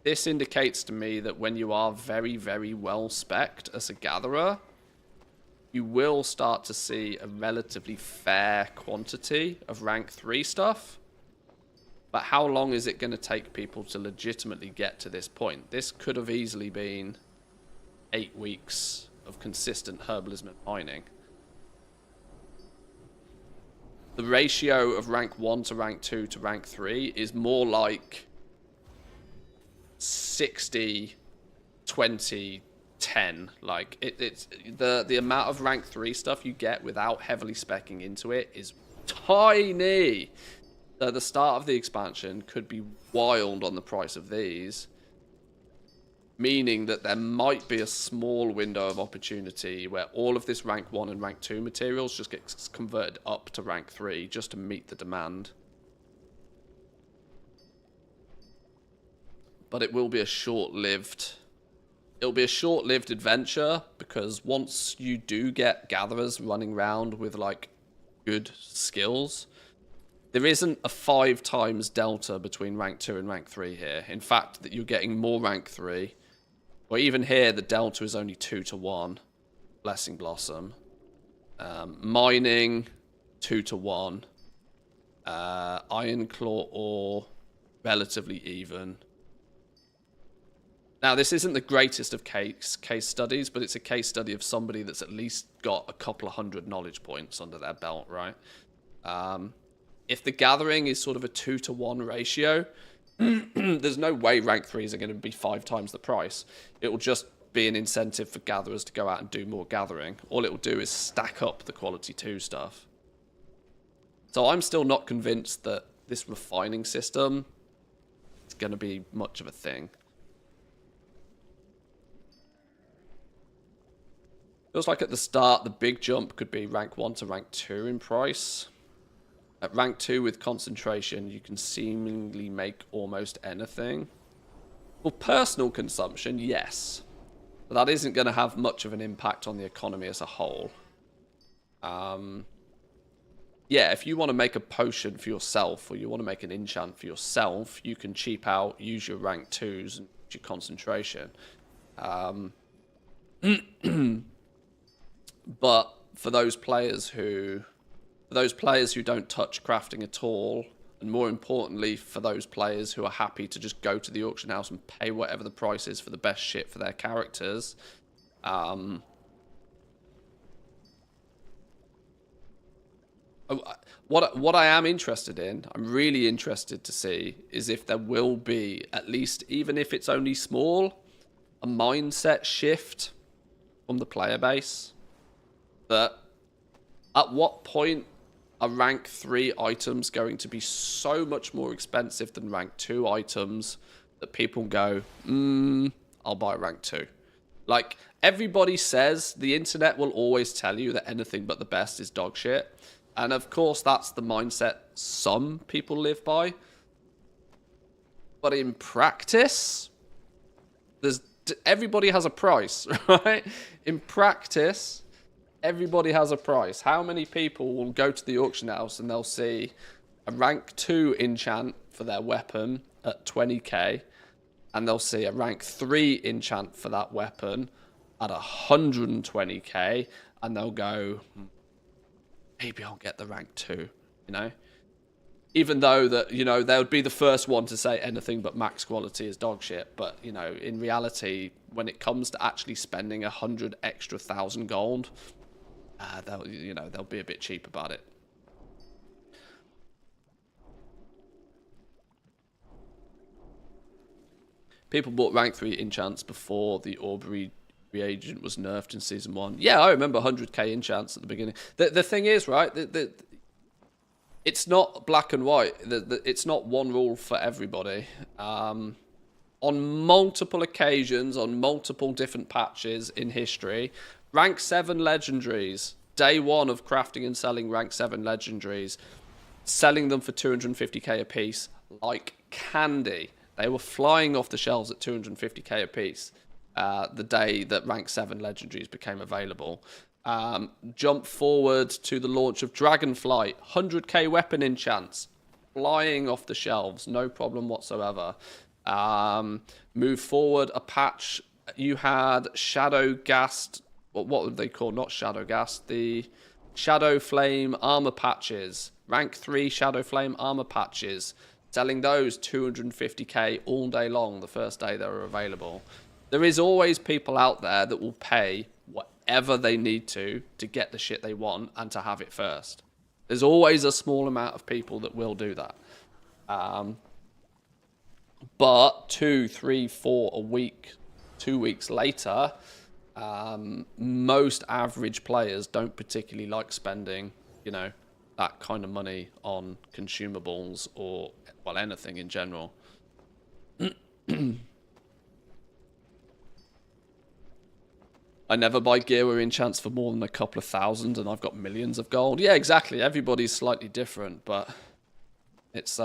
This indicates to me that when you are very, very well specced as a gatherer, you will start to see a relatively fair quantity of rank 3 stuff. But how long is it going to take people to legitimately get to this point? This could have easily been 8 weeks of consistent herbalism and mining. The ratio of rank 1 to rank 2 to rank 3 is more like 60, 20, 10. Like it's the amount of rank 3 stuff you get without heavily speccing into it is tiny. So the start of the expansion could be wild on the price of these, meaning that there might be a small window of opportunity where all of this rank 1 and rank 2 materials just gets converted up to rank 3 just to meet the demand. But it will be a short-lived... It'll be a short-lived adventure, because once you do get gatherers running around with, like, good skills, there isn't a 5 times delta between rank 2 and rank 3 here. In fact, that you're getting more rank 3. Or even here, the delta is only 2 to 1. Blessing Blossom. Mining, 2 to 1. Iron Claw ore, relatively even. Now, this isn't the greatest of case studies, but it's a case study of somebody that's at least got a couple of 100 knowledge points under their belt, right? If the gathering is sort of a 2 to 1 ratio, there's no way rank 3s are going to be 5 times the price. It will just be an incentive for gatherers to go out and do more gathering. All it will do is stack up the quality 2 stuff. So I'm still not convinced that this refining system is going to be much of a thing. Feels like at the start, the big jump could be rank 1 to rank 2 in price. At rank 2 with concentration, you can seemingly make almost anything. For personal consumption, yes. But that isn't going to have much of an impact on the economy as a whole. Yeah, if you want to make a potion for yourself, or you want to make an enchant for yourself, you can cheap out, use your rank 2s and your concentration. But for those players who don't touch crafting at all, and more importantly, for those players who are happy to just go to the auction house and pay whatever the price is for the best shit for their characters, what I am interested in, I'm really interested to see, is if there will be, at least, even if it's only small, a mindset shift from the player base. That at what point are rank 3 items going to be so much more expensive than rank 2 items that people go, I'll buy rank 2. Like, everybody says the internet will always tell you that anything but the best is dog shit. And of course, that's the mindset some people live by. But in practice, everybody has a price, right? In practice, Everybody has a price. How many people will go to the auction house and they'll see a rank 2 enchant for their weapon at 20k, and they'll see a rank 3 enchant for that weapon at 120k, and they'll go, maybe I'll get the rank 2, you know? Even though that, you know, they would be the first one to say anything but max quality is dog shit. But, you know, in reality, when it comes to actually spending 100 extra thousand gold, they'll be a bit cheap about it. People bought rank 3 enchants before the Aubrey reagent was nerfed in Season 1. Yeah, I remember 100k enchants at the beginning. The thing is, right, it's not black and white. It's not one rule for everybody. On multiple occasions, on multiple different patches in history, rank 7 legendaries, day 1 of crafting and selling rank 7 legendaries, selling them for 250k a piece like candy. They were flying off the shelves at 250k a piece the day that rank 7 legendaries became available. Jump forward to the launch of Dragonflight, 100k weapon enchants, flying off the shelves, no problem whatsoever. Move forward a patch, you had Shadow Ghast, what would they call, not Shadow Ghast, the Shadow Flame armor patches, rank 3 Shadow Flame armor patches, selling those 250k all day long the first day they were available. There is always people out there that will pay whatever they need to get the shit they want and to have it first. There's always a small amount of people that will do that. But 2, 3, 4 a week, 2 weeks later, most average players don't particularly like spending, you know, that kind of money on consumables or, well, anything in general. I never buy gear or enchants for more than a couple of thousand, and I've got millions of gold. Yeah, exactly. Everybody's slightly different, but it's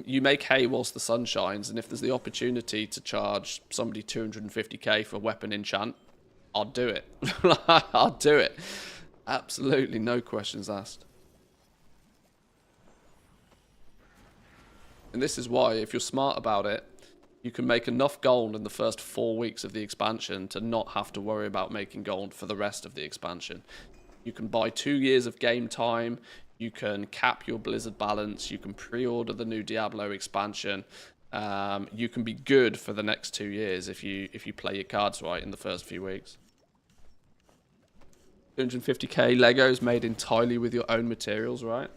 you make hay whilst the sun shines, and if there's the opportunity to charge somebody 250k for a weapon enchant, I'll do it. I'll do it. Absolutely, no questions asked. And this is why, if you're smart about it, you can make enough gold in the first 4 weeks of the expansion to not have to worry about making gold for the rest of the expansion. You can buy 2 years of game time, you can cap your Blizzard balance, you can pre-order the new Diablo expansion, you can be good for the next 2 years if you play your cards right in the first few weeks. 250k Legos made entirely with your own materials, right?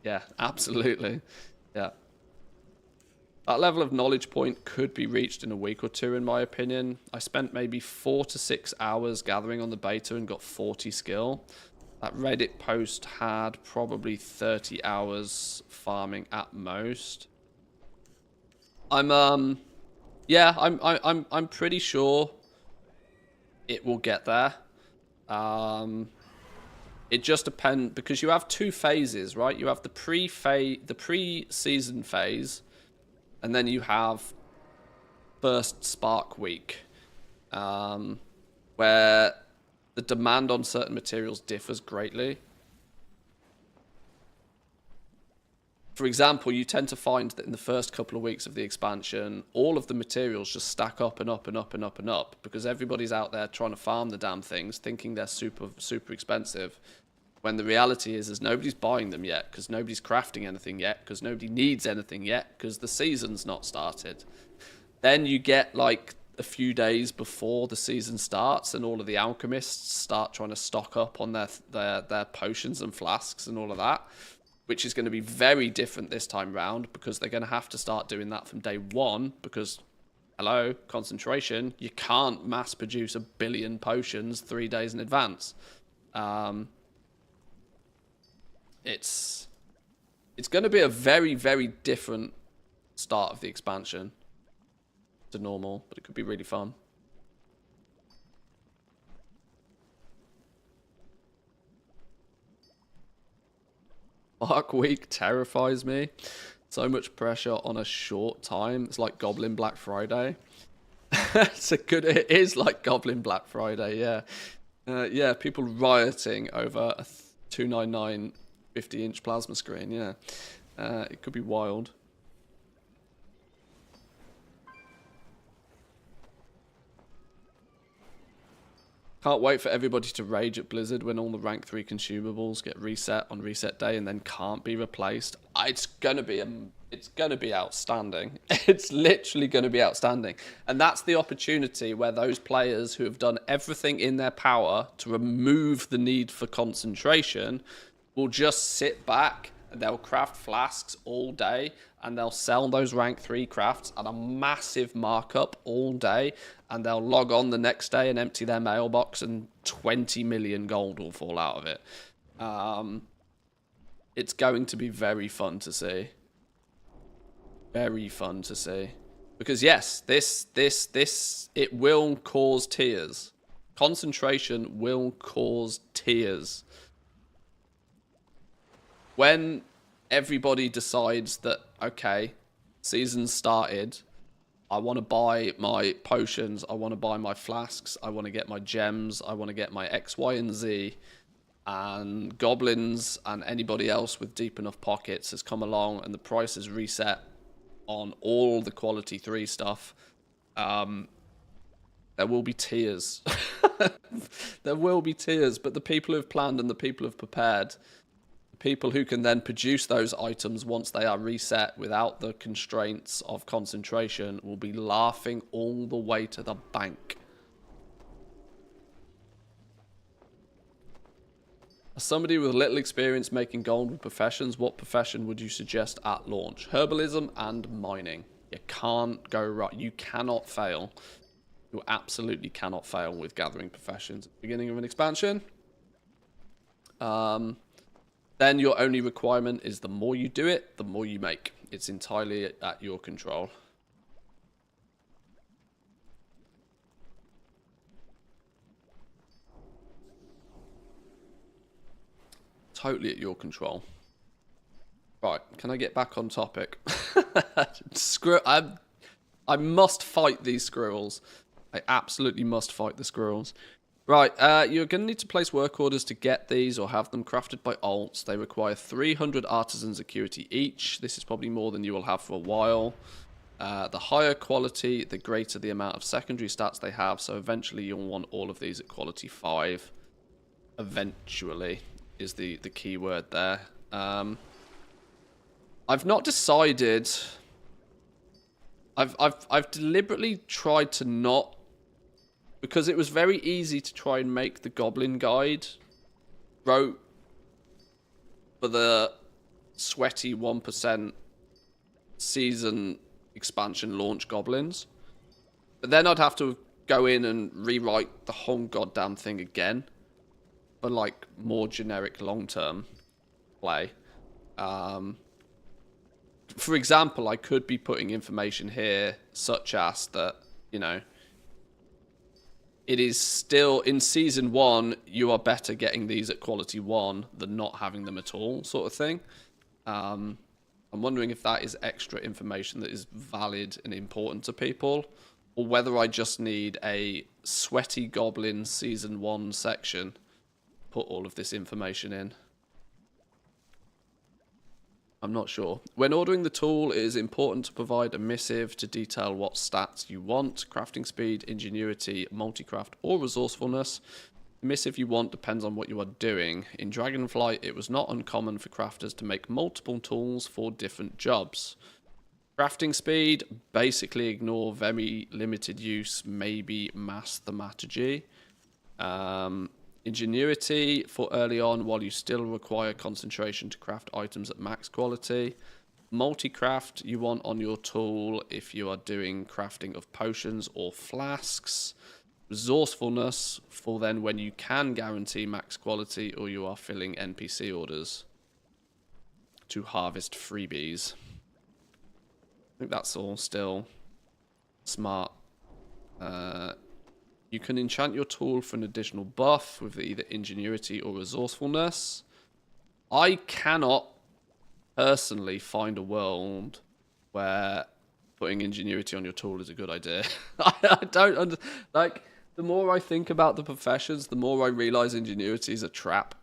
Yeah, absolutely. Yeah. That level of knowledge point could be reached in a week or two, in my opinion. I spent maybe 4 to 6 hours gathering on the beta and got 40 skill. That Reddit post had probably 30 hours farming at most. I'm pretty sure it will get there. It just depends, because you have 2 phases, right? You have the pre-season phase, and then you have first Spark Week, where the demand on certain materials differs greatly. For example, you tend to find that in the first couple of weeks of the expansion, all of the materials just stack up and up and up and up and up, because everybody's out there trying to farm the damn things, thinking they're super, super expensive. When the reality is nobody's buying them yet, because nobody's crafting anything yet, because nobody needs anything yet, because the season's not started. Then you get like a few days before the season starts, and all of the alchemists start trying to stock up on their potions and flasks and all of that, which is going to be very different this time round, because they're going to have to start doing that from day 1, because, hello, concentration, you can't mass produce 1 billion potions 3 days in advance. It's going to be a very, very different start of the expansion to normal, but it could be really fun. Spark Week terrifies me. So much pressure on a short time. It's like Goblin Black Friday. It is like Goblin Black Friday, yeah. Yeah, people rioting over a 299 50-inch plasma screen. Yeah, it could be wild. Can't wait for everybody to rage at Blizzard when all the rank 3 consumables get reset on reset day and then can't be replaced. It's gonna be outstanding. It's literally gonna be outstanding. And that's the opportunity where those players who have done everything in their power to remove the need for concentration will just sit back and they'll craft flasks all day and they'll sell those rank 3 crafts at a massive markup all day, and they'll log on the next day and empty their mailbox and 20 million gold will fall out of it. It's going to be very fun to see. Very fun to see. Because yes, it will cause tears. Concentration will cause tears. When everybody decides that, okay, season's started, I want to buy my potions, I want to buy my flasks, I want to get my gems, I want to get my X, Y, and Z, and goblins and anybody else with deep enough pockets has come along and the price is reset on all the quality 3 stuff, there will be tears. There will be tears, but the people who've planned and the people who've prepared, people who can then produce those items once they are reset without the constraints of concentration will be laughing all the way to the bank. As somebody with little experience making gold with professions, what profession would you suggest at launch? Herbalism and mining. You can't go right. You cannot fail. You absolutely cannot fail with gathering professions at the beginning of an expansion. Then your only requirement is the more you do it, the more you make. It's entirely at your control. Totally at your control. Right, can I get back on topic? I must fight these squirrels. I absolutely must fight the squirrels. Right, you're going to need to place work orders to get these or have them crafted by alts. They require 300 artisans acuity each. This is probably more than you will have for a while. The higher quality, the greater the amount of secondary stats they have. So eventually you'll want all of these at quality 5. Eventually is the key word there. I've not decided. I've deliberately tried to not, because it was very easy to try and make the Goblin Guide wrote for the sweaty 1% season expansion launch goblins. But then I'd have to go in and rewrite the whole goddamn thing again for like more generic long-term play. For example, I could be putting information here such as that, you know, it is still, in Season 1, you are better getting these at Quality 1 than not having them at all, sort of thing. I'm wondering if that is extra information that is valid and important to people, or whether I just need a Sweaty Goblin Season 1 section to put all of this information in. I'm not sure. When ordering the tool, it is important to provide a missive to detail what stats you want: crafting speed, ingenuity, multicraft, or resourcefulness. The missive you want depends on what you are doing. In Dragonflight, it was not uncommon for crafters to make multiple tools for different jobs. Crafting speed, basically ignore very limited use, maybe mass thaumaturgy. Ingenuity for early on while you still require concentration to craft items at max quality. Multi-craft you want on your tool if you are doing crafting of potions or flasks. Resourcefulness for then when you can guarantee max quality or you are filling NPC orders to harvest freebies. I think that's all still smart. You can enchant your tool for an additional buff with either ingenuity or resourcefulness. I cannot personally find a world where putting ingenuity on your tool is a good idea. I don't like. The more I think about the professions, the more I realize ingenuity is a trap.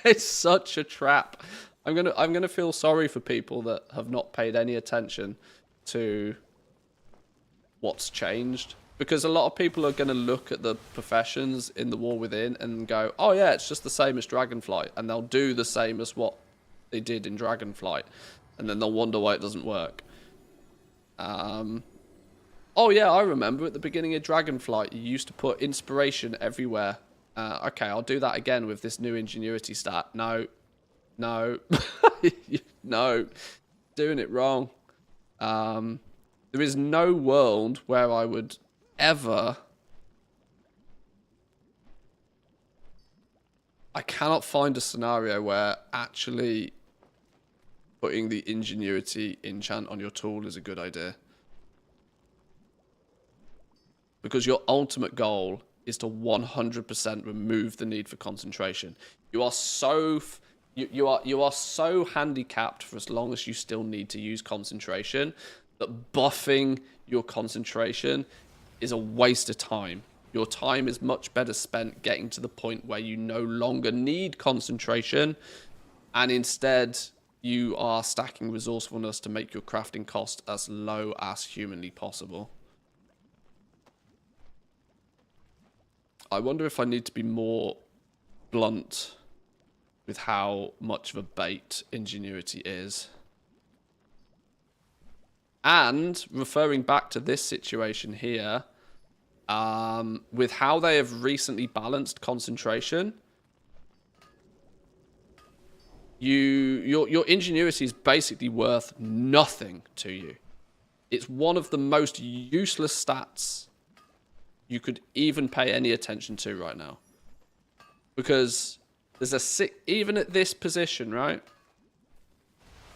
It's such a trap. I'm gonna feel sorry for people that have not paid any attention to what's changed, because a lot of people are gonna look at the professions in the War Within and go, "Oh yeah, it's just the same as Dragonflight," and they'll do the same as what they did in Dragonflight, and then they'll wonder why it doesn't work. Oh yeah, I remember at the beginning of Dragonflight, you used to put inspiration everywhere. Okay, I'll do that again with this new ingenuity stat. No. No. No. Doing it wrong. There is no world where I would ever... I cannot find a scenario where actually putting the ingenuity enchant on your tool is a good idea. Because your ultimate goal is to 100% remove the need for concentration. You are so you are so handicapped for as long as you still need to use concentration that buffing your concentration is a waste of time. Your time is much better spent getting to the point where you no longer need concentration, and instead you are stacking resourcefulness to make your crafting cost as low as humanly possible. I wonder if I need to be more blunt with how much of a bait ingenuity is. And referring back to this situation here, with how they have recently balanced concentration, your ingenuity is basically worth nothing to you. It's one of the most useless stats you could even pay any attention to right now, because there's even at this position, right?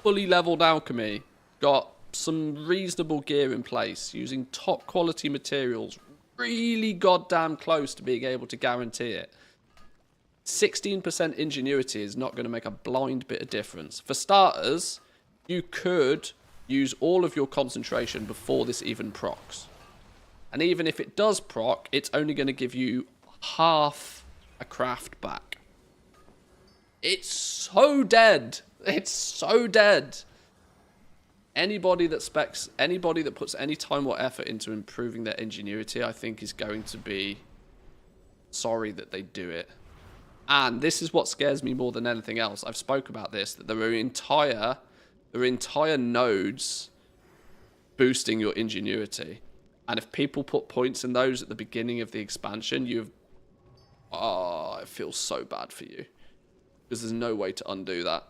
Fully leveled alchemy, got some reasonable gear in place, using top quality materials, really goddamn close to being able to guarantee it. 16% ingenuity is not going to make a blind bit of difference. For starters, you could use all of your concentration before this even procs. And even if it does proc, it's only going to give you half a craft back. It's so dead. It's so dead. Anybody that puts any time or effort into improving their ingenuity, I think, is going to be sorry that they do it. And this is what scares me more than anything else. I've spoke about this, that there are entire nodes boosting your ingenuity. And if people put points in those at the beginning of the expansion, I feel so bad for you. Because there's no way to undo that.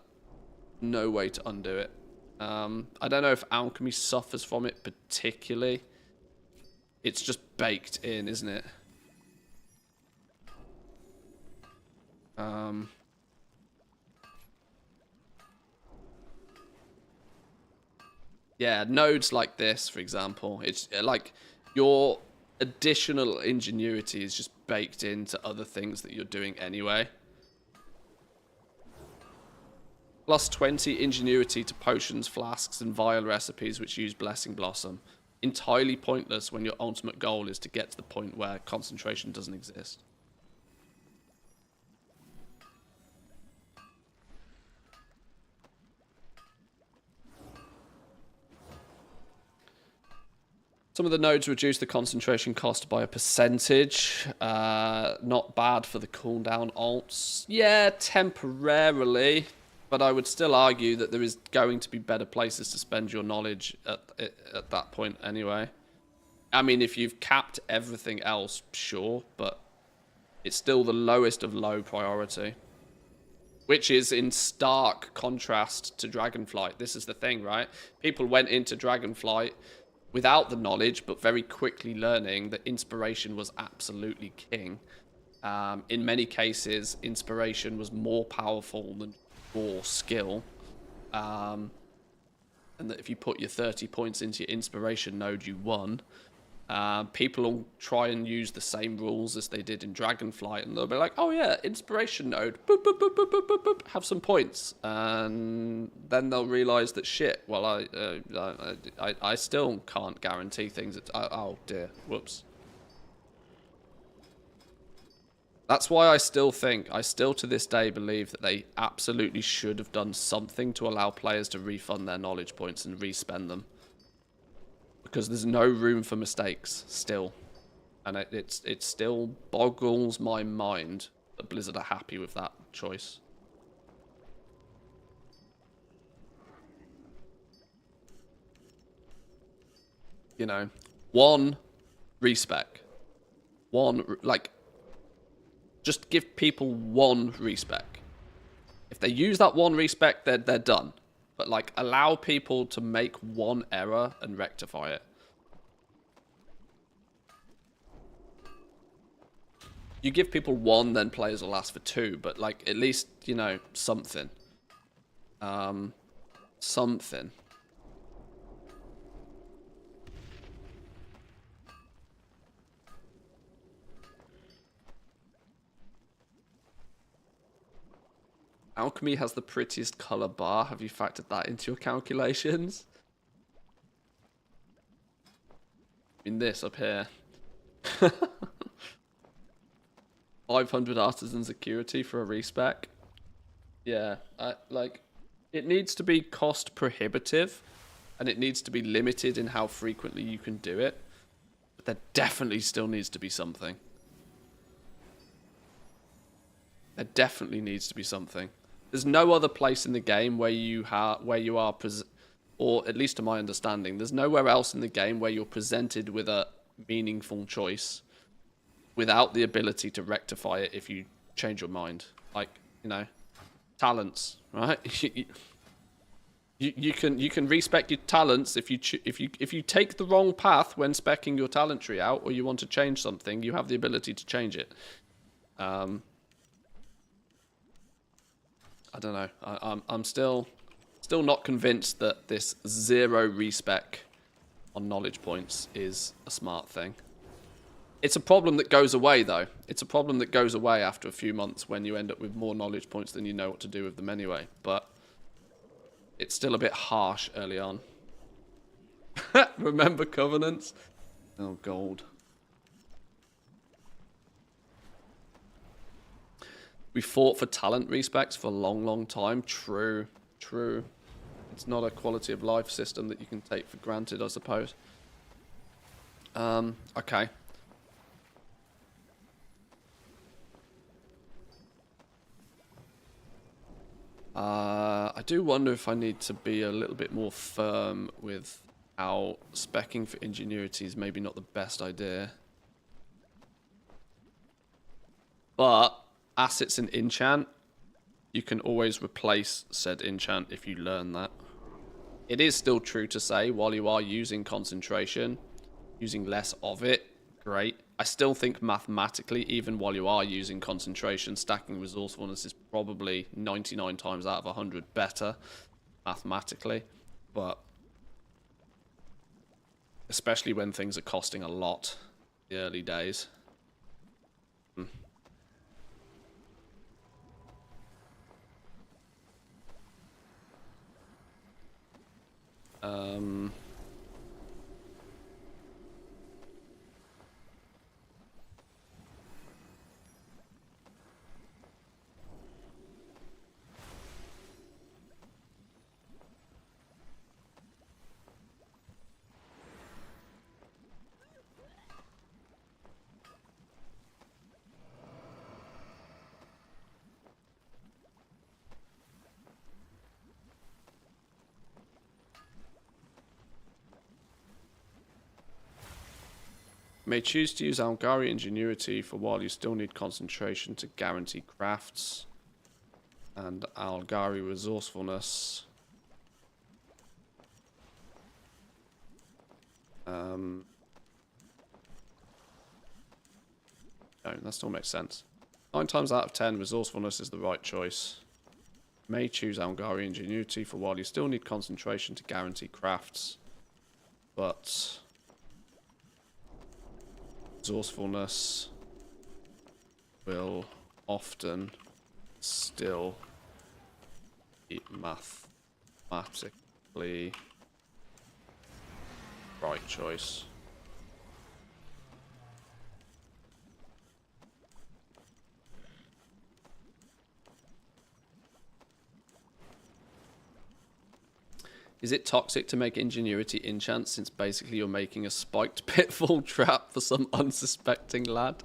No way to undo it. I don't know if alchemy suffers from it particularly. It's just baked in, isn't it? Yeah, nodes like this, for example. It's like your additional ingenuity is just baked into other things that you're doing anyway. Plus 20 ingenuity to potions, flasks, and vial recipes which use Blessing Blossom. Entirely pointless when your ultimate goal is to get to the point where concentration doesn't exist. Some of the nodes reduce the concentration cost by a percentage. Not bad for the cooldown alts. Yeah, temporarily. But I would still argue that there is going to be better places to spend your knowledge at that point anyway. I mean, if you've capped everything else, sure. But it's still the lowest of low priority. Which is in stark contrast to Dragonflight. This is the thing, right? People went into Dragonflight without the knowledge, but very quickly learning that inspiration was absolutely king. In many cases, inspiration was more powerful than raw skill. And that if you put your 30 points into your inspiration node, you won. People will try and use the same rules as they did in Dragonflight, and they'll be like, oh yeah, inspiration node, boop, boop, boop, boop, boop, boop, boop, have some points. And then they'll realize that shit, well, I still can't guarantee things. Oh dear, whoops. That's why I still to this day believe that they absolutely should have done something to allow players to refund their knowledge points and respend them. Because there's no room for mistakes still. And it still boggles my mind that Blizzard are happy with that choice. You know, one respec. One, like, just give people one respec. If they use that one respec, they're done. But, like, allow people to make one error and rectify it. You give people one, then players will ask for two. But, like, at least, you know, something. Something. Alchemy has the prettiest color bar. Have you factored that into your calculations? In this up here. 500 artisan security for a respec. Yeah, like, it needs to be cost prohibitive, and it needs to be limited in how frequently you can do it. But there definitely still needs to be something. There definitely needs to be something. There's no other place in the game where you are, or at least to my understanding, there's nowhere else in the game where you're presented with a meaningful choice without the ability to rectify it if you change your mind. Like, you know, talents, right? you can respec your talents if you take the wrong path when specing your talent tree out, or you want to change something, you have the ability to change it. I don't know. I'm still not convinced that this 0 respec on knowledge points is a smart thing. It's a problem that goes away, though. It's a problem that goes away after a few months when you end up with more knowledge points than you know what to do with them anyway. But it's still a bit harsh early on. Remember Covenants? Oh, gold. We fought for talent respecs for a long, long time. True, true. It's not a quality of life system that you can take for granted, I suppose. Okay. I do wonder if I need to be a little bit more firm with how speccing for ingenuity is maybe not the best idea. But assets in enchant, you can always replace said enchant if you learn that. It is still true to say, while you are using concentration, using less of it, great. I still think mathematically, even while you are using concentration, stacking resourcefulness is probably 99 times out of 100 better mathematically. But especially when things are costing a lot in the early days. May choose to use Algari Ingenuity for while you still need concentration to guarantee crafts. And Algari Resourcefulness. No, that still makes sense. 9 times out of 10, Resourcefulness is the right choice. May choose Algari Ingenuity for while you still need concentration to guarantee crafts. But resourcefulness will often still be mathematically right choice. Is it toxic to make ingenuity enchant since basically you're making a spiked pitfall trap for some unsuspecting lad?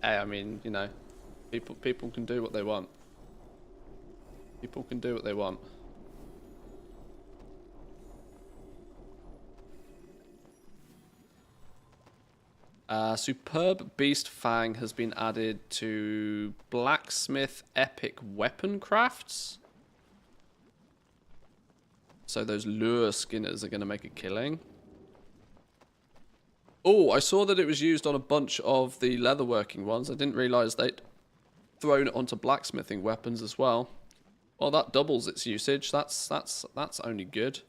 Hey, I mean, you know, people can do what they want. People can do what they want. Superb Beast Fang has been added to Blacksmith Epic Weapon Crafts. So those lure skinners are going to make a killing. Oh, I saw that it was used on a bunch of the leatherworking ones. I didn't realise they'd thrown it onto blacksmithing weapons as well. Well, that doubles its usage. That's only good.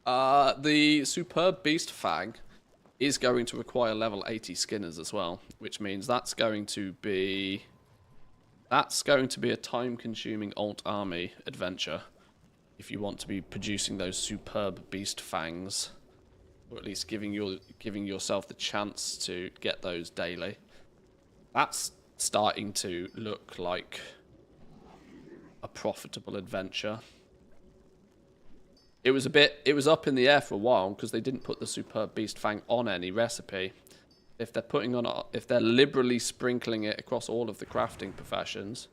The Superb Beast Fang is going to require level 80 skinners as well, which means that's going to be a time-consuming alt army adventure if you want to be producing those superb beast fangs, or at least giving yourself the chance to get those daily. That's starting to look like a profitable adventure. It was up in the air for a while because they didn't put the Superb Beast Fang on any recipe. If they're liberally sprinkling it across all of the crafting professions,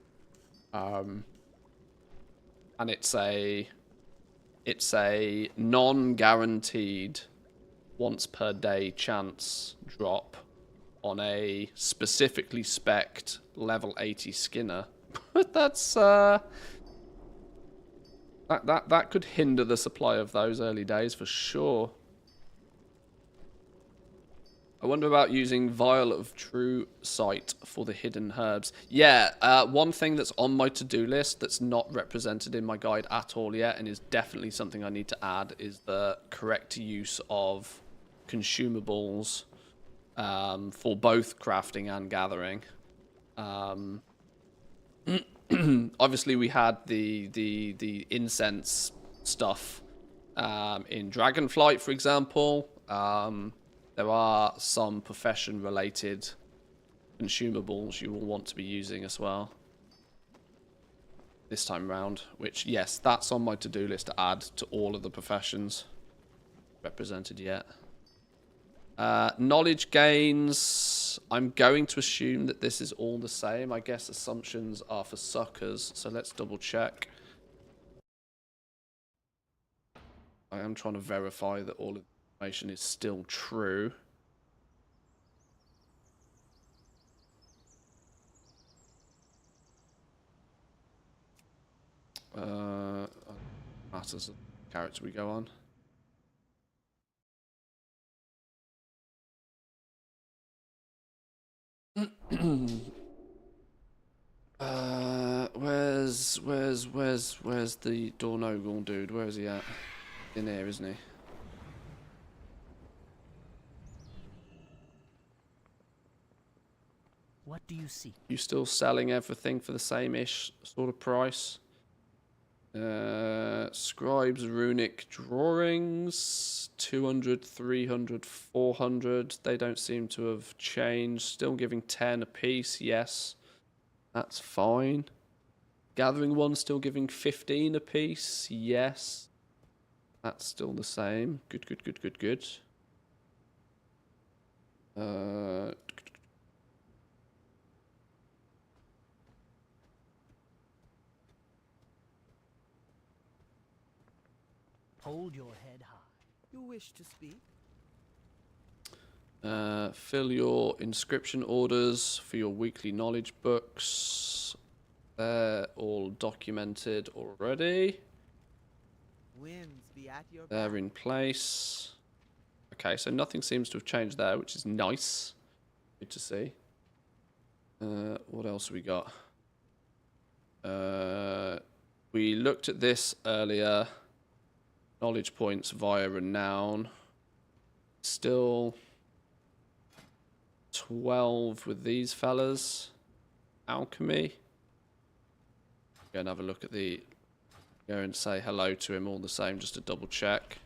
and it's a non-guaranteed once per day chance drop on a specifically spec'd level 80 skinner, that's That could hinder the supply of those early days for sure. I wonder about using Vial of True Sight for the hidden herbs. Yeah, one thing that's on my to-do list that's not represented in my guide at all yet, and is definitely something I need to add, is the correct use of consumables for both crafting and gathering. Obviously, we had the incense stuff in Dragonflight, for example. There are some profession-related consumables you will want to be using as well this time around. Which, yes, that's on my to-do list to add to all of the professions represented yet. Knowledge gains, I'm going to assume that this is all the same. I guess assumptions are for suckers, so let's double check. I am trying to verify that all of the information is still true. Matters of the character we go on. Where's the Dornogal dude? Where is he at? In here, isn't he? What do you see? You still selling everything for the same-ish sort of price? Scribes runic drawings, 200, 300, 400. They don't seem to have changed. Still giving 10 a piece, yes. That's fine. Gathering one still giving 15 a piece, yes. That's still the same. Good, good, good, good, good. Hold your head high. You wish to speak? Fill your inscription orders for your weekly knowledge books. They're all documented already. Winds be at your back. They're in place. Okay, so nothing seems to have changed there, which is nice. Good to see. What else have we got? We looked at this earlier. Knowledge points via renown. Still 12 with these fellas. Alchemy. Go and have a look at the... Go and say hello to him all the same, just to double check.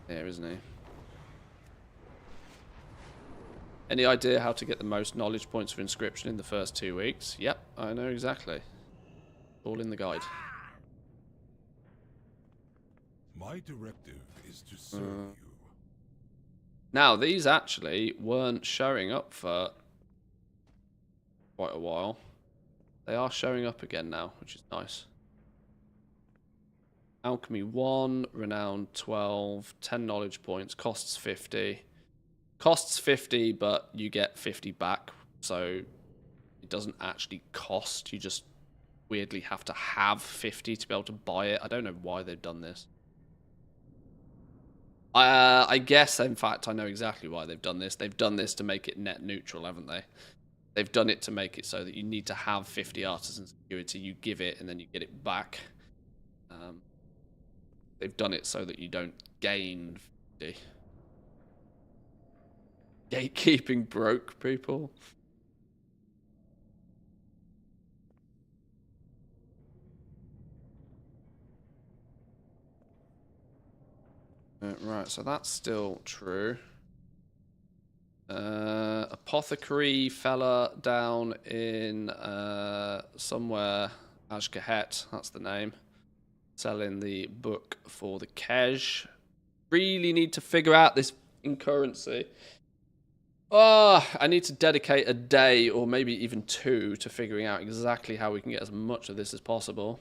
There, isn't he? Any idea how to get the most knowledge points for inscription in the first 2 weeks? Yep, I know exactly. All in the guide. My directive is to serve you. Now, these actually weren't showing up for quite a while. They are showing up again now, which is nice. Alchemy 1, Renown 12, 10 knowledge points, costs 50. Costs 50, but you get 50 back, so it doesn't actually cost. You just weirdly have to have 50 to be able to buy it. I don't know why they've done this. I guess, in fact, I know exactly why they've done this. They've done this to make it net neutral, haven't they? They've done it to make it so that you need to have 50 artisan security. You give it, and then you get it back. They've done it so that you don't gain 50. Gatekeeping broke people. Right, so that's still true. Apothecary fella down in somewhere, Ashkahet, that's the name. Selling the book for the cash. Really need to figure out this in currency. Oh, I need to dedicate a day or maybe even 2 to figuring out exactly how we can get as much of this as possible.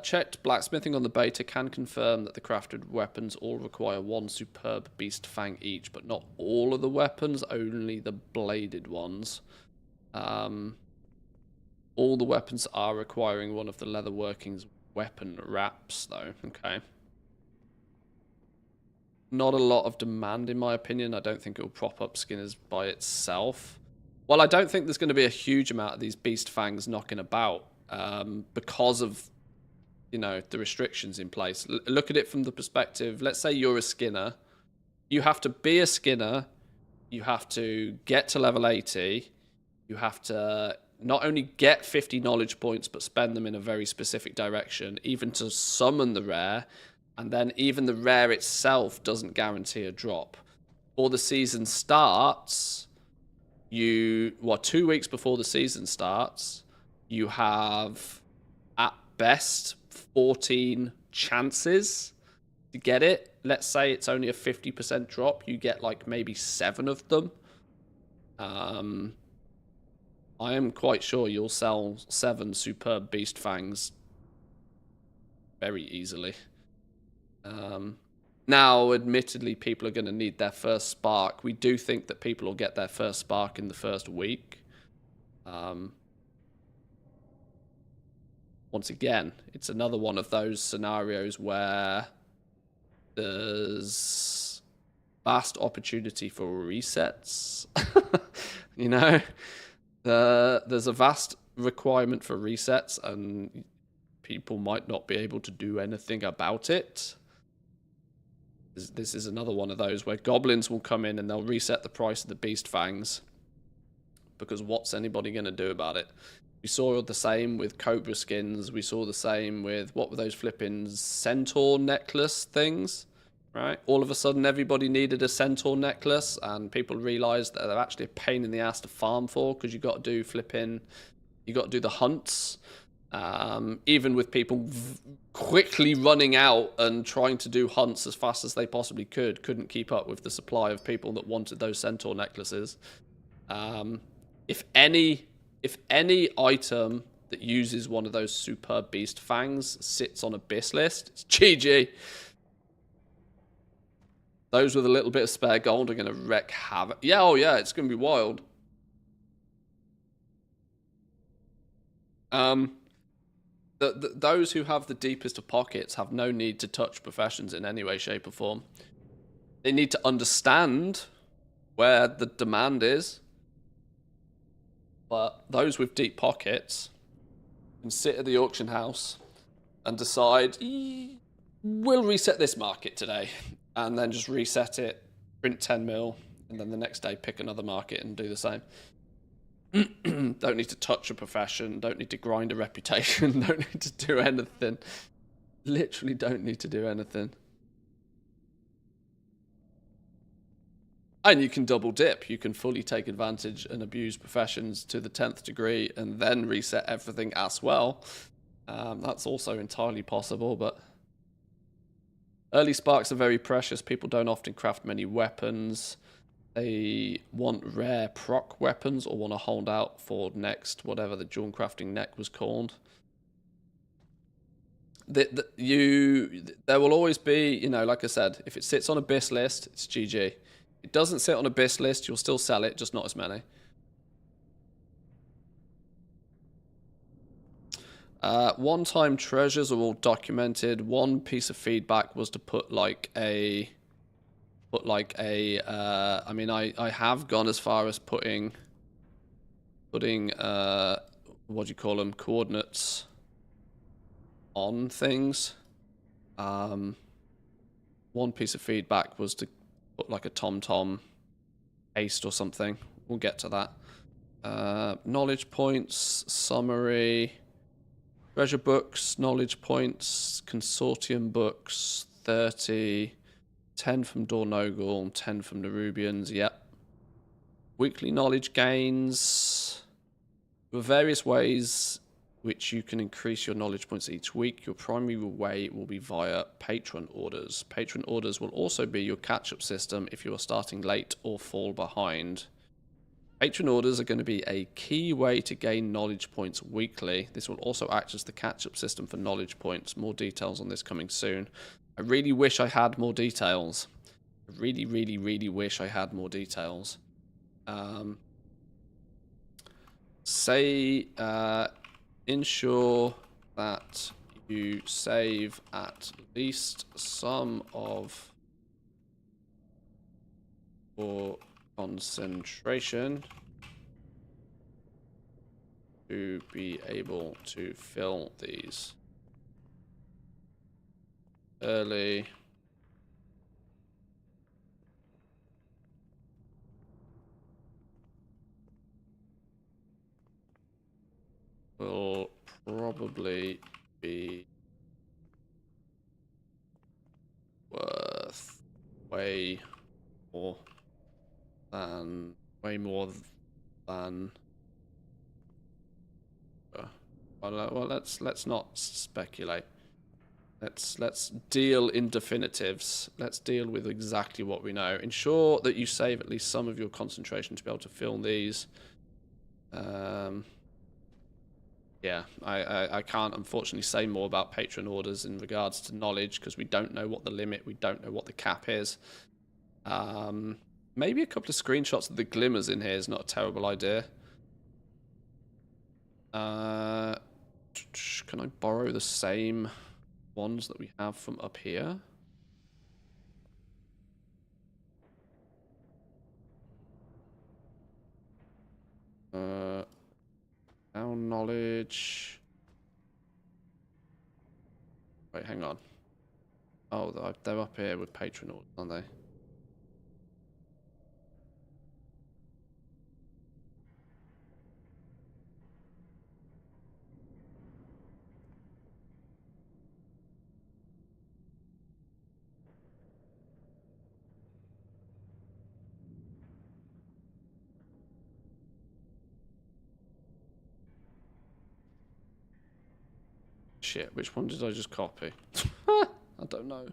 Checked blacksmithing on the beta, can confirm that the crafted weapons all require 1 superb beast fang each, but not all of the weapons, only the bladed ones. All the weapons are requiring one of the Leatherworking's weapon wraps, though. Okay. Not a lot of demand, in my opinion. I don't think it will prop up Skinners by itself. Well, I don't think there's going to be a huge amount of these beast fangs knocking about because of, you know, the restrictions in place. Look at it from the perspective, let's say you're a Skinner. You have to be a Skinner. You have to get to level 80. You have to not only get 50 knowledge points, but spend them in a very specific direction, even to summon the rare. And then even the rare itself doesn't guarantee a drop. Before the season starts, 2 weeks before the season starts, you have, at best, 14 chances to get it. Let's say it's only a 50% drop. You get, like, maybe 7 of them. I am quite sure you'll sell 7 superb beast fangs very easily. Now, admittedly, people are going to need their first spark. We do think that people will get their first spark in the first week. Once again, it's another one of those scenarios where there's vast opportunity for resets. You know? There's a vast requirement for resets, and people might not be able to do anything about it. This is another one of those where goblins will come in and they'll reset the price of the beast fangs, because what's anybody going to do about it? We saw the same with cobra skins. We saw the same with, what were those flipping centaur necklace things? Right? All of a sudden, everybody needed a centaur necklace, and people realized that they're actually a pain in the ass to farm for, because you got to do you got to do the hunts. Even with people quickly running out and trying to do hunts as fast as they possibly couldn't keep up with the supply of people that wanted those centaur necklaces. If any item that uses one of those superb beast fangs sits on a BIS list, it's GG. Those with a little bit of spare gold are going to wreak havoc. Yeah, oh yeah, it's going to be wild. Those who have the deepest of pockets have no need to touch professions in any way, shape, or form. They need to understand where the demand is. But those with deep pockets can sit at the auction house and decide, we'll reset this market today. And then just reset it, print 10 mil, and then the next day pick another market and do the same. Don't need to touch a profession, don't need to grind a reputation, don't need to do anything. Literally don't need to do anything. And you can double dip. You can fully take advantage and abuse professions to the 10th degree and then reset everything as well. That's also entirely possible, but early sparks are very precious. People don't often craft many weapons. They want rare proc weapons or want to hold out for next, whatever the Dawn crafting neck was called. There will always be, you know, like I said, if it sits on a BIS list, it's GG. It doesn't sit on a BIS list, you'll still sell it, just not as many. One-time treasures are all documented. One piece of feedback was to put like a, I mean, I have gone as far as putting, what do you call them, coordinates on things. One piece of feedback was to put like a TomTom haste or something. We'll get to that. Knowledge points, summary, treasure books, knowledge points, consortium books, 30, 10 from Dornogal, 10 from the Rubians, yep. Weekly knowledge gains. There are various ways which you can increase your knowledge points each week. Your primary way will be via Patron Orders. Patron Orders will also be your catch-up system if you are starting late or fall behind. Patron Orders are going to be a key way to gain knowledge points weekly. This will also act as the catch-up system for knowledge points. More details on this coming soon. I really wish I had more details. I really, really, really wish I had more details. Ensure that you save at least some of your concentration to be able to fill these early. Will probably be worth way more than well, let's not speculate. Let's deal in definitives. Let's deal with exactly what we know. Ensure that you save at least some of your concentration to be able to fill these. Yeah, I can't unfortunately say more about Patron Orders in regards to knowledge because we don't know what the limit, we don't know what the cap is. Maybe a couple of screenshots of the glimmers in here is not a terrible idea. Can I borrow the same ones that we have from up here? Our knowledge. Wait, hang on. Oh, they're up here with Patron Orders, aren't they? Shit, which one did I just copy? I don't know.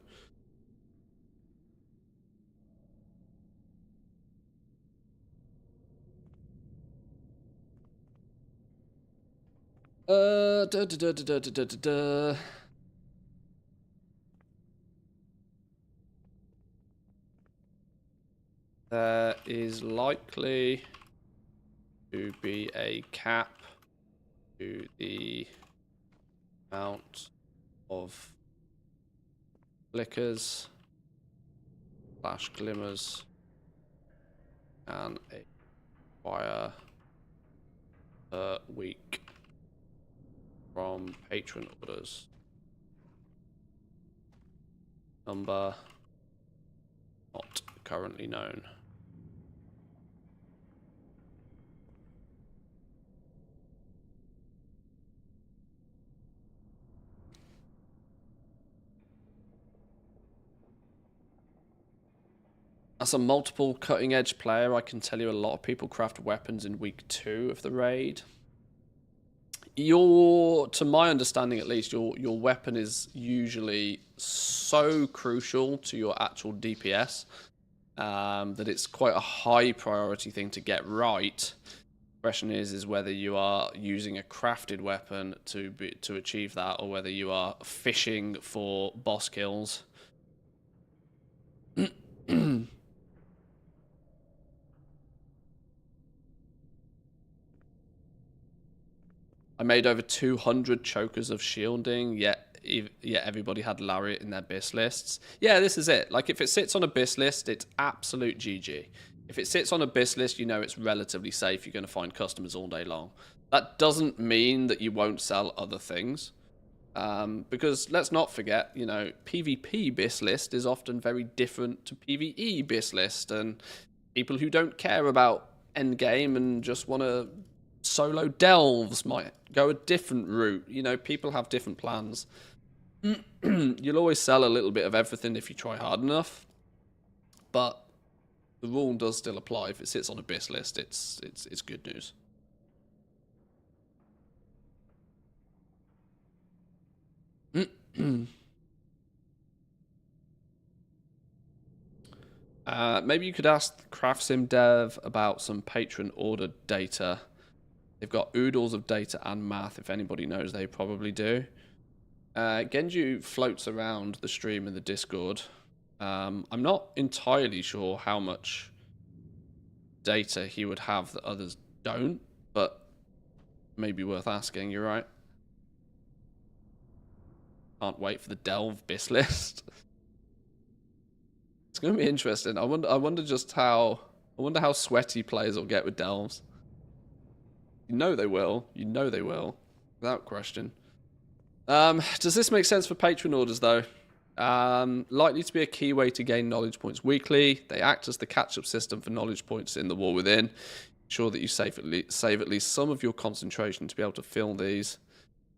There is likely to be a cap to the amount of flickers / glimmers can acquire per week from Patron Orders. Number not currently known. As a multiple cutting edge player, I can tell you a lot of people craft weapons in week 2 of the raid. To my understanding at least, your weapon is usually so crucial to your actual DPS that it's quite a high priority thing to get right. The question is whether you are using a crafted weapon to achieve that, or whether you are fishing for boss kills. I made over 200 chokers of shielding, yet everybody had Lariat in their BIS lists. Yeah, this is it. Like, if it sits on a BIS list, it's absolute GG. If it sits on a BIS list, you know it's relatively safe. You're going to find customers all day long. That doesn't mean that you won't sell other things. Because let's not forget, you know, PvP BIS list is often very different to PvE BIS list. And people who don't care about endgame and just want to solo delves might go a different route. You know, people have different plans. You'll always sell a little bit of everything if you try hard enough, but the rule does still apply. If it sits on a BIS list, it's good news. Maybe you could ask CraftSim Dev about some Patron order data. They've got oodles of data and math. If anybody knows, they probably do. Genju floats around the stream in the Discord. I'm not entirely sure how much data he would have that others don't, but maybe worth asking. You're right. Can't wait for the Delve BIS list. It's going to be interesting. I wonder how sweaty players will get with Delves. You know they will. You know they will. Without question. Does this make sense for Patron orders, though? Likely to be a key way to gain knowledge points weekly. They act as the catch-up system for knowledge points in the War Within. Ensure that you save at least some of your concentration to be able to fill these.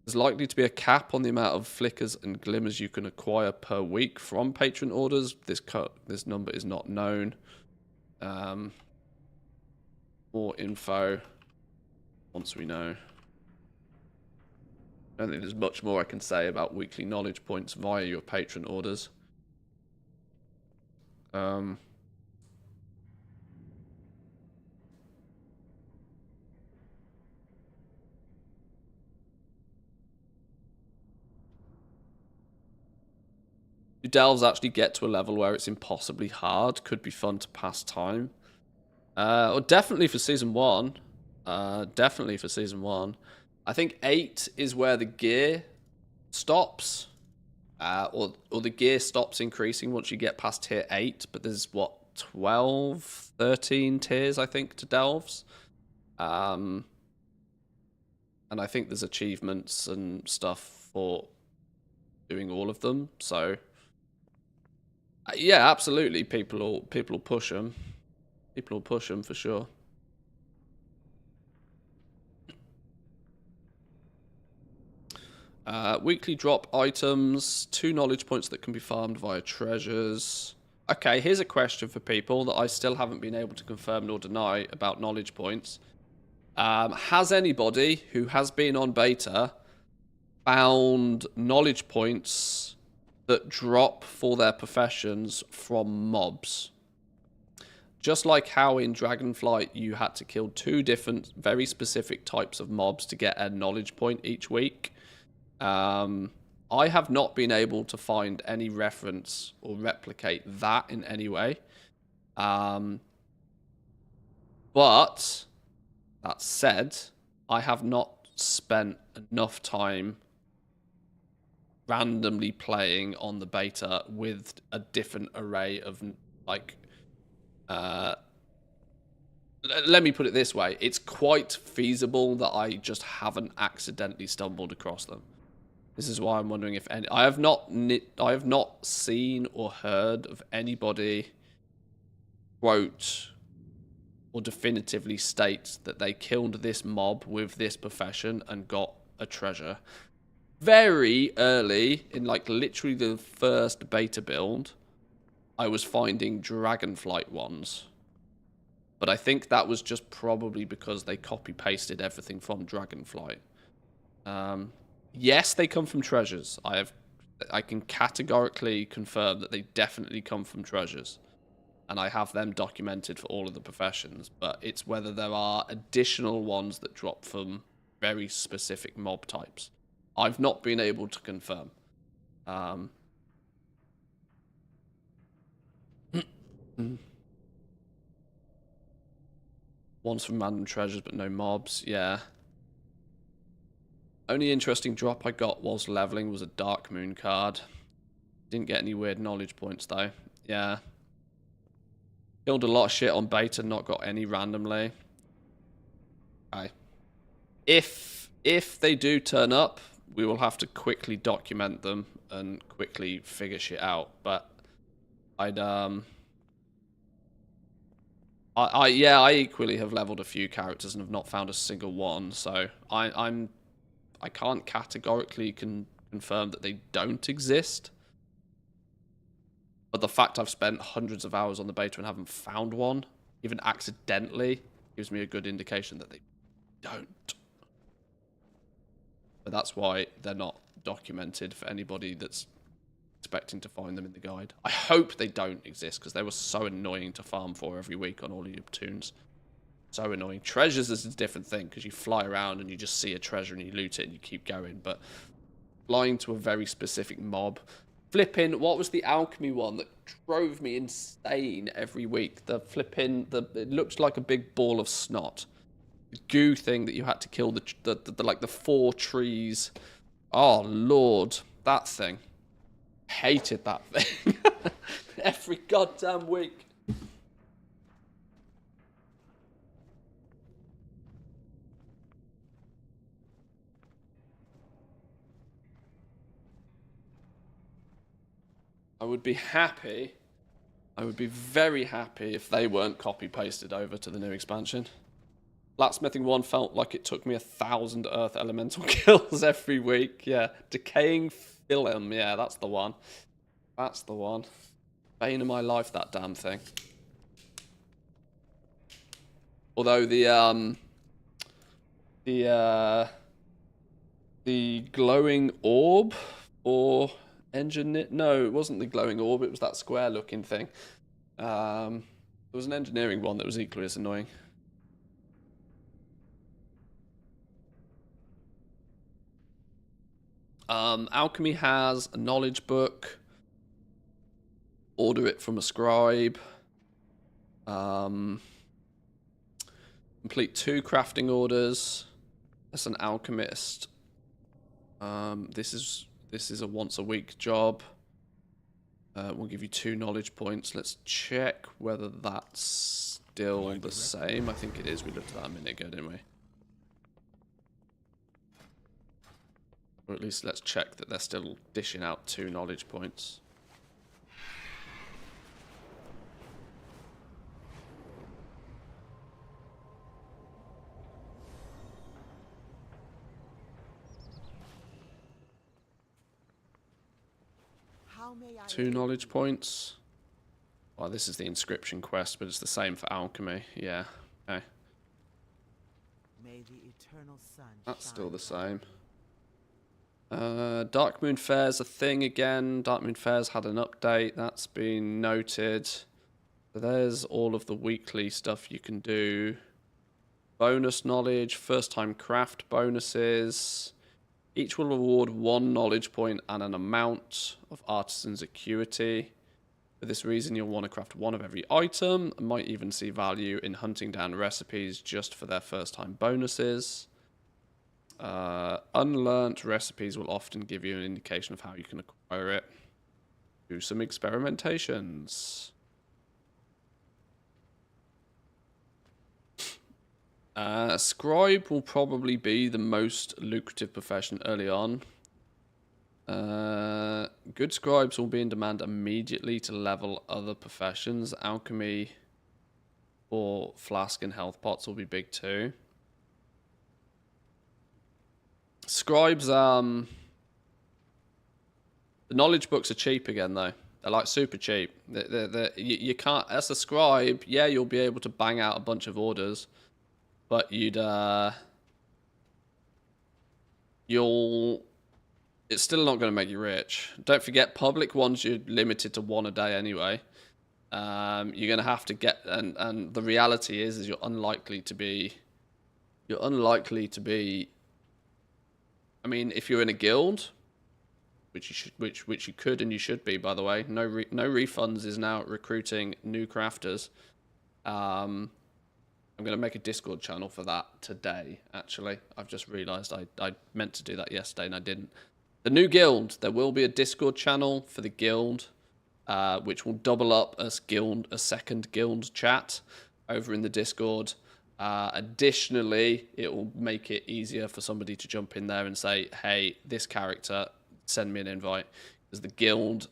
There's likely to be a cap on the amount of flickers and glimmers you can acquire per week from Patron orders. This number is not known. More info once we know. I don't think there's much more I can say about weekly knowledge points via your Patron orders. Do delves actually get to a level where it's impossibly hard? Could be fun to pass time. Or definitely for season 1. Definitely for season 1. I think 8 is where the gear stops. Or the gear stops increasing once you get past tier 8. But there's, what, 12, 13 tiers, I think, to delves. And I think there's achievements and stuff for doing all of them. So, yeah, absolutely. People will push them. People will push them for sure. Weekly drop items, 2 knowledge points that can be farmed via treasures. Okay, here's a question for people that I still haven't been able to confirm nor deny about knowledge points. Has anybody who has been on beta found knowledge points that drop for their professions from mobs? Just like how in Dragonflight you had to kill 2 different, very specific types of mobs to get a knowledge point each week. I have not been able to find any reference or replicate that in any way. But that said, I have not spent enough time randomly playing on the beta with a different array of, like, let me put it this way. It's quite feasible that I just haven't accidentally stumbled across them. This is why I'm wondering if any... I have not seen or heard of anybody quote or definitively state that they killed this mob with this profession and got a treasure. Very early, in like literally the first beta build, I was finding dragonflight ones. But I think that was just probably because they copy-pasted everything from Dragonflight. Yes, they come from treasures. I can categorically confirm that they definitely come from treasures. And I have them documented for all of the professions. But it's whether there are additional ones that drop from very specific mob types. I've not been able to confirm. Ones from random treasures, but no mobs. Yeah. Only interesting drop I got whilst leveling was a Dark Moon card. Didn't get any weird knowledge points, though. Yeah. Killed a lot of shit on beta, not got any randomly. Okay. If they do turn up, we will have to quickly document them and quickly figure shit out. But I equally have leveled a few characters and have not found a single one, so I can't categorically confirm that they don't exist. But the fact I've spent hundreds of hours on the beta and haven't found one, even accidentally, gives me a good indication that they don't. But that's why they're not documented for anybody that's expecting to find them in the guide. I hope they don't exist, because they were so annoying to farm for every week on all of your tunes. So annoying. Treasures is a different thing, because you fly around and you just see a treasure and you loot it and you keep going. But flying to a very specific mob. Flipping, what was the alchemy one that drove me insane every week? The flipping, it looked like a big ball of snot. The goo thing that you had to kill, the 4 trees. Oh, Lord. That thing. Hated that thing. Every goddamn week. I would be happy. I would be very happy if they weren't copy-pasted over to the new expansion. Blacksmithing 1 felt like it took me 1,000 Earth Elemental kills every week. Yeah. Decaying Film. Yeah, that's the one. That's the one. Bane of my life, that damn thing. Although the glowing orb or engineer... No, it wasn't the glowing orb. It was that square-looking thing. There was an engineering one that was equally as annoying. Alchemy has a knowledge book. Order it from a scribe. Complete 2 crafting orders. That's an alchemist. This is a once a week job. We'll give you 2 knowledge points. Let's check whether that's still the same. I think it is. We looked at that a minute ago, didn't we? Or at least let's check that they're still dishing out 2 knowledge points. How may I 2 knowledge points. Well, this is the inscription quest, but it's the same for alchemy. Yeah. Okay. May the eternal sun That's still shine the same. Dark Moon Fair's a thing again. Dark Moon Fair's had an update. That's been noted. So there's all of the weekly stuff you can do. Bonus knowledge, first time craft bonuses. Each will reward 1 knowledge point and an amount of artisan's acuity. For this reason, you'll want to craft 1 of every item, and might even see value in hunting down recipes just for their first time bonuses. Unlearned recipes will often give you an indication of how you can acquire it. Do some experimentations. Scribe will probably be the most lucrative profession early on. Good scribes will be in demand immediately to level other professions. Alchemy or flask and health pots will be big too. Scribes, the knowledge books are cheap again though. They're like super cheap. You can't, as a scribe, yeah, you'll be able to bang out a bunch of orders, but it's still not going to make you rich. Don't forget, public ones you're limited to 1 a day anyway. You're going to have to get, and the reality is you're unlikely to be. I mean, if you're in a guild, which you could and you should be, by the way. No refunds is now recruiting new crafters. I'm going to make a Discord channel for that today, actually. I've just realised I meant to do that yesterday and I didn't. The new guild, there will be a Discord channel for the guild, which will double up as a second guild chat over in the Discord. Additionally, it will make it easier for somebody to jump in there and say, hey, this character, send me an invite. Because the guild,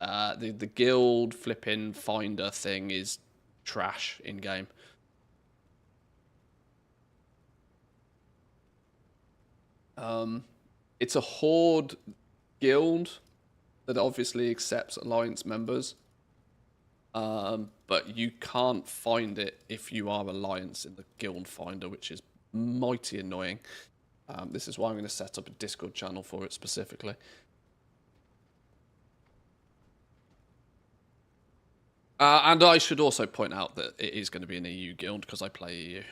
the guild flipping finder thing is trash in game. It's a horde guild that obviously accepts alliance members. But you can't find it if you are alliance in the guild finder, which is mighty annoying. This is why I'm going to set up a Discord channel for it specifically. And I should also point out that it is going to be an EU guild because I play EU.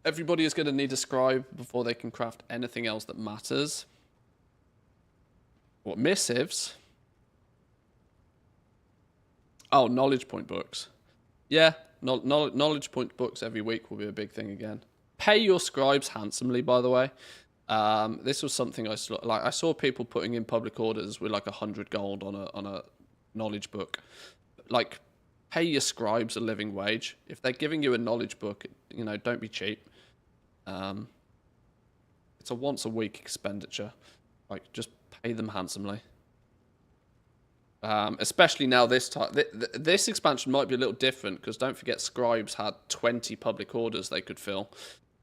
Everybody is going to need a scribe before they can craft anything else that matters. What, missives? Oh, knowledge point books. Yeah, knowledge point books every week will be a big thing again. Pay your scribes handsomely, by the way. This was something I saw. Like, I saw people putting in public orders with like 100 gold on a knowledge book. Like, pay your scribes a living wage. If they're giving you a knowledge book, you know, don't be cheap. It's a once a week expenditure. Like, just pay them handsomely. Especially now this time. This expansion might be a little different because don't forget scribes had 20 public orders they could fill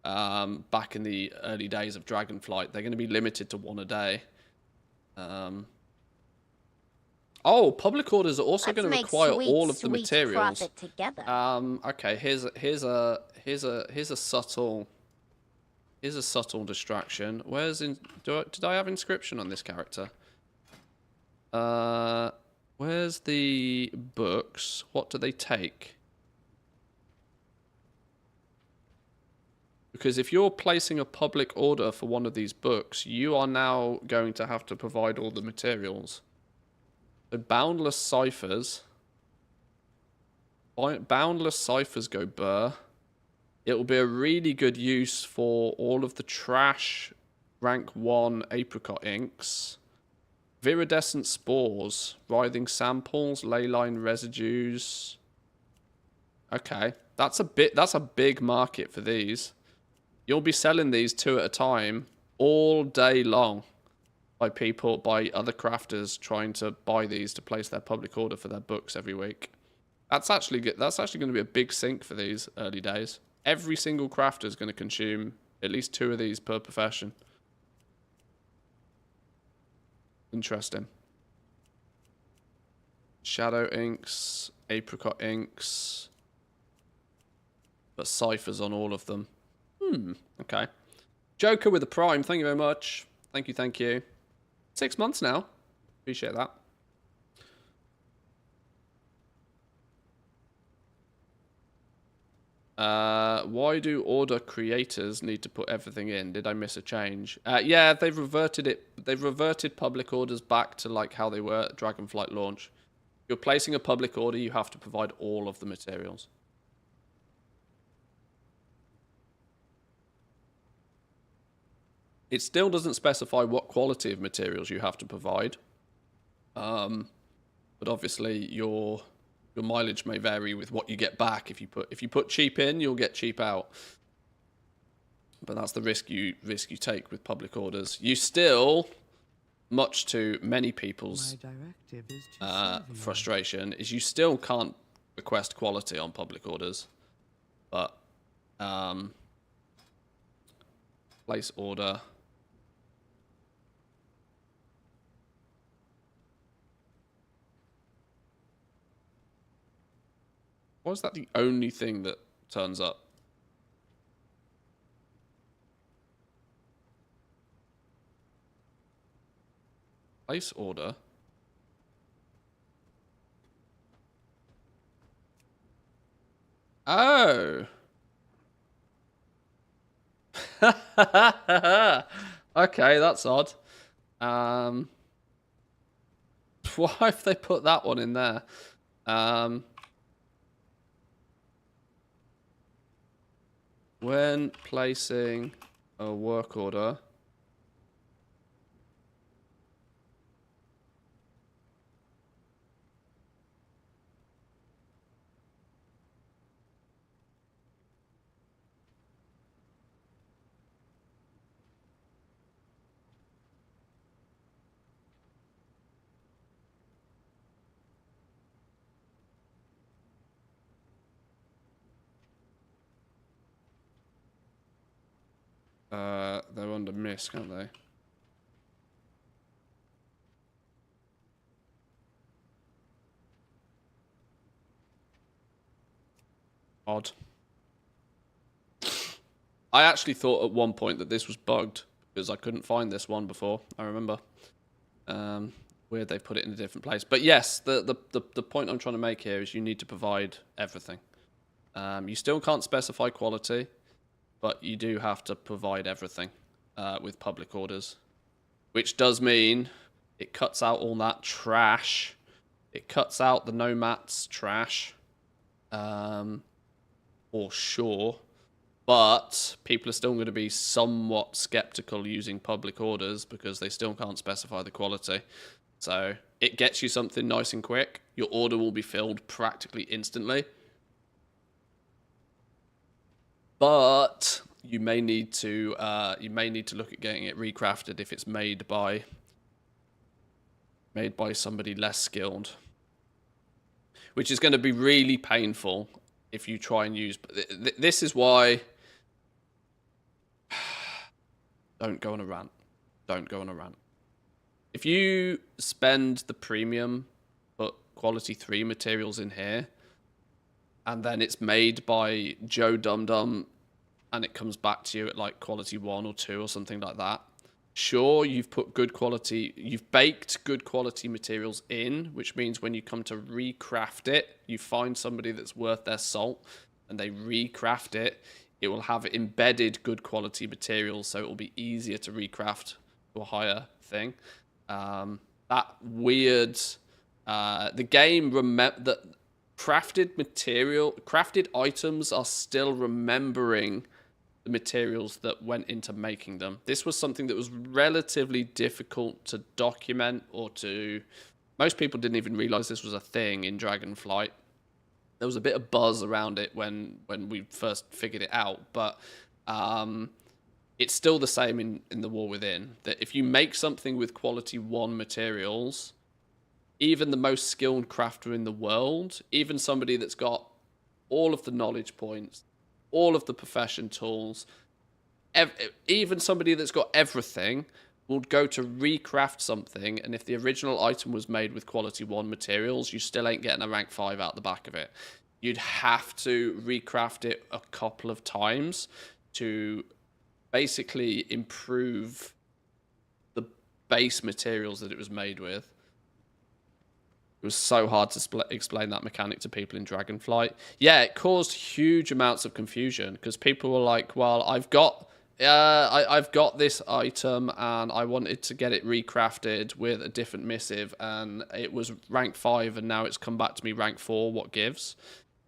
back in the early days of Dragonflight. They're going to be limited to 1 a day. Oh, public orders are also going to require all of the materials. Okay, here's a subtle distraction. Did I have inscription on this character? Where's the books? What do they take? Because if you're placing a public order for one of these books, you are now going to have to provide all the materials. So boundless ciphers. Boundless ciphers go burr. It will be a really good use for all of the trash rank 1 apricot inks. Viridescent spores, writhing samples, leyline residues. Okay, that's a big market for these. You'll be selling these 2 at a time all day long by other crafters trying to buy these to place their public order for their books every week. That's actually going to be a big sink for these early days. Every single crafter is going to consume at least 2 of these per profession. Interesting. Shadow inks, apricot inks, but ciphers on all of them. Okay. Joker with the Prime, thank you very much. Thank you. 6 months now. Appreciate that. Why do order creators need to put everything in? Did I miss a change? Yeah, they've reverted it. They've reverted public orders back to like how they were at Dragonflight launch. If you're placing a public order, you have to provide all of the materials. It still doesn't specify what quality of materials you have to provide. But obviously your mileage may vary with what you get back. If you put cheap in, you'll get cheap out. But that's the risk you take with public orders. You still, much to many people's frustration, is you still can't request quality on public orders. But place order. Why is that the only thing that turns up? Place order. Oh. Okay, that's odd. Why have they put that one in there? When placing a work order, they're under miss, can't they? Odd. I actually thought at one point that this was bugged because I couldn't find this one before. I remember. Weird they put it in a different place. But yes, the point I'm trying to make here is you need to provide everything. You still can't specify quality, but you do have to provide everything with public orders, which does mean it cuts out all that trash. It cuts out the nomads trash, for sure. But people are still going to be somewhat skeptical using public orders because they still can't specify the quality. So it gets you something nice and quick. Your order will be filled practically instantly. But you may need to look at getting it recrafted if it's made by somebody less skilled, which is going to be really painful if you try and use. This is why. Don't go on a rant. Don't go on a rant. If you spend the premium, put quality 3 materials in here, and then it's made by Joe Dum Dum, and it comes back to you at like quality 1 or 2 or something like that. Sure, you've put good quality, you've baked good quality materials in, which means when you come to recraft it, you find somebody that's worth their salt, and they recraft it. It will have embedded good quality materials, so it will be easier to recraft to a higher thing. That weird, the game that crafted items are still remembering the materials that went into making them. This was something that was relatively difficult to document most people didn't even realize this was a thing in Dragonflight. There was a bit of buzz around it when we first figured it out, but it's still the same in the War Within, that if you make something with quality 1 materials, even the most skilled crafter in the world, even somebody that's got all of the knowledge points, all of the profession tools, even somebody that's got everything, will go to recraft something, and if the original item was made with quality 1 materials, you still ain't getting a rank 5 out the back of it. You'd have to recraft it a couple of times to basically improve the base materials that it was made with. It was so hard to explain that mechanic to people in Dragonflight. Yeah, it caused huge amounts of confusion because people were like, well, I've got this item and I wanted to get it recrafted with a different missive and it was rank 5 and now it's come back to me rank 4. What gives?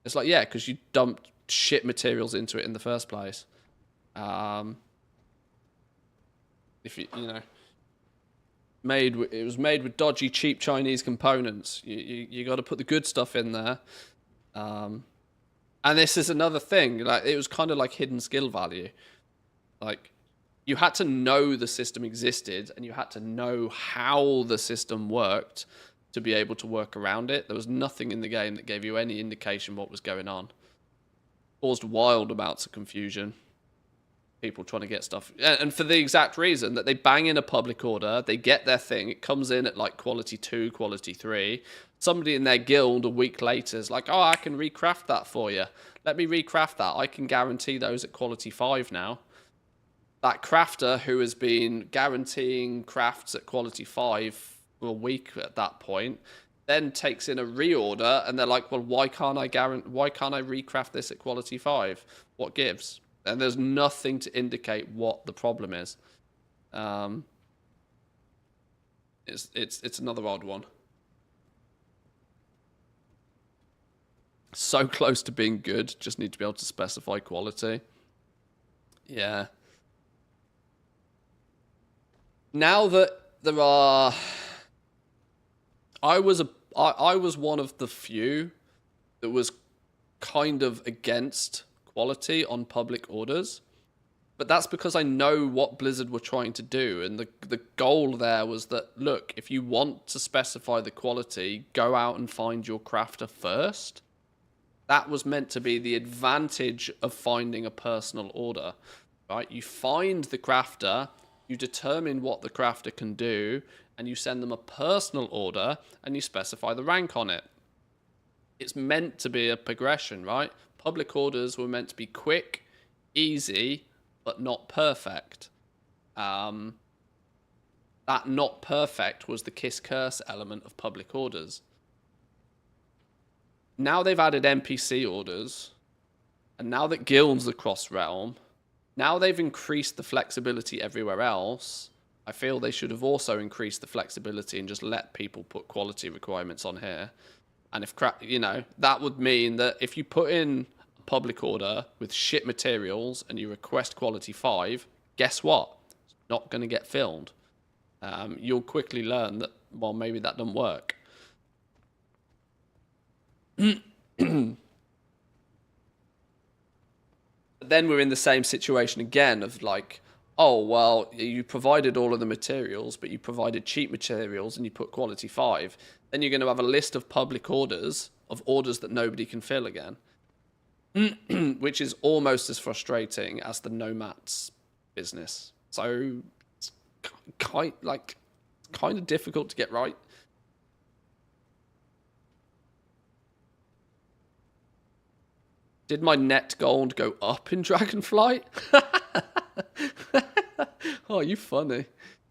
It's like, yeah, because you dumped shit materials into it in the first place. If it was made with dodgy, cheap Chinese components. You got to put the good stuff in there. And this is another thing. Like, it was kind of like hidden skill value. Like, you had to know the system existed, and you had to know how the system worked to be able to work around it. There was nothing in the game that gave you any indication what was going on. caused wild amounts of confusion. People trying to get stuff, and for the exact reason that they bang in a public order, they get their thing, it comes in at like quality 2, quality 3. Somebody in their guild a week later is like, oh, I can recraft that for you. Let me recraft that. I can guarantee those at quality 5 now. That crafter who has been guaranteeing crafts at quality 5 for a week at that point, then takes in a reorder, and they're like, well, why can't I recraft this at quality 5? What gives? And there's nothing to indicate what the problem is. It's another odd one. So close to being good, just need to be able to specify quality. Yeah. Now that there are... I was one of the few that was kind of against quality on public orders, but that's because I know what Blizzard were trying to do, and the goal there was that, look, if you want to specify the quality, go out and find your crafter first. That was meant to be the advantage of finding a personal order, right? You find the crafter, you determine what the crafter can do, and you send them a personal order, and you specify the rank on it. It's meant to be a progression, right? Public orders were meant to be quick, easy, but not perfect. That not perfect was the kiss curse element of public orders. Now they've added NPC orders, and now that guilds are cross-realm, now they've increased the flexibility everywhere else. I feel they should have also increased the flexibility and just let people put quality requirements on here. And if, that would mean that if you put in a public order with shit materials and you request quality 5, guess what? It's not going to get filled. You'll quickly learn that, well, maybe that doesn't work. Then we're in the same situation again of like, oh, well, you provided all of the materials, but you provided cheap materials and you put quality 5. Then you're going to have a list of public orders, of orders that nobody can fill again. Which is almost as frustrating as the nomads business. So it's kind of difficult to get right. Did my net gold go up in Dragonflight? Oh, you funny.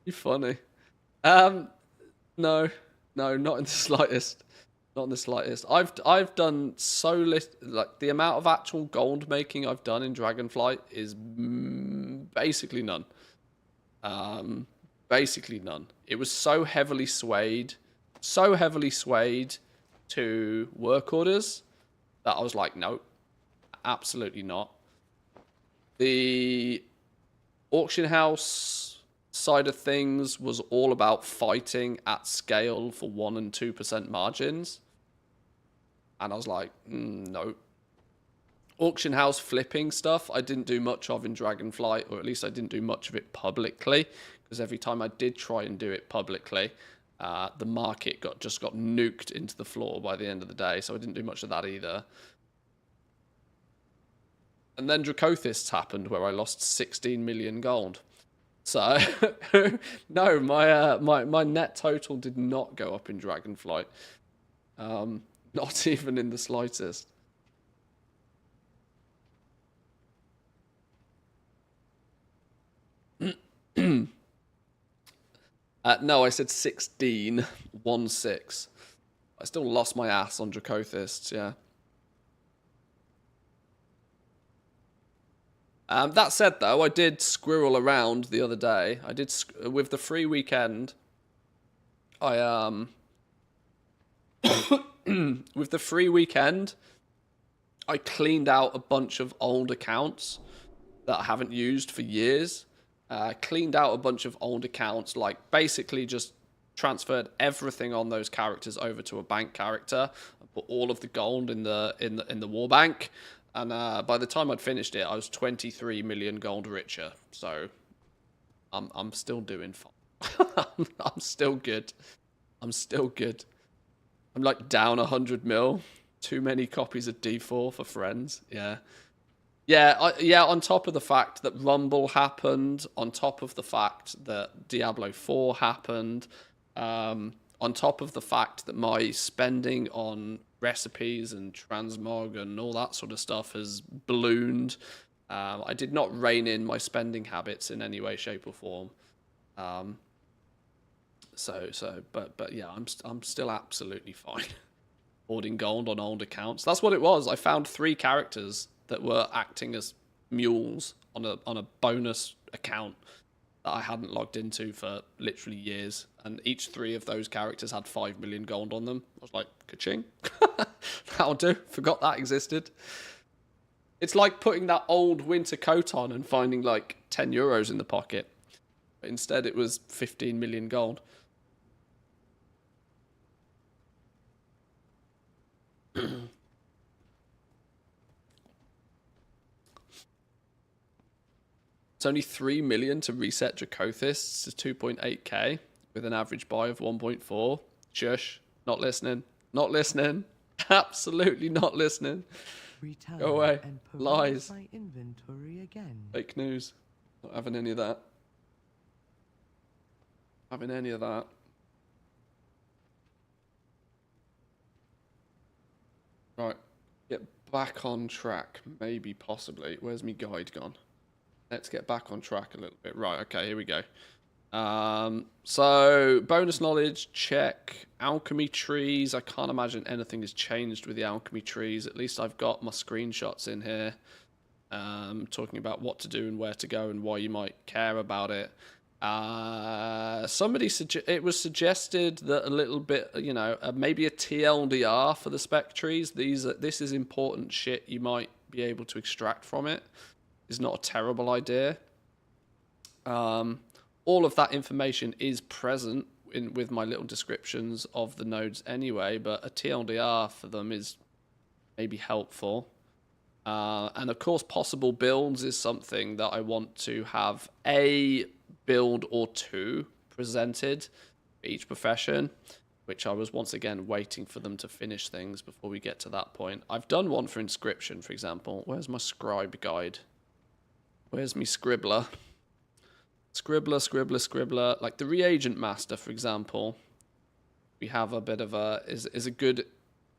You funny. No, not in the slightest. Not in the slightest. I've done so little. Like, the amount of actual gold making I've done in Dragonflight is basically none. Basically none. It was so heavily swayed to work orders that I was like, nope, absolutely not. The auction house side of things was all about fighting at scale for 1% and 2% margins. And I was like, no. Auction house flipping stuff, I didn't do much of in Dragonflight, or at least I didn't do much of it publicly, because every time I did try and do it publicly, the market just got nuked into the floor by the end of the day, so I didn't do much of that either. And then Dracothists happened, where I lost 16 million gold. So, no, my net total did not go up in Dragonflight. Not even in the slightest. No, I said 16, 1-6. I still lost my ass on Dracothists, yeah. That said, though, I did squirrel around the other day. I did, with the free weekend, with the free weekend, I cleaned out a bunch of old accounts that I haven't used for years. Cleaned out a bunch of old accounts, like basically just transferred everything on those characters over to a bank character, put all of the gold in the war bank. And by the time I'd finished it, I was 23 million gold richer. So I'm still doing fine. I'm still good. I'm still good. I'm like down 100 mil. Too many copies of D4 for friends. Yeah. Yeah, on top of the fact that Rumble happened, on top of the fact that Diablo 4 happened, on top of the fact that my spending on recipes and transmog and all that sort of stuff has ballooned. I did not rein in my spending habits in any way, shape, or form. But yeah, I'm still absolutely fine. Hoarding gold on old accounts. That's what it was. I found 3 characters that were acting as mules on a bonus account that I hadn't logged into for literally years, and each 3 of those characters had 5 million gold on them. I was like, ka-ching. That'll do. Forgot that existed. It's like putting that old winter coat on and finding like 10 euros in the pocket. But instead it was 15 million gold. It's only 3 million to reset Dracothis to 2.8k with an average buy of 1.4. Shush. Not listening. Not listening. Absolutely not listening. Return Go away. and peruse Lies. my inventory again. Fake news. Not having any of that. Having any of that. Right. Get back on track. Maybe, possibly. Where's my guide gone? Let's get back on track a little bit. Right, okay, here we go. So, bonus knowledge, check. Alchemy trees. I can't imagine anything has changed with the alchemy trees. At least I've got my screenshots in here. Talking about what to do and where to go and why you might care about it. It was suggested that a little bit, you know, maybe a TLDR for the spec trees. This is important shit you might be able to extract from it. Is not a terrible idea. All of that information is present with my little descriptions of the nodes anyway, but a TLDR for them is maybe helpful. And of course, possible builds is something that I want to have a build or 2 presented for each profession, which I was once again waiting for them to finish things before we get to that point. I've done one for inscription, for example. Where's my scribe guide? Where's me scribbler? Scribbler. Like the reagent master, for example. We have a bit of is a good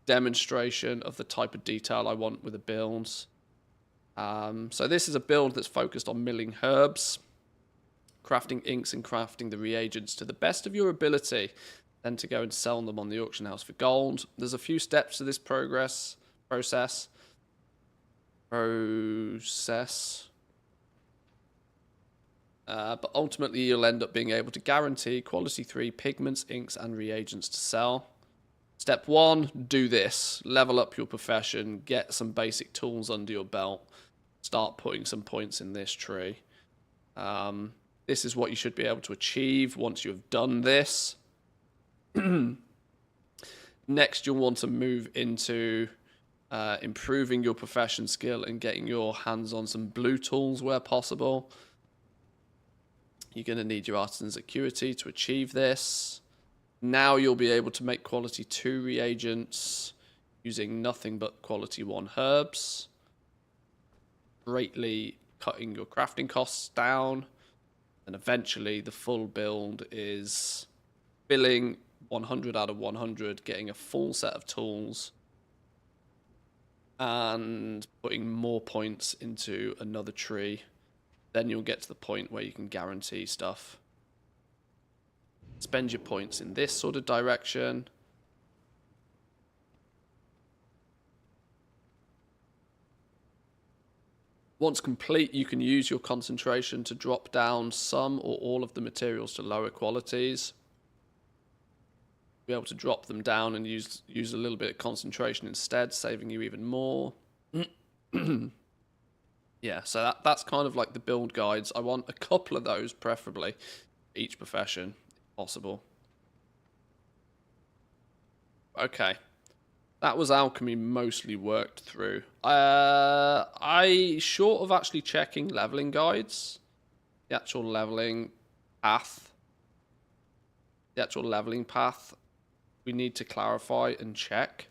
demonstration of the type of detail I want with the builds. So this is a build that's focused on milling herbs, crafting inks and crafting the reagents to the best of your ability, then to go and sell them on the auction house for gold. There's a few steps to this process. But ultimately, you'll end up being able to guarantee quality 3 pigments, inks, and reagents to sell. Step 1, do this. Level up your profession. Get some basic tools under your belt. Start putting some points in this tree. This is what you should be able to achieve once you've done this. Next, you'll want to move into improving your profession skill and getting your hands on some blue tools where possible. You're going to need your artisan's acuity to achieve this. Now you'll be able to make quality 2 reagents using nothing but quality 1 herbs, greatly cutting your crafting costs down. And eventually the full build is filling 100 out of 100, getting a full set of tools, and putting more points into another tree. Then you'll get to the point where you can guarantee stuff. Spend your points in this sort of direction. Once complete, you can use your concentration to drop down some or all of the materials to lower qualities. Be able to drop them down and use a little bit of concentration instead, saving you even more. Yeah, so that's kind of like the build guides. I want a couple of those, preferably, each profession, if possible. Okay. That was alchemy mostly worked through. Short of actually checking leveling guides, the actual leveling path, we need to clarify and check.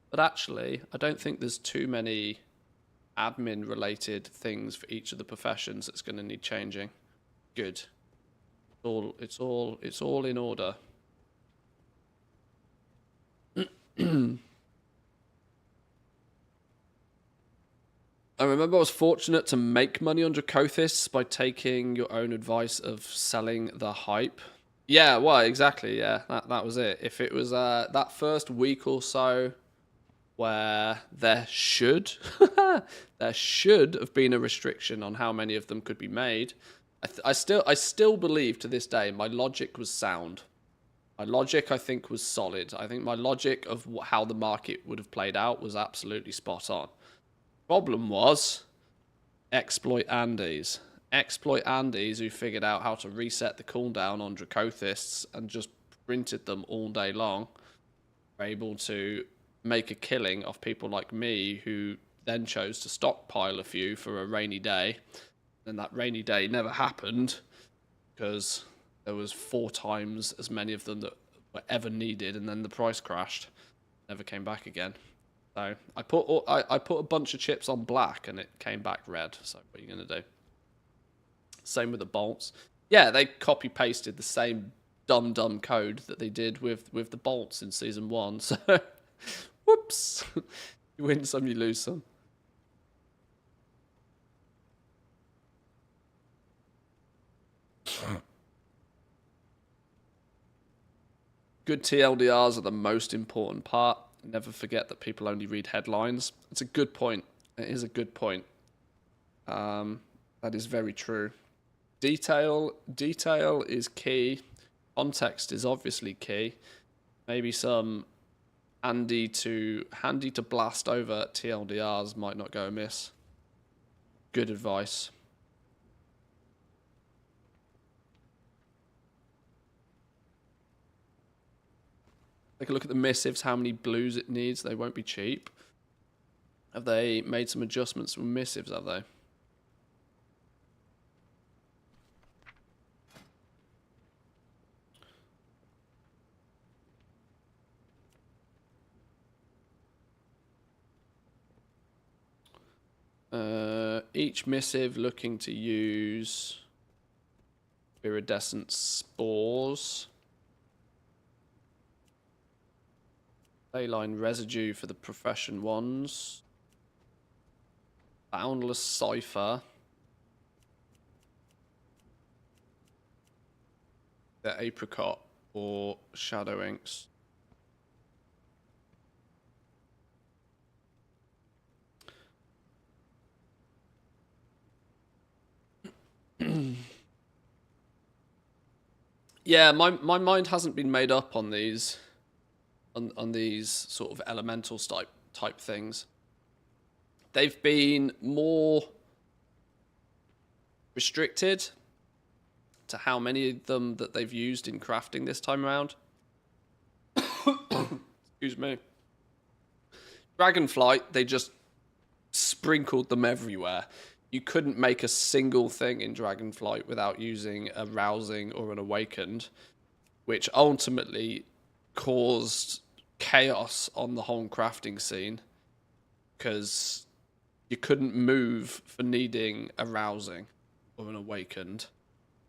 But actually, I don't think there's too many admin related things for each of the professions that's going to need changing. Good. It's all in order. I remember I was fortunate to make money on Dracothis by taking your own advice of selling the hype. Yeah, well, exactly, yeah, that was it. If it was that first week or so where there should have been a restriction on how many of them could be made, I still believe to this day my logic was sound. My logic, I think, was solid. I think my logic of how the market would have played out was absolutely spot on. Problem was Exploit Andes. Exploit Andes, who figured out how to reset the cooldown on Dracothists and just printed them all day long, were able to make a killing off people like me, who then chose to stockpile a few for a rainy day. And that rainy day never happened because there was 4 times as many of them that were ever needed, and then the price crashed. Never came back again. So I put a bunch of chips on black and it came back red. So what are you going to do? Same with the bolts. Yeah, they copy pasted the same dumb code that they did with the bolts in season 1. So whoops. You win some, you lose some. Good TLDRs are the most important part. Never forget that people only read headlines. It's a good point. It is a good point. That is very true. Detail is key. Context is obviously key. Maybe some handy to blast over TLDRs might not go amiss. Good advice. Take a look at the missives, how many blues it needs. They won't be cheap. Have they made some adjustments with missives, have they? Each missive looking to use iridescent spores. Leyline residue for the profession ones. Boundless cipher. The apricot or shadow inks. Yeah, my mind hasn't been made up on these. On these sort of elemental type things. They've been more restricted to how many of them that they've used in crafting this time around. Excuse me. Dragonflight, they just sprinkled them everywhere. You couldn't make a single thing in Dragonflight without using a rousing or an awakened, which ultimately caused chaos on the whole crafting scene because you couldn't move for needing a rousing or an awakened,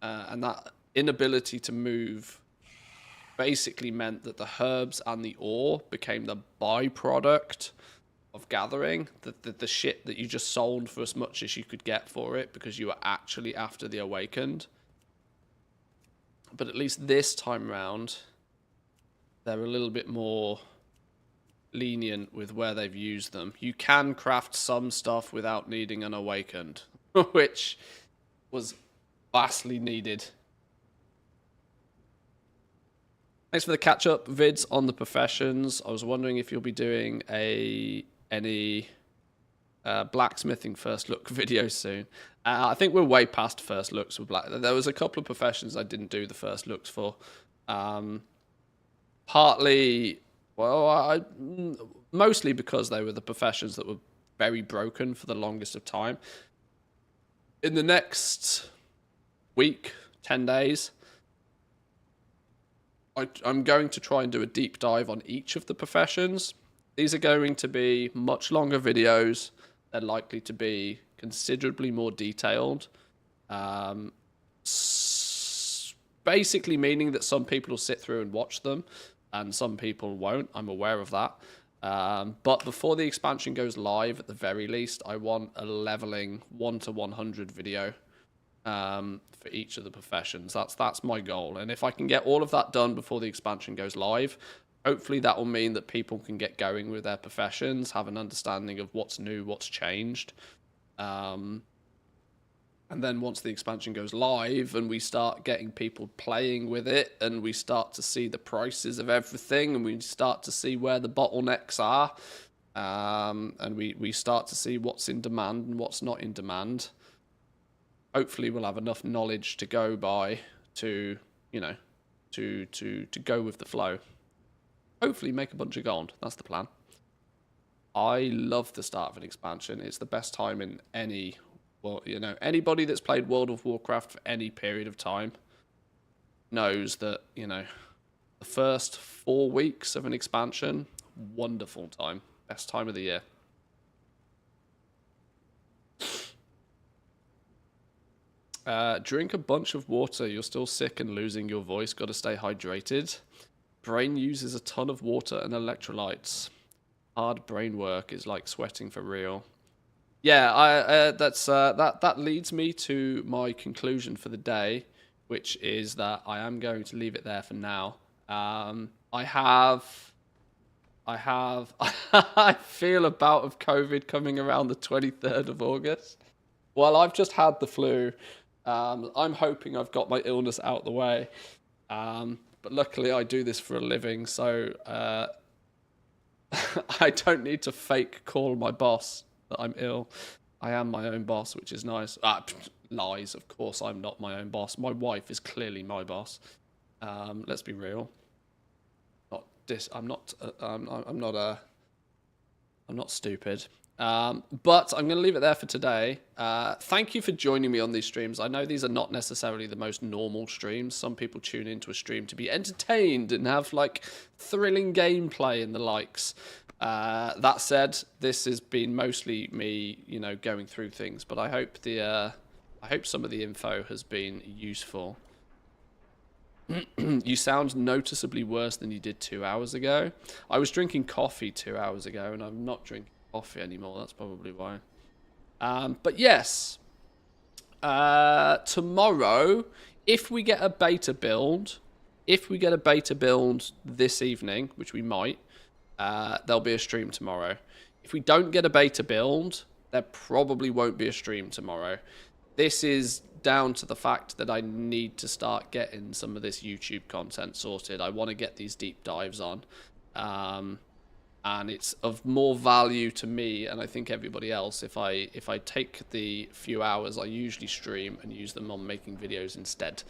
and that inability to move basically meant that the herbs and the ore became the byproduct of gathering, the shit that you just sold for as much as you could get for it because you were actually after the awakened. But at least this time round, they're a little bit more lenient with where they've used them. You can craft some stuff without needing an awakened, which was vastly needed. Thanks for the catch-up vids on the professions. I was wondering if you'll be doing any blacksmithing first look video soon. I think we're way past first looks with black. There was a couple of professions I didn't do the first looks for. Partly, well, mostly because they were the professions that were very broken for the longest of time. In the next week, 10 days, I'm going to try and do a deep dive on each of the professions. These are going to be much longer videos. they're likely to be considerably more detailed. Basically meaning that some people will sit through and watch them, and some people won't. I'm aware of that. But before the expansion goes live, at the very least, I want a leveling 1 to 100 video for each of the professions. That's my goal. And if I can get all of that done before the expansion goes live, hopefully that will mean that people can get going with their professions, have an understanding of what's new, what's changed. And then once the expansion goes live and we start getting people playing with it, and we start to see the prices of everything, and we start to see where the bottlenecks are, and we start to see what's in demand and what's not in demand, hopefully we'll have enough knowledge to go by to, you know, to go with the flow. Hopefully make a bunch of gold. That's the plan. I love the start of an expansion. It's the best time in any... Well, you know, anybody that's played World of Warcraft for any period of time knows that, you know, the first 4 weeks of an expansion, wonderful time. Best time of the year. Drink a bunch of water. You're still sick and losing your voice. Got to stay hydrated. Brain uses a ton of water and electrolytes. Hard brain work is like sweating for real. Yeah, that leads me to my conclusion for the day, which is that I am going to leave it there for now. I feel a bout of COVID coming around the 23rd of August. Well, I've just had the flu. I'm hoping I've got my illness out the way. But luckily I do this for a living, so I don't need to fake call my boss that I'm ill. I am my own boss, which is nice. Lies, of course I'm not my own boss. My wife is clearly my boss. Let's be real. I'm not stupid. But I'm going to leave it there for today. Thank you for joining me on these streams. I know these are not necessarily the most normal streams. Some people tune into a stream to be entertained and have like thrilling gameplay and the likes. That said, this has been mostly me, you know, going through things. But I hope some of the info has been useful. You sound noticeably worse than you did 2 hours ago. I was drinking coffee 2 hours ago, and I'm not drinking coffee anymore. That's probably why. But yes, tomorrow, if we get a beta build this evening, which we might, there'll be a stream tomorrow. If we don't get a beta build, there probably won't be a stream tomorrow. This is down to the fact that I need to start getting some of this YouTube content sorted. I want to get these deep dives on. And it's of more value to me, and I think everybody else, if I take the few hours I usually stream and use them on making videos instead.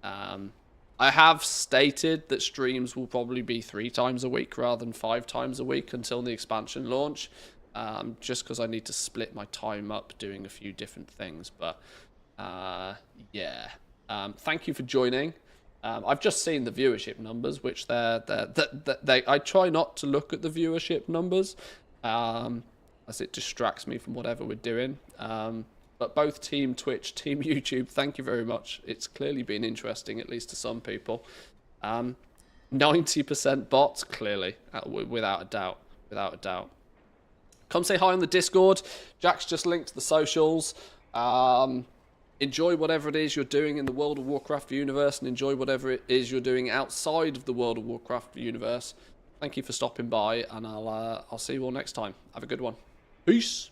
I have stated that streams will probably be 3 times a week rather than 5 times a week until the expansion launch, just because I need to split my time up doing a few different things. But yeah, thank you for joining. I've just seen the viewership numbers, which I try not to look at the viewership numbers, as it distracts me from whatever we're doing. But both Team Twitch, Team YouTube, thank you very much. It's clearly been interesting, at least to some people. 90% bots, clearly, without a doubt. Without a doubt. Come say hi on the Discord. Jack's just linked the socials. Enjoy whatever it is you're doing in the World of Warcraft universe, and enjoy whatever it is you're doing outside of the World of Warcraft universe. Thank you for stopping by, and I'll see you all next time. Have a good one. Peace.